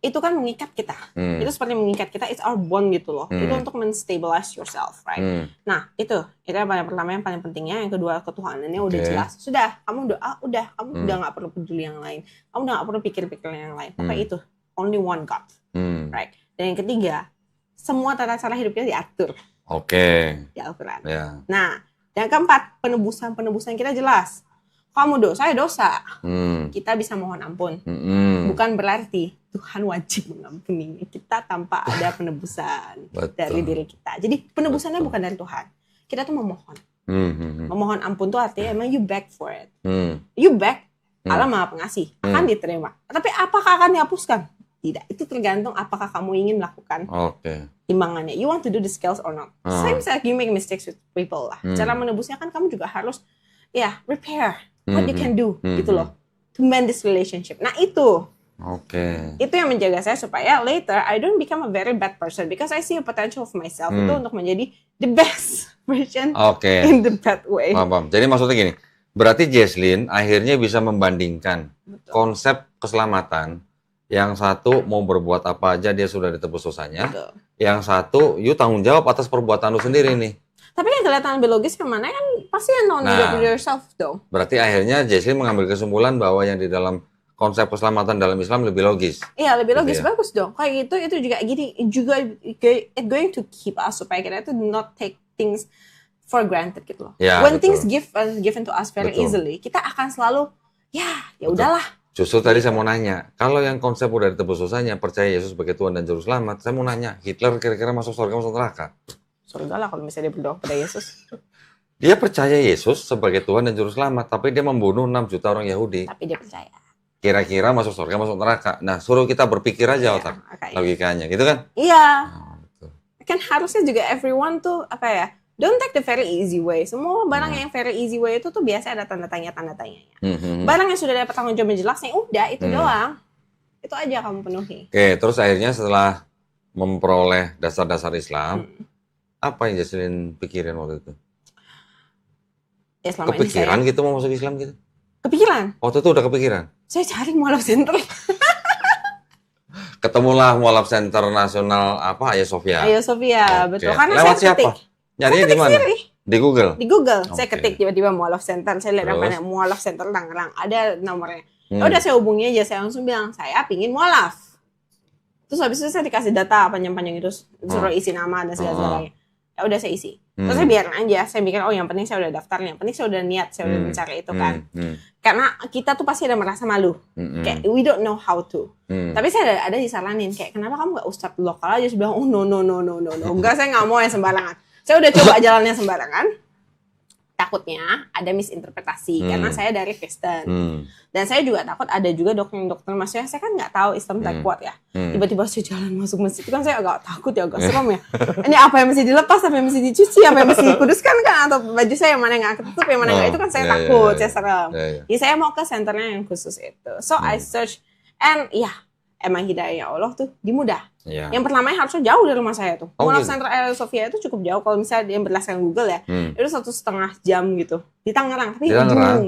Itu kan mengikat kita. Itu seperti mengikat kita, it's our bond gitu loh. Itu untuk menstabilize yourself, right? Nah, itu yang paling pertama, yang paling pentingnya. Yang kedua, ketuhanannya udah jelas. Sudah, kamu doa, kamu udah nggak perlu peduli yang lain. Kamu udah nggak perlu pikir-pikir yang lain. Pokoknya itu, only one God, right? Dan yang ketiga, semua tata cara hidupnya diatur. Di Al-Quran. Nah, yang keempat, penebusan kita jelas. Kamu dosa, saya dosa. Kita bisa mohon ampun. Bukan berarti Tuhan wajib mengampuni kita tanpa ada penebusan dari diri kita. Jadi penebusannya bukan dari Tuhan. Kita tuh memohon. Memohon ampun tuh artinya emang you beg for it. You beg, Allah Maha Pengasih, akan diterima. Tapi apakah akan dihapuskan? Tidak. Itu tergantung apakah kamu ingin melakukan timbangannya. You want to do the scales or not. Same like you make mistakes with people lah. Cara menebusnya kan kamu juga harus repair what you can do gitu loh, to mend this relationship. Nah itu yang menjaga saya supaya later I don't become a very bad person because I see a potential of myself itu untuk menjadi the best version in the bad way. Paham. Jadi maksudnya gini, berarti Jesslyn akhirnya bisa membandingkan konsep keselamatan. Yang satu mau berbuat apa aja dia sudah ditebus dosanya. Yang satu, you tanggung jawab atas perbuatan lu sendiri nih. Tapi yang kelihatan lebih logis kemana kan pasti yang know yourself dong. Berarti akhirnya Jesslyn mengambil kesimpulan bahwa yang di dalam konsep keselamatan dalam Islam lebih logis. Iya, lebih logis, bagus dong. Kayak gitu, itu juga it going to keep us supaya kita itu not take things for granted gitu loh. When things given to us very easily, kita akan selalu ya udahlah. Justru tadi saya mau nanya, kalau yang konsep udah ditebus dosanya, percaya Yesus sebagai Tuhan dan Juru Selamat, saya mau nanya, Hitler kira-kira masuk surga masuk neraka? Surga lah kalau misalnya dia berdoa pada Yesus. Dia percaya Yesus sebagai Tuhan dan Juru Selamat, tapi dia membunuh 6 juta orang Yahudi. Tapi dia percaya. Kira-kira masuk surga masuk neraka. Nah, suruh kita berpikir aja otak logikanya, gitu kan? Iya. Kan harusnya juga everyone tuh don't take the very easy way. Semua barang yang very easy way itu tuh biasa ada tanda tanya. Barang yang sudah dapat tanggung jawab jelasnya, udah itu doang. Itu aja kamu penuhi. Oke, terus akhirnya setelah memperoleh dasar-dasar Islam, apa yang Jesslyn pikirin waktu itu? Ya, selama kepikiran ini gitu mau masuk Islam gitu? Kepikiran. Waktu itu udah kepikiran? Saya cari mualaf center. Ketemulah mualaf center nasional Hagia Sophia. Hagia Sophia, betul. Karena lewat saya siapa? Nyarinya di mana? Di Google? Di Google. Saya ketik tiba-tiba mualaf center. Saya lihat namanya mualaf center Tangerang. Ada nomornya. Udah saya hubungi aja. Saya langsung bilang, saya pingin mualaf. Terus habis itu saya dikasih data panjang-panjang itu. Suruh isi nama dan segala-galanya. Ya udah saya isi. Terus saya biarin aja. Saya mikir, yang penting saya udah daftar. Yang penting saya udah niat. Saya udah mencari itu kan. Karena kita tuh pasti ada merasa malu. Kayak, we don't know how to. Tapi saya ada disaranin. Kayak, kenapa kamu gak ustadz lokal aja? Saya bilang, no. Enggak, saya gak mau yang sembarangan. Saya udah coba jalannya sembarangan. Takutnya ada misinterpretasi. Karena saya dari Kristen. Dan saya juga takut ada juga dokter-dokter. Maksudnya saya kan gak tahu Islam tak kuat ya. Tiba-tiba saya jalan masuk masjid. Itu kan saya agak takut ya, agak serem ya. Ini apa yang mesti dilepas, apa yang mesti dicuci, apa yang mesti dikuduskan kan. Atau baju saya yang mana yang gak ketutup, yang mana gak. Itu kan saya takut, saya serem. Jadi saya mau ke senternya yang khusus itu. So I search. And emang hidayah Allah tuh dimudah. Yang pertama harusnya jauh dari rumah saya tuh. Mualaf Center Hagia Sophia itu cukup jauh. Kalau misalnya dia berdasarkan Google ya, itu 1,5 jam gitu. Di Tangerang. Tapi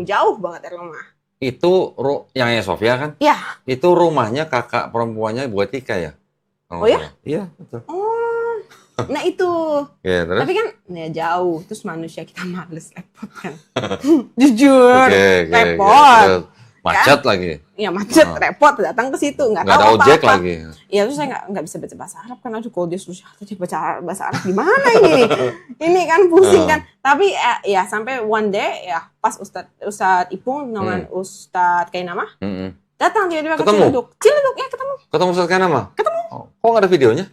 jauh banget dari rumah. Itu yang Hagia Sophia kan? Iya. Itu rumahnya kakak perempuannya Bu Etika ya? Oh ya? Iya, betul. Oh, nah itu. Terus? Tapi kan jauh. Terus manusia kita males, repot kan. Jujur, repot. Macet lagi. Iya macet, repot datang ke situ nggak tahu ada ojek apa-apa. lagi. Iya terus saya nggak bisa baca bahasa Arab kan, aduh kalau dia suruh tadi baca bahasa Arab gimana ini? Ini kan pusing kan. Tapi sampai one day pas Ustadz Ipung dengan Ustadz Kainama datang tiba-tiba ke Ciledug ya ketemu Ustadz Kainama. Ketemu. Kok nggak ada videonya?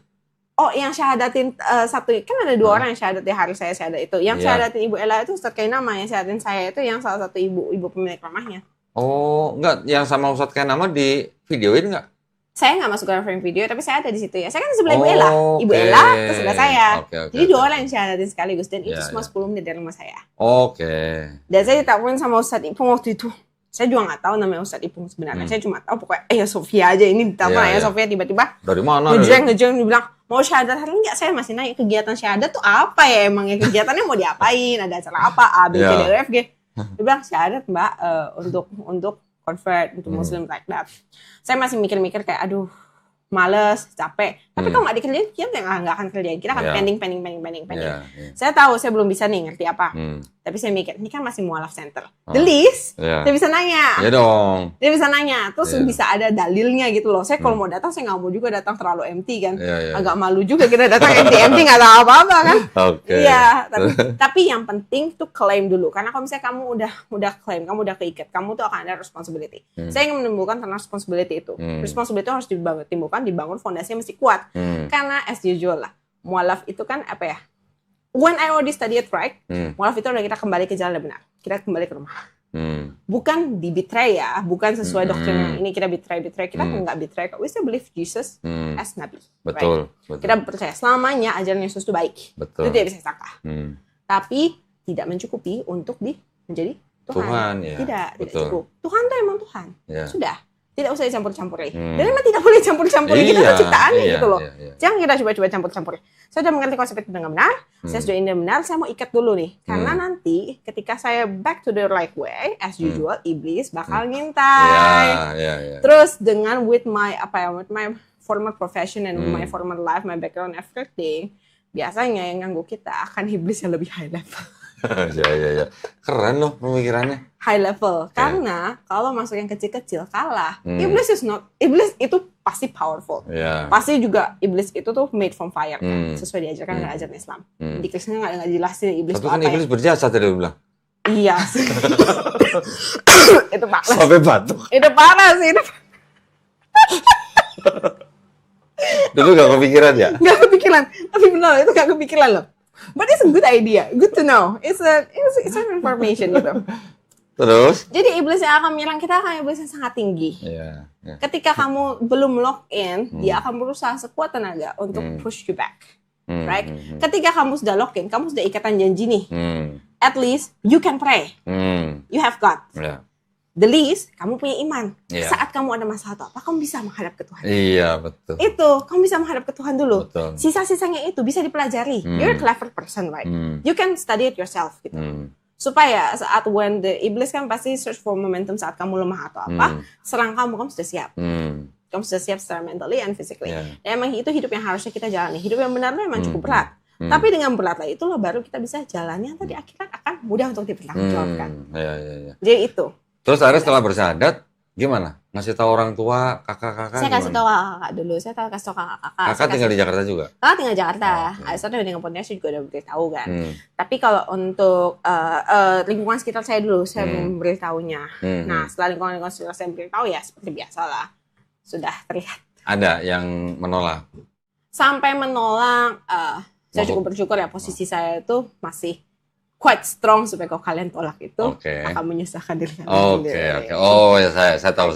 Oh, yang syahadatin satu kan ada 2 orang yang syahadat di hari saya syahadat itu. Yang syahadatin Ibu Ella itu Ustadz Kainama, yang syahadatin saya itu yang salah satu ibu pemilik rumahnya. Oh, enggak, yang sama Ustadz Kainama di videoin enggak? Saya nggak masuk dalam frame video, tapi saya ada di situ ya. Saya kan sebelah Ibu Ella. Ibu Ella ke sebelah saya. Jadi 2 orang yang syahadatin sekaligus. Dan itu semua 10 menit dari rumah saya. Dan saya ditawarin sama Ustadz Ipung waktu itu. Saya juga nggak tahu namanya Ustadz Ipung sebenarnya. Saya cuma tahu pokoknya Ayah Sofia aja. Ini ditelepon Ayah Sofia tiba-tiba. Dari mana? Ngejeng, dibilang, mau syahadat hari ini nggak? Saya masih nanya, kegiatan syahadat tuh apa ya emangnya? Kegiatannya mau diapain? Ada acara apa? A, B, C, D, E, F, G. Dia bilang, syahadat mbak, untuk convert, untuk muslim like that. Saya masih mikir-mikir kayak, aduh, males, capek. Tapi kalau nggak dikerjain, kita nggak akan kerjain. Kita akan pending. Saya tahu saya belum bisa nih ngerti apa. Tapi saya mikir, ini kan masih mualaf center. The least, saya bisa nanya. Iya dong. Dia bisa nanya, terus bisa ada dalilnya gitu loh. Saya kalau mau datang, saya nggak mau juga datang terlalu empty kan. Agak malu juga kita datang empty nggak tahu apa-apa kan. Iya, tapi yang penting tuh claim dulu. Karena kalau misalnya kamu udah claim, kamu udah keikat, kamu tuh akan ada responsibility. Saya ingin menumbuhkan tentang responsibility itu. Responsibility itu harus dibangun fondasinya mesti kuat. Karena as usual lah, mualaf itu kan apa ya? When I already study it right, mualaf itu udah kita kembali ke jalan yang benar. Kita kembali ke rumah. Bukan di betray ya, bukan sesuai doktrin yang ini kita betray. Kita nggak betray. We still believe Jesus as Nabi. Betul. Kita percaya selamanya ajaran Yesus itu baik. Itu tidak bisa sangka. Tapi tidak mencukupi untuk menjadi Tuhan. Tidak cukup. Tuhan itu emang Tuhan. Sudah. Tidak usah dicampur-campuri. Dan memang tidak boleh campur-campuri. Kita tuh ciptaannya gitu loh. Jangan kita coba-coba campur-campuri. Saya sudah mengerti konsep itu dengan benar. Saya sudah ini benar. Saya mau ikat dulu nih. Karena nanti ketika saya back to the right way, as usual, iblis bakal ngintai. Terus dengan with my former profession and my former life, my background, everything, biasanya yang ganggu kita akan iblis yang lebih high level. Ya. Keren loh pemikirannya. High level. Karena kalau masuk yang kecil-kecil kalah. Iblis itu pasti powerful. Pasti juga iblis itu tuh made from fire kan. Sesuai diajarkan dengan ajaran Islam. Di Kristen nggak jelasin iblis itu apa. Tapi kan iblis berjasa tadi dia bilang. Iya sih. Itu parah. Sampai batuk. Itu parah sih. Dulu gak kepikiran ya? Gak kepikiran. Tapi benar itu gak kepikiran loh. But it's a good idea, good to know. It's an information gitu. Terus? Jadi iblis yang akan menyerang kita akan iblis yang sangat tinggi. Ketika kamu belum lock in, dia akan berusaha sekuat tenaga untuk push you back, right? Ketika kamu sudah lock in, kamu sudah ikatan janji nih. At least you can pray. You have God. The least, kamu punya iman. Saat kamu ada masalah atau apa, kamu bisa menghadap ke Tuhan. Iya, betul. Itu, kamu bisa menghadap ke Tuhan dulu. Betul. Sisa-sisanya itu bisa dipelajari. You're a clever person, right? You can study it yourself, gitu. Supaya saat when the iblis kan pasti search for momentum saat kamu lemah atau apa, serang kamu sudah siap. Kamu sudah siap secara mentally and physically. Dan emang itu hidup yang harusnya kita jalani. Hidup yang benar memang cukup berat. Tapi dengan berat lah itulah baru kita bisa jalani yang tadi akhirat akan mudah untuk dipertanggungjawabkan. Jadi itu. Terus akhirnya setelah bersyahadat, gimana? Ngasih tahu orang tua, kakak-kakak? Saya kasih tahu kakak dulu. Saya kasih tahu kakak. Kakak tinggal di Jakarta juga? Kakak tinggal di Jakarta. Saya dengan Pontianak juga udah beritahu kan. Tapi kalau untuk lingkungan sekitar saya dulu, saya belum beritahunya. Nah, setelah lingkungan sekitar saya beritahu ya seperti biasa lah. Sudah terlihat. Ada yang menolak? Sampai menolak, saya cukup bersyukur ya posisi saya itu masih quite strong supaya kalau kalian tolak itu akan menyusahkan diri kalian sendiri. Oh ya saya tahu.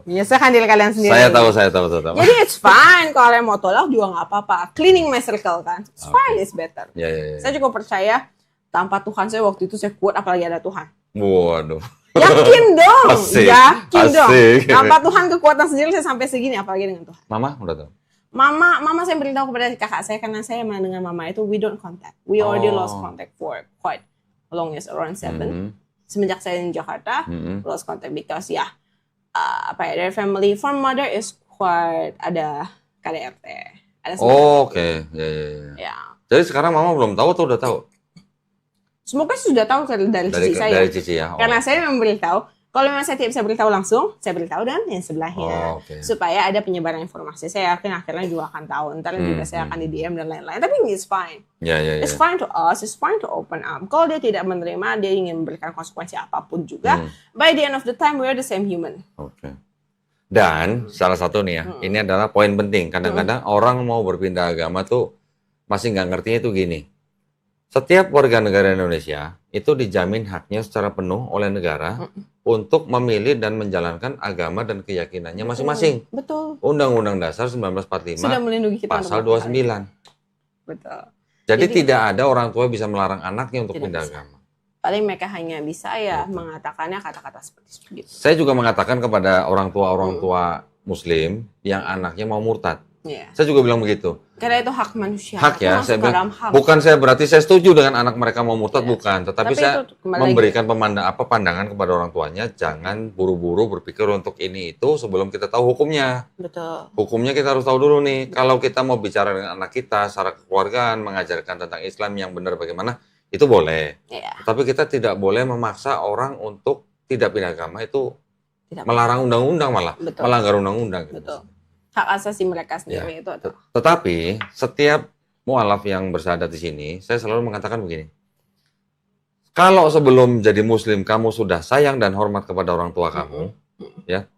Menyusahkan diri kalian sendiri. Saya tahu. Jadi it's fine kalau kalian mau tolak juga nggak apa-apa. Cleaning my circle kan, it's fine, it's better. Saya juga percaya tanpa Tuhan saya waktu itu saya kuat apalagi ada Tuhan. Waduh. Yakin dong, yakin dong. Asik. Tanpa Tuhan kekuatan sendiri saya sampai segini apalagi dengan Tuhan. Mama udah tahu. Mama saya beritahu kepada kakak saya karena saya dengan mama itu we don't contact. We already lost contact for quite a long years, around 7. Semenjak saya di Jakarta, lost contact because their family from mother is quite ada KDRT. Ada ya. Jadi sekarang mama belum tahu atau udah tahu? Semoga sudah tahu dari cici saya. Dari cici ya. Karena saya memberitahu. Kalau memang saya tidak bisa beritahu langsung, saya beritahu dengan yang sebelahnya. Supaya ada penyebaran informasi. Saya yakin akhirnya juga akan tahu. Ntar juga saya akan di DM dan lain-lain. Tapi it's fine. It's fine to us. It's fine to open up. Kalau dia tidak menerima, dia ingin memberikan konsekuensi apapun juga. By the end of the time, we are the same human. Dan salah satu nih ya, ini adalah poin penting. Kadang-kadang orang mau berpindah agama tuh masih nggak ngertinya tuh gini. Setiap warga negara Indonesia itu dijamin haknya secara penuh oleh negara untuk memilih dan menjalankan agama dan keyakinannya masing-masing. Betul. Undang-Undang Dasar 1945 Sudah melindungi kita pasal untuk hal itu. 29. Betul. Jadi tidak ada orang tua bisa melarang anaknya untuk Tidak pindah bisa. agama. Paling mereka hanya bisa mengatakannya kata-kata seperti itu. Saya juga mengatakan kepada orang tua Muslim yang anaknya mau murtad. Iya. Saya juga bilang begitu. Karena itu hak manusia. Hak Itu ya, masuk saya bilang, dalam hak. bukan saya berarti saya setuju dengan anak mereka mau murtad, bukan. Tetapi Tapi saya itu kembali memberikan pandangan kepada orang tuanya, jangan buru-buru berpikir untuk ini itu sebelum kita tahu hukumnya. Betul. Hukumnya kita harus tahu dulu nih. Kalau kita mau bicara dengan anak kita secara kekeluargaan, mengajarkan tentang Islam yang benar bagaimana, itu boleh. Iya. Tapi kita tidak boleh memaksa orang untuk tidak pindah agama, itu Tidak melarang undang-undang malah, Betul. melanggar undang-undang. Gitu. Betul. Hak asasi mereka sendiri itu adalah. Tetapi setiap mualaf yang bersyahadat di sini, saya selalu mengatakan begini. Kalau sebelum jadi Muslim kamu sudah sayang dan hormat kepada orang tua kamu, ya,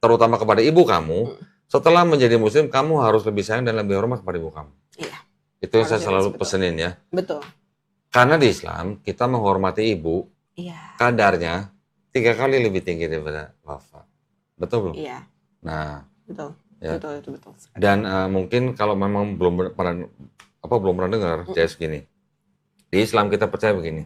terutama kepada ibu kamu, setelah menjadi Muslim kamu harus lebih sayang dan lebih hormat kepada ibu kamu. Iya. Itu yang saya Harus selalu betul. pesenin ya. Betul. Karena di Islam kita menghormati ibu Iya. kadarnya 3 kali lebih tinggi daripada bapak. Betul belum? Iya. Nah, Betul. Ya. Betul, itu betul. dan mungkin kalau memang belum pernah dengar, jadi segini. Di Islam kita percaya begini.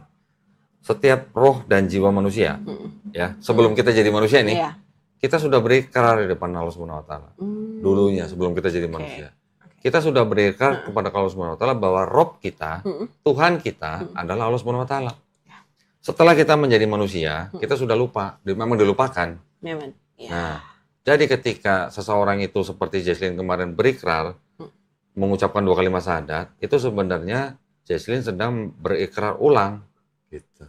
Setiap roh dan jiwa manusia, ya, sebelum kita jadi manusia ini, Iya. kita sudah berikrar di depan Allah Subhanahu wa taala. Dulunya sebelum kita jadi manusia. Kita sudah berikrar kepada Allah Subhanahu wa taala bahwa Rob kita, Tuhan kita adalah Allah Subhanahu wa taala. Setelah kita menjadi manusia, kita sudah lupa, memang dilupakan. Memang. Iya. Nah, jadi ketika seseorang itu seperti Jesslyn kemarin berikrar, mengucapkan 2 kalimat syahadat, itu sebenarnya Jesslyn sedang berikrar ulang. Gitu.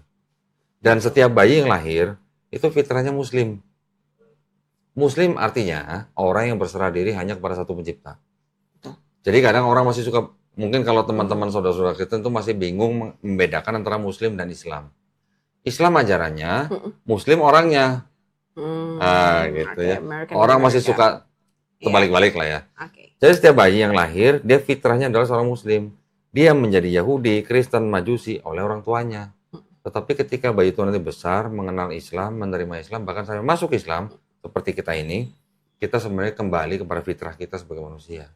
Dan setiap bayi yang lahir, itu fitrahnya Muslim. Muslim artinya orang yang berserah diri hanya kepada satu pencipta. Jadi kadang orang masih suka, mungkin kalau teman-teman saudara-saudara Kristen itu masih bingung membedakan antara Muslim dan Islam. Islam ajarannya, Muslim orangnya. Gitu ya. Orang masih suka terbalik-balik lah ya. Jadi setiap bayi yang lahir, dia fitrahnya adalah seorang Muslim. Dia menjadi Yahudi, Kristen, Majusi oleh orang tuanya. Tetapi ketika bayi itu nanti besar, mengenal Islam, menerima Islam, bahkan sampai masuk Islam, seperti kita ini, kita sebenarnya kembali kepada fitrah kita sebagai manusia.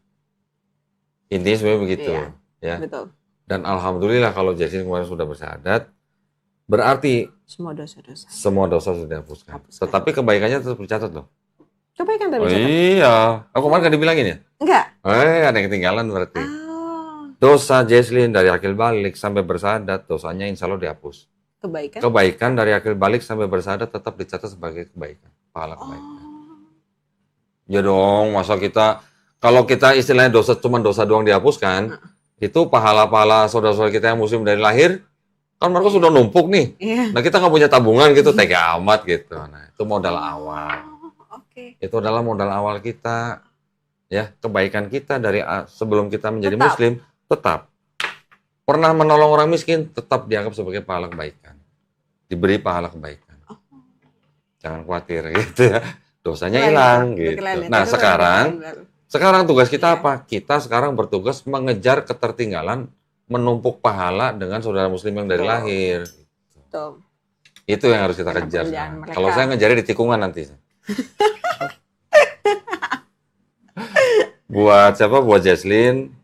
Intinya sebenarnya begitu. Ya. Betul. Dan alhamdulillah kalau Jesslyn kemarin sudah bersyahadat, berarti semua dosa-dosa. Semua dosa sudah dihapuskan. Tetapi kebaikannya tetap dicatat loh. Kebaikan tadi. Iya. Aku kemarin gak dibilangin ya? Enggak. Ada yang ketinggalan berarti. Dosa Jesslyn dari akil balik sampai bersyahadat, dosanya insya Allah dihapus. Kebaikan dari akil balik sampai bersyahadat tetap dicatat sebagai kebaikan. Pahala kebaikan. Ya dong, masa kita, kalau kita istilahnya dosa cuma dosa doang dihapuskan, itu pahala-pahala saudara-saudara kita yang Muslim dari lahir, kan mereka sudah numpuk nih. Nah kita nggak punya tabungan gitu, tega amat gitu. Nah itu modal awal. Itu adalah modal awal kita, ya, kebaikan kita dari sebelum kita menjadi Muslim, tetap. Pernah menolong orang miskin, tetap dianggap sebagai pahala kebaikan. Diberi pahala kebaikan. Jangan khawatir gitu ya. Dosanya hilang gitu. Nah sekarang tugas kita apa? Kita sekarang bertugas mengejar ketertinggalan, menumpuk pahala dengan saudara Muslim yang dari lahir. Itu yang harus kita kejar. Kalau saya ngejarnya di tikungan nanti. Buat siapa? Buat Jesslyn.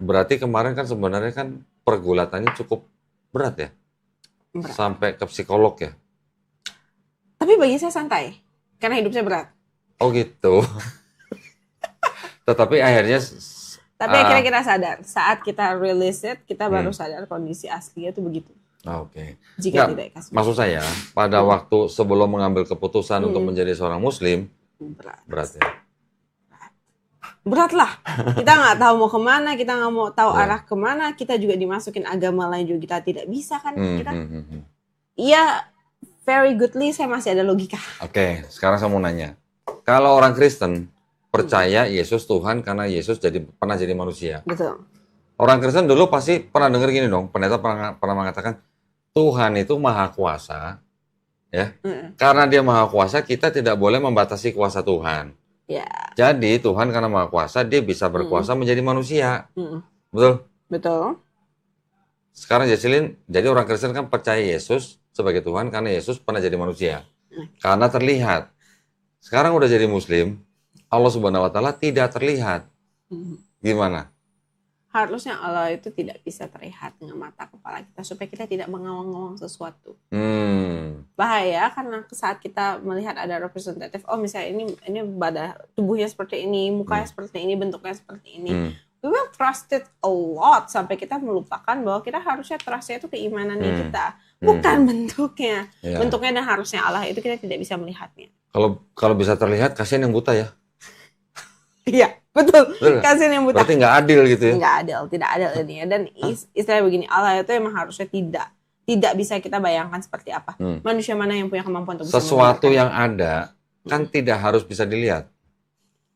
Berarti kemarin kan sebenarnya kan pergulatannya cukup berat ya. Sampai ke psikolog ya. Tapi bagi saya santai. Karena hidup saya berat. Oh gitu. Tetapi akhirnya akhirnya kita sadar. Saat kita release it, kita baru sadar kondisi aslinya itu begitu. Oke. Jika tidak kasih. Maksud saya, pada waktu sebelum mengambil keputusan untuk menjadi seorang Muslim, berat ya. Berat lah. Kita nggak tahu mau kemana, kita nggak mau tahu arah kemana, kita juga dimasukin agama lain juga kita tidak bisa kan. Iya, very goodly saya masih ada logika. Oke, sekarang saya mau nanya. Kalau orang Kristen percaya Yesus Tuhan karena Yesus pernah jadi manusia. Betul. Orang Kristen dulu pasti pernah dengar gini dong, pendeta pernah mengatakan Tuhan itu maha kuasa, ya. Karena dia maha kuasa, kita tidak boleh membatasi kuasa Tuhan. Ya. Jadi Tuhan karena maha kuasa, dia bisa berkuasa menjadi manusia. Betul? Betul. Sekarang Jesslyn, jadi orang Kristen kan percaya Yesus sebagai Tuhan karena Yesus pernah jadi manusia. Karena terlihat. Sekarang udah jadi Muslim, Allah Subhanahu wa Ta'ala tidak terlihat. Gimana? Harusnya Allah itu tidak bisa terlihat dengan mata kepala kita supaya kita tidak mengawang-awang sesuatu. Bahaya karena saat kita melihat ada representatif, oh misalnya ini badan tubuhnya seperti ini, mukanya seperti ini, bentuknya seperti ini. We will trust it a lot sampai kita melupakan bahwa kita harusnya trustnya itu keimanannya kita, bukan bentuknya. Bentuknya dan harusnya Allah itu kita tidak bisa melihatnya. Kalau bisa terlihat, kasihan yang buta ya. Iya, betul. Kasihan yang buta. Berarti nggak adil gitu ya? Nggak adil, tidak adil ini ya. Dan istilahnya begini, Allah itu emang harusnya tidak bisa kita bayangkan seperti apa. Manusia mana yang punya kemampuan untuk bisa sesuatu yang ada kan tidak harus bisa dilihat.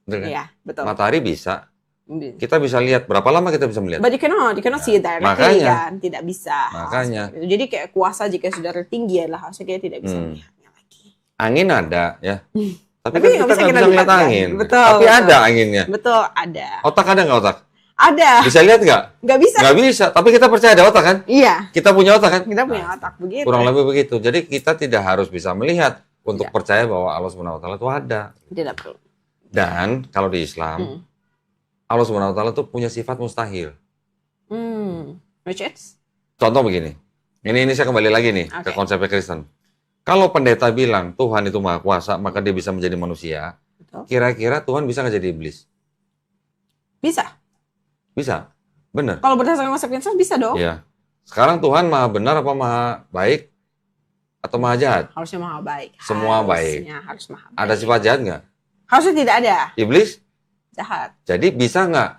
Betul kan? Iya, betul. Matahari bisa. Kita bisa lihat, berapa lama kita bisa melihat? But you cannot see it directly kan, tidak bisa. Makanya. Jadi kayak kuasa jika sudah tertinggi adalah harusnya kita tidak bisa melihatnya lagi. Angin ada ya, tapi Tapi kan kita bisa nggak bisa melihat angin. Betul, tapi betul. ada anginnya. Betul, ada. Otak ada nggak otak? Ada. Bisa lihat nggak? Nggak bisa. Nggak bisa, tapi kita percaya ada otak kan? Iya. Kita punya otak kan? Kita punya otak begitu. Kurang lebih begitu. Jadi kita tidak harus bisa melihat untuk percaya bahwa Allah Subhanahu wa Ta'ala itu ada. Tidak perlu. Dan kalau di Islam, Allah Subhanahu wa Ta'ala itu punya sifat mustahil. Which is? Contoh begini. Ini saya kembali lagi nih ke konsep Kristen. Kalau pendeta bilang Tuhan itu Maha Kuasa, maka dia bisa menjadi manusia. Betul. Kira-kira Tuhan bisa nggak jadi iblis? Bisa. Bisa. Benar. Kalau berdasarkan konsep Kristen bisa dong. Iya. Sekarang Tuhan Maha benar apa Maha baik atau Maha jahat? Harusnya Maha baik. Semua baik. Harus Maha baik. Ada sifat jahat nggak? Harusnya tidak ada. Iblis? Jahat. Jadi bisa nggak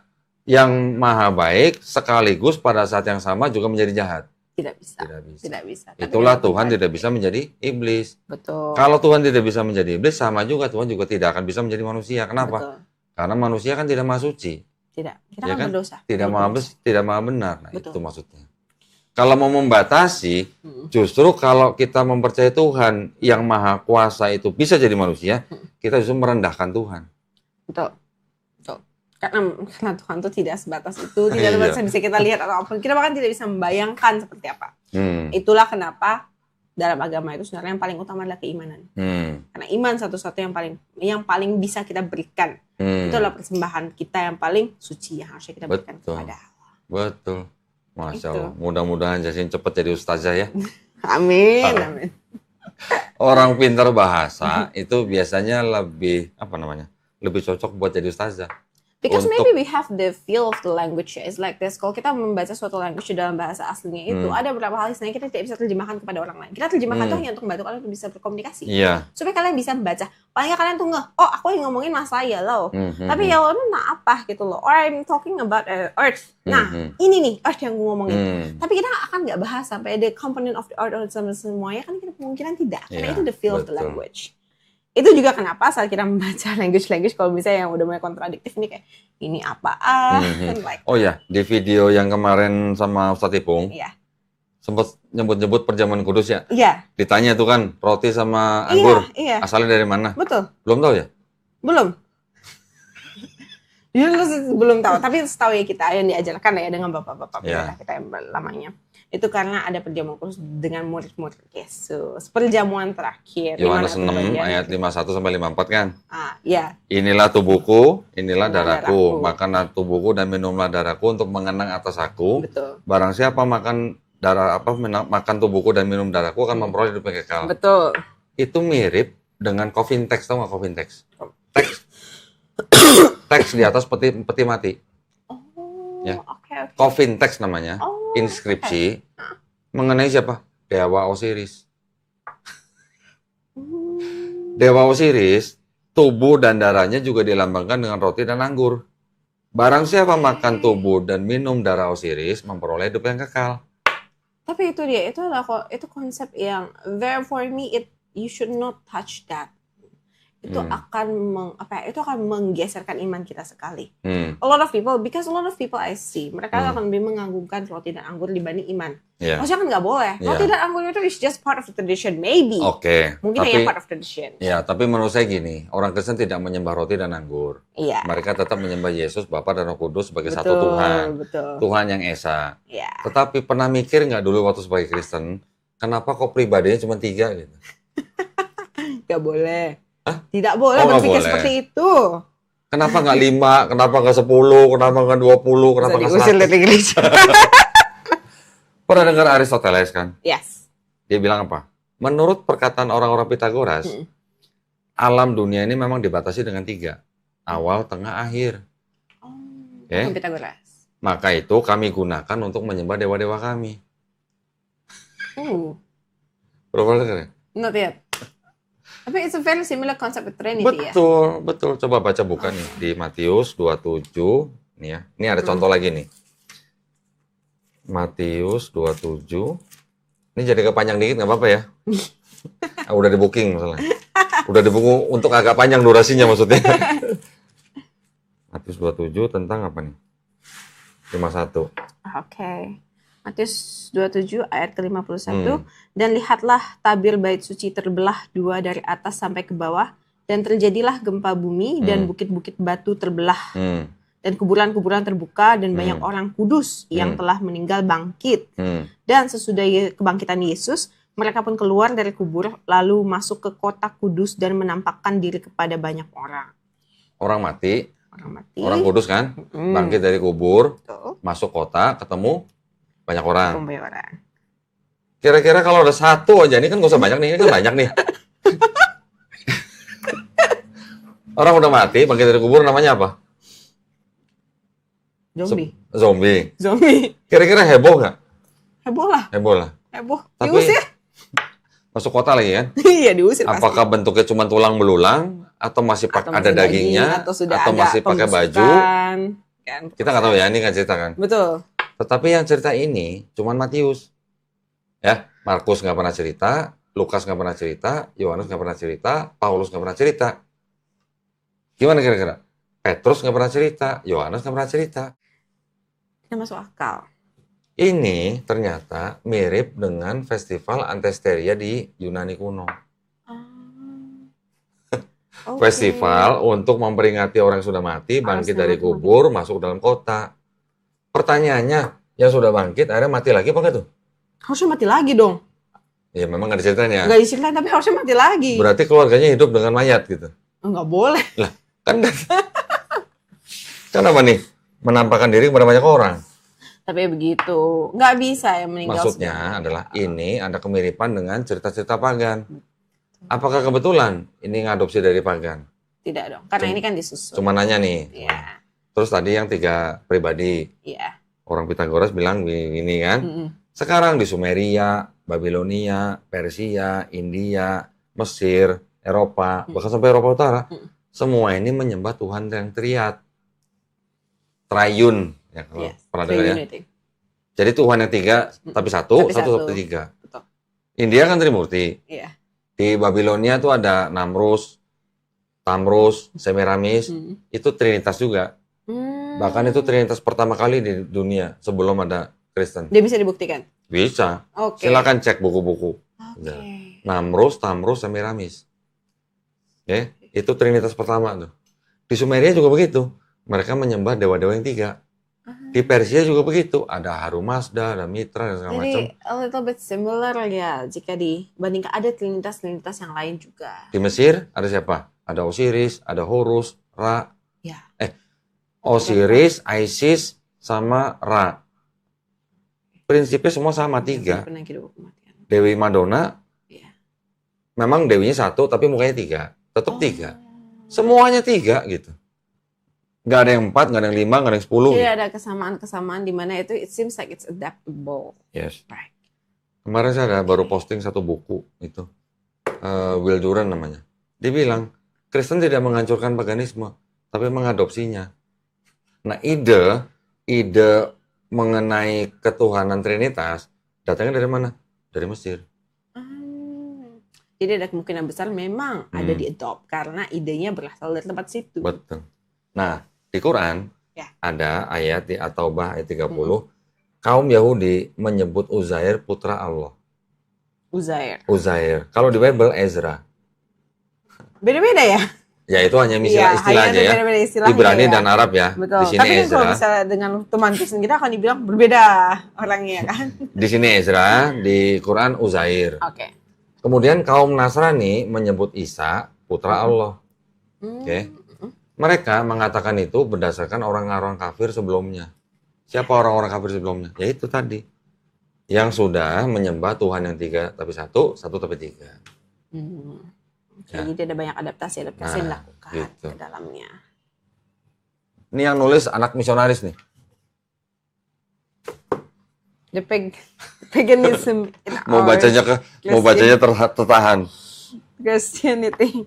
yang Maha baik sekaligus pada saat yang sama juga menjadi jahat? Tidak bisa. Tidak bisa. Tidak bisa. Itulah Tuhan tidak bisa menjadi iblis. Betul. Kalau Tuhan tidak bisa menjadi iblis, sama juga Tuhan juga tidak akan bisa menjadi manusia. Kenapa? Betul. Karena manusia kan tidak maha suci. Tidak. Kita Ya kan kan? berdosa. Tidak maha benar. Nah, Betul. itu maksudnya. Kalau mau membatasi, justru kalau kita mempercayai Tuhan yang Maha Kuasa itu bisa jadi manusia, kita justru merendahkan Tuhan. Betul. Karena Tuhan itu tidak sebatas itu, tidak bisa kita lihat atau apapun. Kita bahkan tidak bisa membayangkan seperti apa. Itulah kenapa dalam agama itu sebenarnya yang paling utama adalah keimanan. Karena iman satu-satu yang paling bisa kita berikan. Itu adalah persembahan kita yang paling suci yang harusnya kita berikan kepada Allah. Betul. Masya Allah. Mudah-mudahan Jesslyn cepat jadi ustazah ya. Amin. Amin. Orang pintar bahasa itu biasanya lebih lebih cocok buat jadi ustazah. Because maybe we have the feel of the language. It's like this. Kalau kita membaca suatu language dalam bahasa aslinya itu, ada beberapa hal istilahnya kita tidak bisa terjemahkan kepada orang lain. Kita terjemahkan itu hanya untuk membantu kalian untuk bisa berkomunikasi. Supaya kalian bisa membaca. Palingnya kalian tuh oh aku yang ngomongin mas saya loh. Tapi ya lo apa gitu loh. Or I'm talking about earth. Nah, ini nih earth yang gue ngomongin. Tapi kita akan nggak bahas sampai the component of the earth sama semuanya kan kita kemungkinan tidak. Karena itu the feel of the language. Itu juga kenapa saat kita membaca language kalau misalnya yang udah mulai kontradiktif nih kayak ini apaan like. Oh ya, di video yang kemarin sama Ustadz Ipung sempat nyebut-nyebut perjamuan kudus ya. Ditanya tuh kan roti sama anggur asalnya dari mana? Betul. Belum tahu ya? Belum. Belum tahu, tapi setahu ya kita yang diajarkan ya dengan bapak-bapak kita yang lamanya. Itu karena ada perjamuan kudus dengan murid-murid Yesus. Perjamuan terakhir. Yohanes 6 ayat 51 sampai 54 kan? Iya. Inilah tubuhku, inilah darahku. Makanlah tubuhku dan minumlah darahku untuk mengenang atas aku. Betul. Barang siapa makan makan tubuhku dan minum darahku akan memperoleh hidup yang kekal. Betul. Itu mirip dengan coffin text, tau nggak coffin text? Teks di atas peti mati. Ya. Coffin text namanya. Inskripsi mengenai siapa? Dewa Osiris. Dewa Osiris, tubuh dan darahnya juga dilambangkan dengan roti dan anggur. Barang siapa makan tubuh dan minum darah Osiris memperoleh hidup yang kekal. Tapi itu dia, itu konsep yang for me you should not touch that. itu akan itu akan menggeserkan iman kita sekali. Hmm. A lot of people I see, mereka akan lebih menganggungkan roti dan anggur dibanding iman. Yeah. Maksudnya kan nggak boleh. Roti dan anggur itu is just part of the tradition, maybe. Oke. Mungkin hanya part of tradition. Ya, tapi menurut saya gini, orang Kristen tidak menyembah roti dan anggur. Iya. Mereka tetap menyembah Yesus, Bapa dan Roh Kudus sebagai satu Tuhan. Betul. Tuhan yang esa. Iya. Tetapi pernah mikir nggak dulu waktu sebagai Kristen, kenapa kok pribadinya cuma 3 gitu? Nggak boleh. Hah? Tidak boleh berpikir seperti itu. Kenapa nggak 5? Kenapa nggak 10? Kenapa nggak 20? Kenapa nggak 100? Pernah dengar Aristoteles kan? Yes. Dia bilang apa? Menurut perkataan orang-orang Pitagoras, alam dunia ini memang dibatasi dengan 3. Awal, tengah, akhir. Okay. Pitagoras. Maka itu kami gunakan untuk menyembah dewa-dewa kami. Pernah dengar ya? Not yet. Tapi it's a very similar concept with Trinity betul, ya? Betul. Coba baca buka nih. Di Matius 27. Nih ya. Ini ada contoh lagi nih. Matius 27. Ini jadi kepanjang dikit nggak apa-apa ya? Udah di booking masalah. Udah di booking untuk agak panjang durasinya maksudnya. Matius 27 tentang apa nih? 51. Oke. Matius 27 ayat ke-51. Dan lihatlah tabir bait suci terbelah 2 dari atas sampai ke bawah. Dan terjadilah gempa bumi dan bukit-bukit batu terbelah. Dan kuburan-kuburan terbuka dan banyak orang kudus yang telah meninggal bangkit. Dan sesudah kebangkitan Yesus, mereka pun keluar dari kubur lalu masuk ke kota kudus dan menampakkan diri kepada banyak orang. Orang mati. Orang kudus kan? Bangkit dari kubur, masuk kota, ketemu banyak orang. Kira-kira kalau ada 1 aja, ini kan gak usah banyak nih, ini kan banyak nih. Orang udah mati, bangkit dari kubur, namanya apa? Zombie. Kira-kira heboh nggak? Heboh lah. Tapi, diusir. Masuk kota lagi kan? Iya, diusir. Apakah pasti bentuknya cuma tulang belulang, atau masih ada dagingnya, atau masih pakai baju? Kan, kita nggak tahu ya, ini kan cerita kan. Betul. Tetapi yang cerita ini cuman Matius. Ya, Markus nggak pernah cerita, Lukas nggak pernah cerita, Yohanes nggak pernah cerita, Paulus nggak pernah cerita. Gimana kira-kira? Petrus nggak pernah cerita, Yohanes nggak pernah cerita. Ini masuk akal. Ini ternyata mirip dengan festival Antesteria di Yunani kuno. Festival untuk memperingati orang yang sudah mati, bangkit dari kubur, masuk dalam kota. Pertanyaannya, yang sudah bangkit, akhirnya mati lagi apa enggak tuh? Harusnya mati lagi dong. Ya memang nggak diceritain ya. Nggak diceritain, tapi harusnya mati lagi. Berarti keluarganya hidup dengan mayat gitu? Nggak boleh. Lah, kan apa nih? Menampakkan diri kepada banyak orang. Tapi begitu, nggak bisa ya meninggal. Maksudnya adalah ini ada kemiripan dengan cerita-cerita pagan. Apakah kebetulan ini ngadopsi dari pagan? Tidak dong, karena ini kan disusun. Cuma nanya nih. Iya. Terus tadi yang 3 pribadi. Iya. Orang Pitagoras bilang gini kan. Sekarang di Sumeria, Babilonia, Persia, India, Mesir, Eropa, bahkan sampai Eropa Utara, semua ini menyembah Tuhan yang triad. Triun. Ya, kalau pernah dengar ya. Jadi Tuhan yang 3 tapi satu tapi 3. Betul. India kan Trimurti. Iya. Di Babilonia tuh ada Namrus, Tamrus, Semiramis. Itu trinitas juga. Bahkan itu trinitas pertama kali di dunia sebelum ada Kristen. Dia bisa dibuktikan? Bisa. Silakan cek buku-buku. Namrus, Tamrus, Semiramis. Oke, itu trinitas pertama tuh. Di Sumeria juga begitu. Mereka menyembah dewa-dewa yang 3. Di Persia juga begitu. Ada Harumazda, ada Mitra, dan segala macam. Jadi a little bit similar ya jika dibandingkan ada trinitas-trinitas yang lain juga. Di Mesir ada siapa? Ada Osiris, ada Horus, Ra. Ya. Osiris, Isis, sama Ra. Prinsipnya semua sama 3. Dewi Madonna, memang dewinya 1, tapi mukanya 3. Tetap 3. Semuanya 3 gitu. Nggak ada yang 4, nggak ada yang 5, nggak ada yang 10. Jadi ada kesamaan-kesamaan di mana itu it seems like it's adaptable. Yes. Right. Kemarin saya baru posting 1 buku itu. Will Durant namanya. Dia bilang, Kristen tidak menghancurkan paganisme, tapi mengadopsinya. Nah, ide mengenai ketuhanan Trinitas datangnya dari mana? Dari Mesir. Jadi ada kemungkinan besar memang ada di adopt karena idenya berasal dari tempat situ. Betul. Nah, di Quran ada ayat di At-Taubah ayat 30, kaum Yahudi menyebut Uzair putra Allah. Uzair. Kalau di Bible Ezra. Beda-beda ya? Ya itu hanya istilah aja ya. Ibrani dan Arab ya. Betul. Di sini tapi Ezra. Kalau misalnya dengan teman Kristen kita akan dibilang berbeda orangnya kan. Di sini Ezra, di Quran Uzair. Oke. Kemudian kaum Nasrani menyebut Isa putra Allah. Oke. Mereka mengatakan itu berdasarkan orang-orang kafir sebelumnya. Siapa orang-orang kafir sebelumnya? Ya itu tadi. Yang sudah menyembah Tuhan yang 3 tapi 1 tapi 3. Jadi ada banyak adaptasi yang dilakukan gitu. ke dalamnya. Ini yang nulis anak misionaris nih. The paganism in Mau bacanya tertahan. Christianity.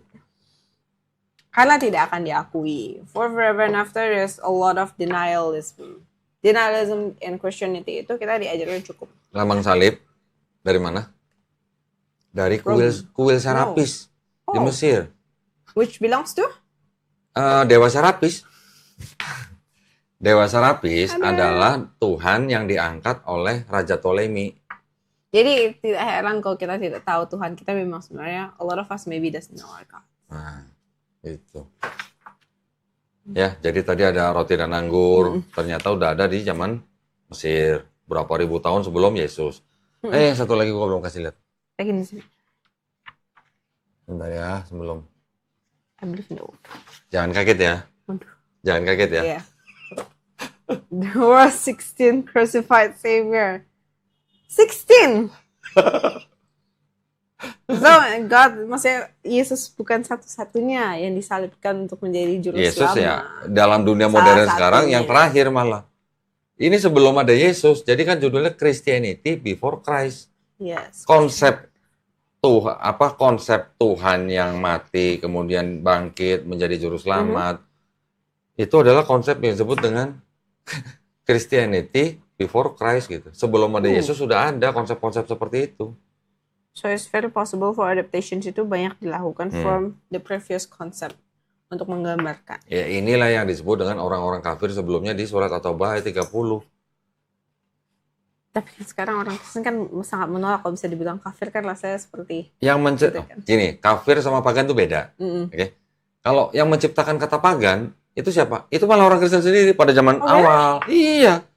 Karena tidak akan diakui. For forever and after there's a lot of denialism. Denialism in Christianity itu kita diajarkan cukup. Lambang salib dari mana? Dari kuil Serapis di Mesir. Which belongs to? Dewa Serapis. Dewa Serapis adalah Tuhan yang diangkat oleh Raja Ptolemy. Jadi tidak heran kalau kita tidak tahu Tuhan kita memang sebenarnya a lot of us maybe doesn't know our God. Nah, itu. Ya, jadi tadi ada roti dan anggur. Ternyata udah ada di zaman Mesir. Berapa ribu tahun sebelum Yesus. Satu lagi gua belum kasih lihat. Bentar ya, sebelum. I believe no. Jangan kaget ya. Jangan kaget ya. Yeah. There were 16 crucified Savior. 16! So, God, maksudnya Yesus bukan satu-satunya yang disalibkan untuk menjadi juru Yesus selamat. ya, dalam dunia modern sekarang yang terakhir malah. Ini sebelum ada Yesus, jadi kan judulnya Christianity Before Christ. Yes. Konsep Tuhan yang mati kemudian bangkit menjadi juru selamat. Itu adalah konsep yang disebut dengan Christianity Before Christ gitu. Sebelum ada Yesus sudah ada konsep-konsep seperti itu. So it's very possible for adaptations itu banyak dilakukan from the previous concept untuk menggambarkan. Ya inilah yang disebut dengan orang-orang kafir sebelumnya di surat At-Taubah ayat 30. Tapi sekarang orang Kristen kan sangat menolak kalau bisa dibilang kafir kan rasanya seperti yang gini, kafir sama pagan itu beda. Oke. Kalau yang menciptakan kata pagan itu siapa? Itu malah orang Kristen sendiri pada zaman awal. Iya.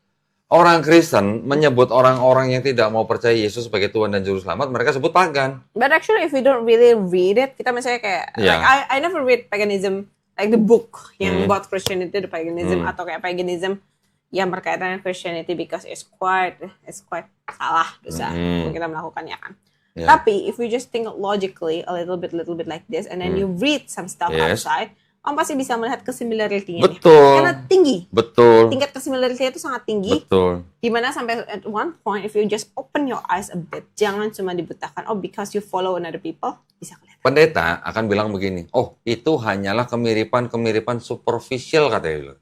Orang Kristen menyebut orang-orang yang tidak mau percaya Yesus sebagai Tuhan dan Juru Selamat, mereka sebut pagan. But actually if we don't really read it, kita misalnya kayak, like I never read paganism, like the book yang about Christianity, the paganism, atau kayak paganism yang berkaitan dengan Christianity because it's quite salah dosa untuk kita melakukannya kan. Tapi if we just think logically a little bit like this, and then you read some stuff outside, Om pasti bisa melihat kesimilarity-nya. Betul. Karena tinggi. Betul. Tingkat kesimilarity itu sangat tinggi. Betul. Dimana sampai at one point, if you just open your eyes a bit, jangan cuma dibutakan, because you follow another people, bisa kelihatan. Pendeta akan bilang begini, itu hanyalah kemiripan superficial katanya.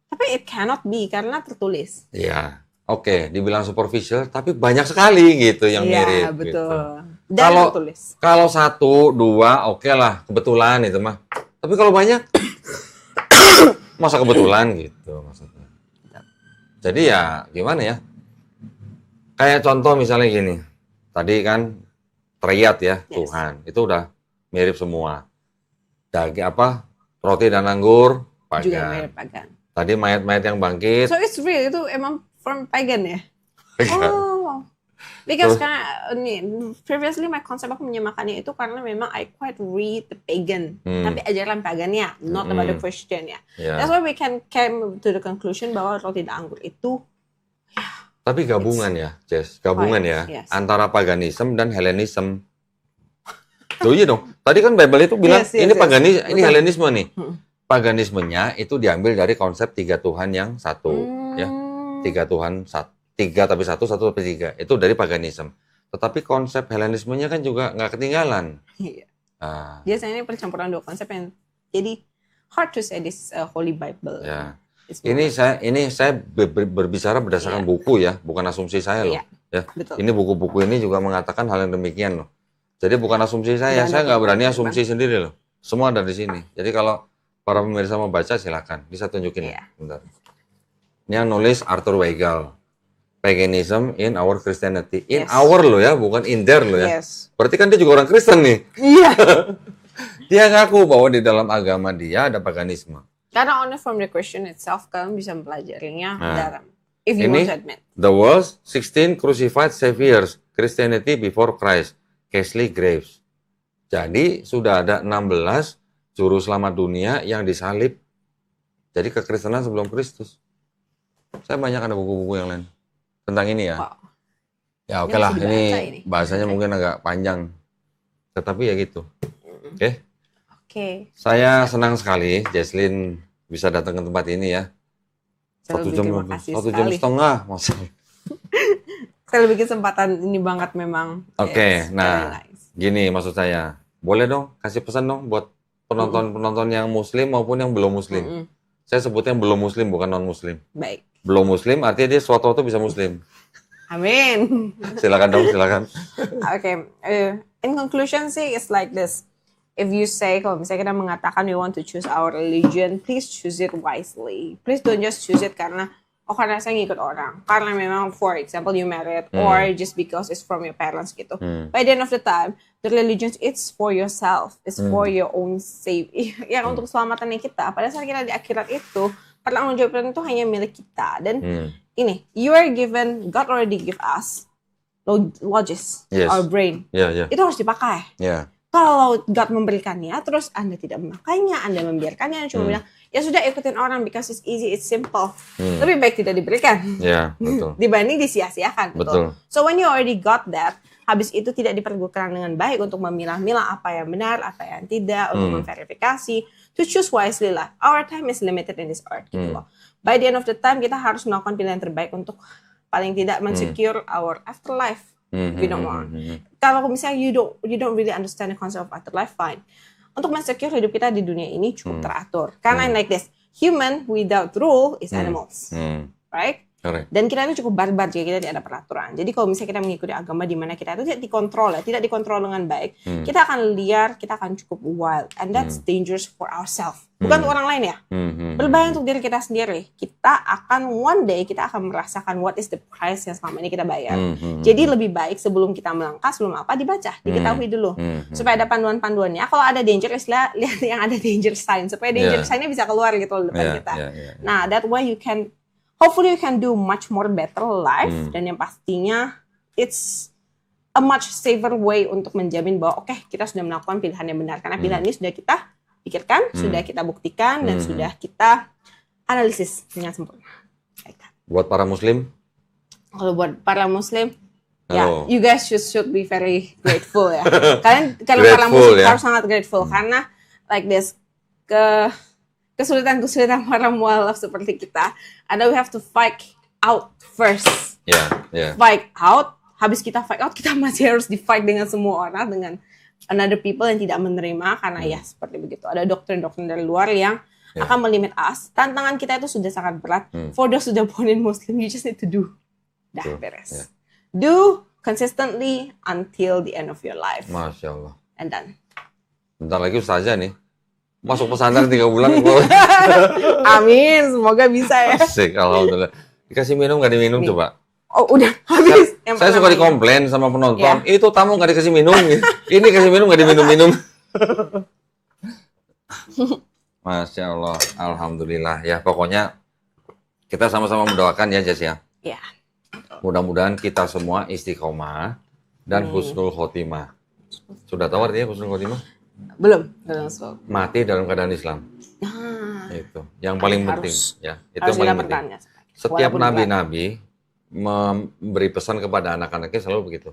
Tapi it cannot be, karena tertulis. Iya. Oke, dibilang superficial, tapi banyak sekali gitu yang mirip. Iya, betul. Gitu. Dan tertulis. Kalau 1, 2, oke lah, kebetulan itu mah. Tapi kalau banyak, masa kebetulan gitu maksudnya. Jadi ya gimana ya? Kayak contoh misalnya gini, tadi kan triad ya Tuhan, itu udah mirip semua. Roti dan anggur, pagan. Juga mirip pagan. Tadi mayat-mayat yang bangkit. So it's real, itu emang from pagan ya? Pagan. Because karena previously my konsep aku menyamakannya itu karena memang I quite read the pagan, tapi ajaran pagannya, not about the Christian ya. That's why we can came to the conclusion bahwa roti dan anggur itu. Tapi gabungan ya, Jess, gabungan ya antara paganisme dan Hellenism. Tuh iya dong. Tadi kan Bible itu bilang ini paganisme, ini Hellenisme nih. Paganismenya itu diambil dari konsep 3 Tuhan yang satu, ya. 3 Tuhan satu. 3 tapi 1 tapi 3. Itu dari paganisme. Tetapi konsep Hellenismenya kan juga nggak ketinggalan. Iya. Biasanya ini percampuran 2 konsep yang jadi hard to say this Holy Bible. Ya. Ini saya berbicara berdasarkan buku ya, bukan asumsi saya loh. Iya. Ya. Betul. Ini buku-buku ini juga mengatakan hal yang demikian loh. Jadi bukan asumsi saya Jangan nggak berani dapet, asumsi sendiri loh. Semua ada di sini. Jadi kalau para pemirsa mau baca silakan, bisa tunjukin Iya. bentar. Ini yang nulis Arthur Weigel. Paganism in our Christianity. In Yes. our loh ya, bukan in there loh ya. Yes. Berarti kan dia juga orang Kristen nih. Iya. Dia ngaku bahwa di dalam agama dia ada paganisme. Karena only from the Christian itself kalian bisa mempelajarinya dalam. If you Ini want to admit. the world's 16 crucified saviors, Christianity before Christ, Casely Graves. Jadi sudah ada 16 juru selamat dunia yang disalib. Jadi kekristenan sebelum Kristus. Saya banyak ada buku-buku yang lain tentang ini ya. Wow. Ya oke Ini lah, masih dibaca ini ini. bahasanya mungkin agak panjang. Tetapi ya gitu. Oke. Oke. Saya senang sekali Jesslyn bisa datang ke tempat ini ya. Saya lebih terima kasih 1 jam sekali. setengah, Mas. Saya lebih kesempatan ini banget memang. Oke, It's nah very nice. gini maksud saya. Boleh dong kasih pesan dong buat penonton-penonton yang muslim maupun yang belum muslim. Saya sebutnya belum muslim bukan non muslim. Baik. Belum muslim artinya dia suatu waktu bisa muslim. Amin. Silakan dong, silakan. Okay. In conclusion sih, it's like this. If you say, kalau misalnya kita mengatakan we want to choose our religion, please choose it wisely. Please don't just choose it karena karena saya ngikut orang. Karena memang, for example, you married or just because it's from your parents gitu. By the end of the time, the religion it's for yourself. It's for your own safety. Yang untuk keselamatannya kita. Pada saat kita di akhirat itu, pertanggungjawaban itu hanya milik kita. Dan ini, you are given, God already give us logis, Yes. our brain. Ya. Itu harus dipakai. Ya. Kalau God memberikannya, terus Anda tidak memakainya, Anda membiarkannya, cuma bilang, ya sudah ikutin orang because it's easy, it's simple. Lebih baik tidak diberikan. Ya, betul. Dibanding disia-siakan. Betul. So when you already got that, habis itu tidak dipergunakan dengan baik untuk memilah-milah apa yang benar, apa yang tidak, untuk memverifikasi. To choose wisely lah. Our time is limited in this earth. Gitu loh. By the end of the time, kita harus melakukan pilihan terbaik untuk paling tidak mensecure our afterlife. We don't want. Kalau misalnya you don't really understand the concept of afterlife, fine. Untuk mensecure hidup kita di dunia ini cukup teratur. Karena like this, human without rule is animals, right? Correct. Dan kita itu cukup barbar jika kita tidak ada peraturan. Jadi kalau misalnya kita mengikuti agama di mana kita itu tidak dikontrol ya, tidak dikontrol dengan baik, kita akan liar, kita akan cukup wild, and that's dangerous for ourselves. Bukan untuk orang lain ya. Berbahaya untuk diri kita sendiri. Kita akan one day kita akan merasakan what is the price yang selama ini kita bayar. Jadi lebih baik sebelum kita melangkah, sebelum apa dibaca, diketahui dulu, supaya ada panduan-panduannya. Kalau ada danger, istilah lihat yang ada danger sign, supaya danger sign-nya bisa keluar gitu loh depan kita. Nah, that way you can hopefully you can do much more better life dan yang pastinya it's a much safer way untuk menjamin bahwa oke, kita sudah melakukan pilihan yang benar karena pilihan ini sudah kita pikirkan, sudah kita buktikan dan sudah kita analisis dengan sempurna. Buat para muslim? Kalau buat para muslim, Halo. ya you guys should be very grateful ya. Kalian kalau para Grateful, muslim ya. harus sangat grateful karena like this kesulitan-kesulitan para mualaf seperti kita, and we have to fight out first. Ya. Fight out, habis kita fight out, kita masih harus di-fight dengan semua orang, dengan another people yang tidak menerima, karena ya seperti begitu. Ada doktrin-doktrin dari luar yang akan melimit us. Tantangan kita itu sudah sangat berat. For those sudah born in Muslim, you just need to do. Dah beres. Do consistently until the end of your life. Masya Allah. And done. Bentar lagi Ustazah nih. Masuk pesantren 3 bulan. Amin, semoga bisa ya. Asik, alhamdulillah. Dikasih minum nggak diminum Nih. coba? Oh, udah habis. Yang Saya suka pertama dikomplain sama penonton. Ya. Itu tamu nggak dikasih minum. Ini kasih minum nggak diminum-minum. Masya Allah, alhamdulillah. Ya pokoknya kita sama-sama mendoakan ya Jess ya. Ya. Mudah-mudahan kita semua istiqomah dan husnul khotimah. Sudah tahu artinya husnul khotimah? Belum. Mati dalam keadaan Islam. Nah, Itu yang paling penting harus- ya. Itu harus yang kita paling penting. bertanya. Setiap Walaupun berat. nabi-nabi memberi pesan kepada anak-anaknya selalu begitu.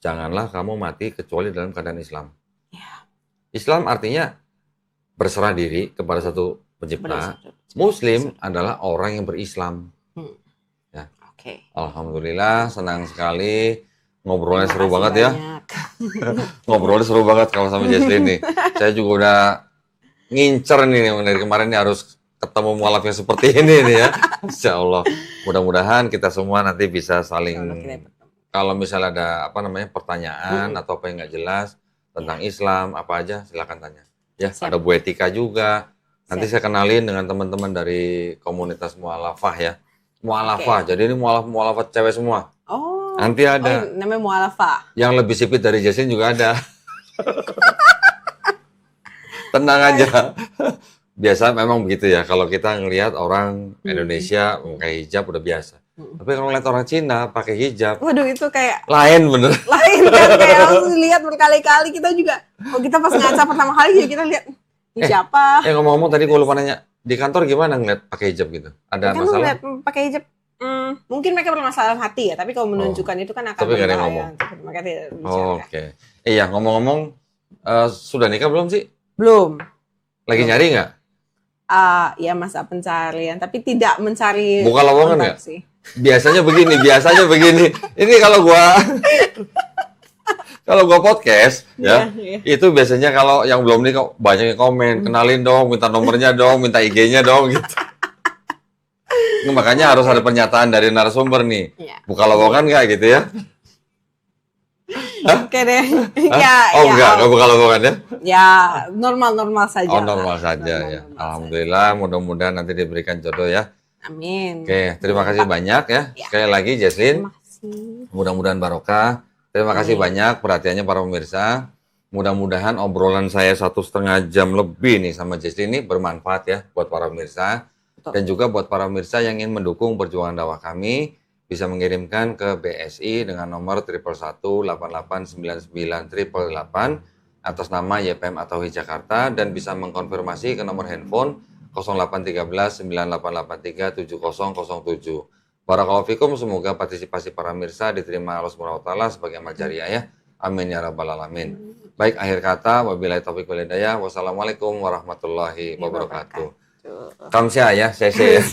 Janganlah kamu mati kecuali dalam keadaan Islam. Ya. Islam artinya berserah diri kepada satu pencipta. Benar. Muslim adalah orang yang berislam. Oke. Alhamdulillah, senang sekali. Ngobrolnya Terima seru kasih banget ya. banyak. Ngobrolnya seru banget kalau sama Jesslyn nih. Saya juga udah ngincer nih dari kemarin nih harus ketemu mualaf yang seperti ini nih ya. Insya Allah. Mudah-mudahan kita semua nanti bisa saling Insya Allah kita bertemu. kalau misalnya ada pertanyaan atau apa yang nggak jelas tentang Islam apa aja silakan tanya. Ya, Siap. ada Bu Etika juga. Nanti Siap. saya kenalin dengan teman-teman dari komunitas mualafah ya. Mualafah. Jadi ini mualafah cewek semua. Oh. Nanti ada. Oh, namanya mualafah. Yang lebih sipit dari Jaslin juga ada. Tenang aja. Biasa memang begitu ya. Kalau kita ngelihat orang Indonesia pakai hijab udah biasa. Tapi kalau ngeliat orang Cina pakai hijab, Waduh, itu kayak lain bener. lain kan, kayak harus lihat berkali-kali. Kita juga, kita pas ngaca pertama kali juga kita lihat ini siapa. Ngomong-ngomong tadi gue lupa nanya, di kantor gimana ngeliat pakai hijab gitu? Ada Kan masalah? ngeliat pakai hijab, mungkin mereka bermasalah hati ya, tapi kalau menunjukkan itu kan akan Tapi nggak ada yang berbahaya. ngomong. Mereka tidak bicara. Oke. Iya, ngomong-ngomong, sudah nikah belum sih? Belum. Lagi nyari nggak? Ya masa pencarian, tapi tidak mencari Buka lowongan kontak nggak? sih. Biasanya begini. Ini kalau gua podcast ya, Iya. itu biasanya kalau yang belum nikah banyak yang komen, kenalin dong, minta nomornya dong, minta IG-nya dong gitu. Nah, makanya harus ada pernyataan dari narasumber nih. Iya. Buka lowongan nggak gitu ya? Oke deh. Hah? Nggak buka lowongan ya? Ya, normal-normal saja. Oh, normal lah. saja ya. Normal-normal Alhamdulillah, mudah-mudahan nanti diberikan jodoh ya. saja. Amin. Oke, terima kasih banyak ya. Ya. Sekali lagi Jaslin, Terima kasih. mudah-mudahan barokah. Terima kasih Amin. banyak perhatiannya para pemirsa. Mudah-mudahan obrolan saya 1,5 jam lebih nih sama Jaslin ini bermanfaat ya buat para pemirsa. Betul. Dan juga buat para pemirsa yang ingin mendukung perjuangan dakwah kami, bisa mengirimkan ke BSI dengan nomor 111889988 atas nama YPM Atauhid Jakarta dan bisa mengkonfirmasi ke nomor handphone 0813 9883 7007. Barakallahu fikum, semoga partisipasi para pemirsa diterima Allah Subhanahu wa taala sebagai amal jariah ya. Amin ya rabbal alamin. Baik, akhir kata wabillahi taufiq wal hidayah. Wassalamualaikum warahmatullahi wabarakatuh. Kamsia ya, saya ya.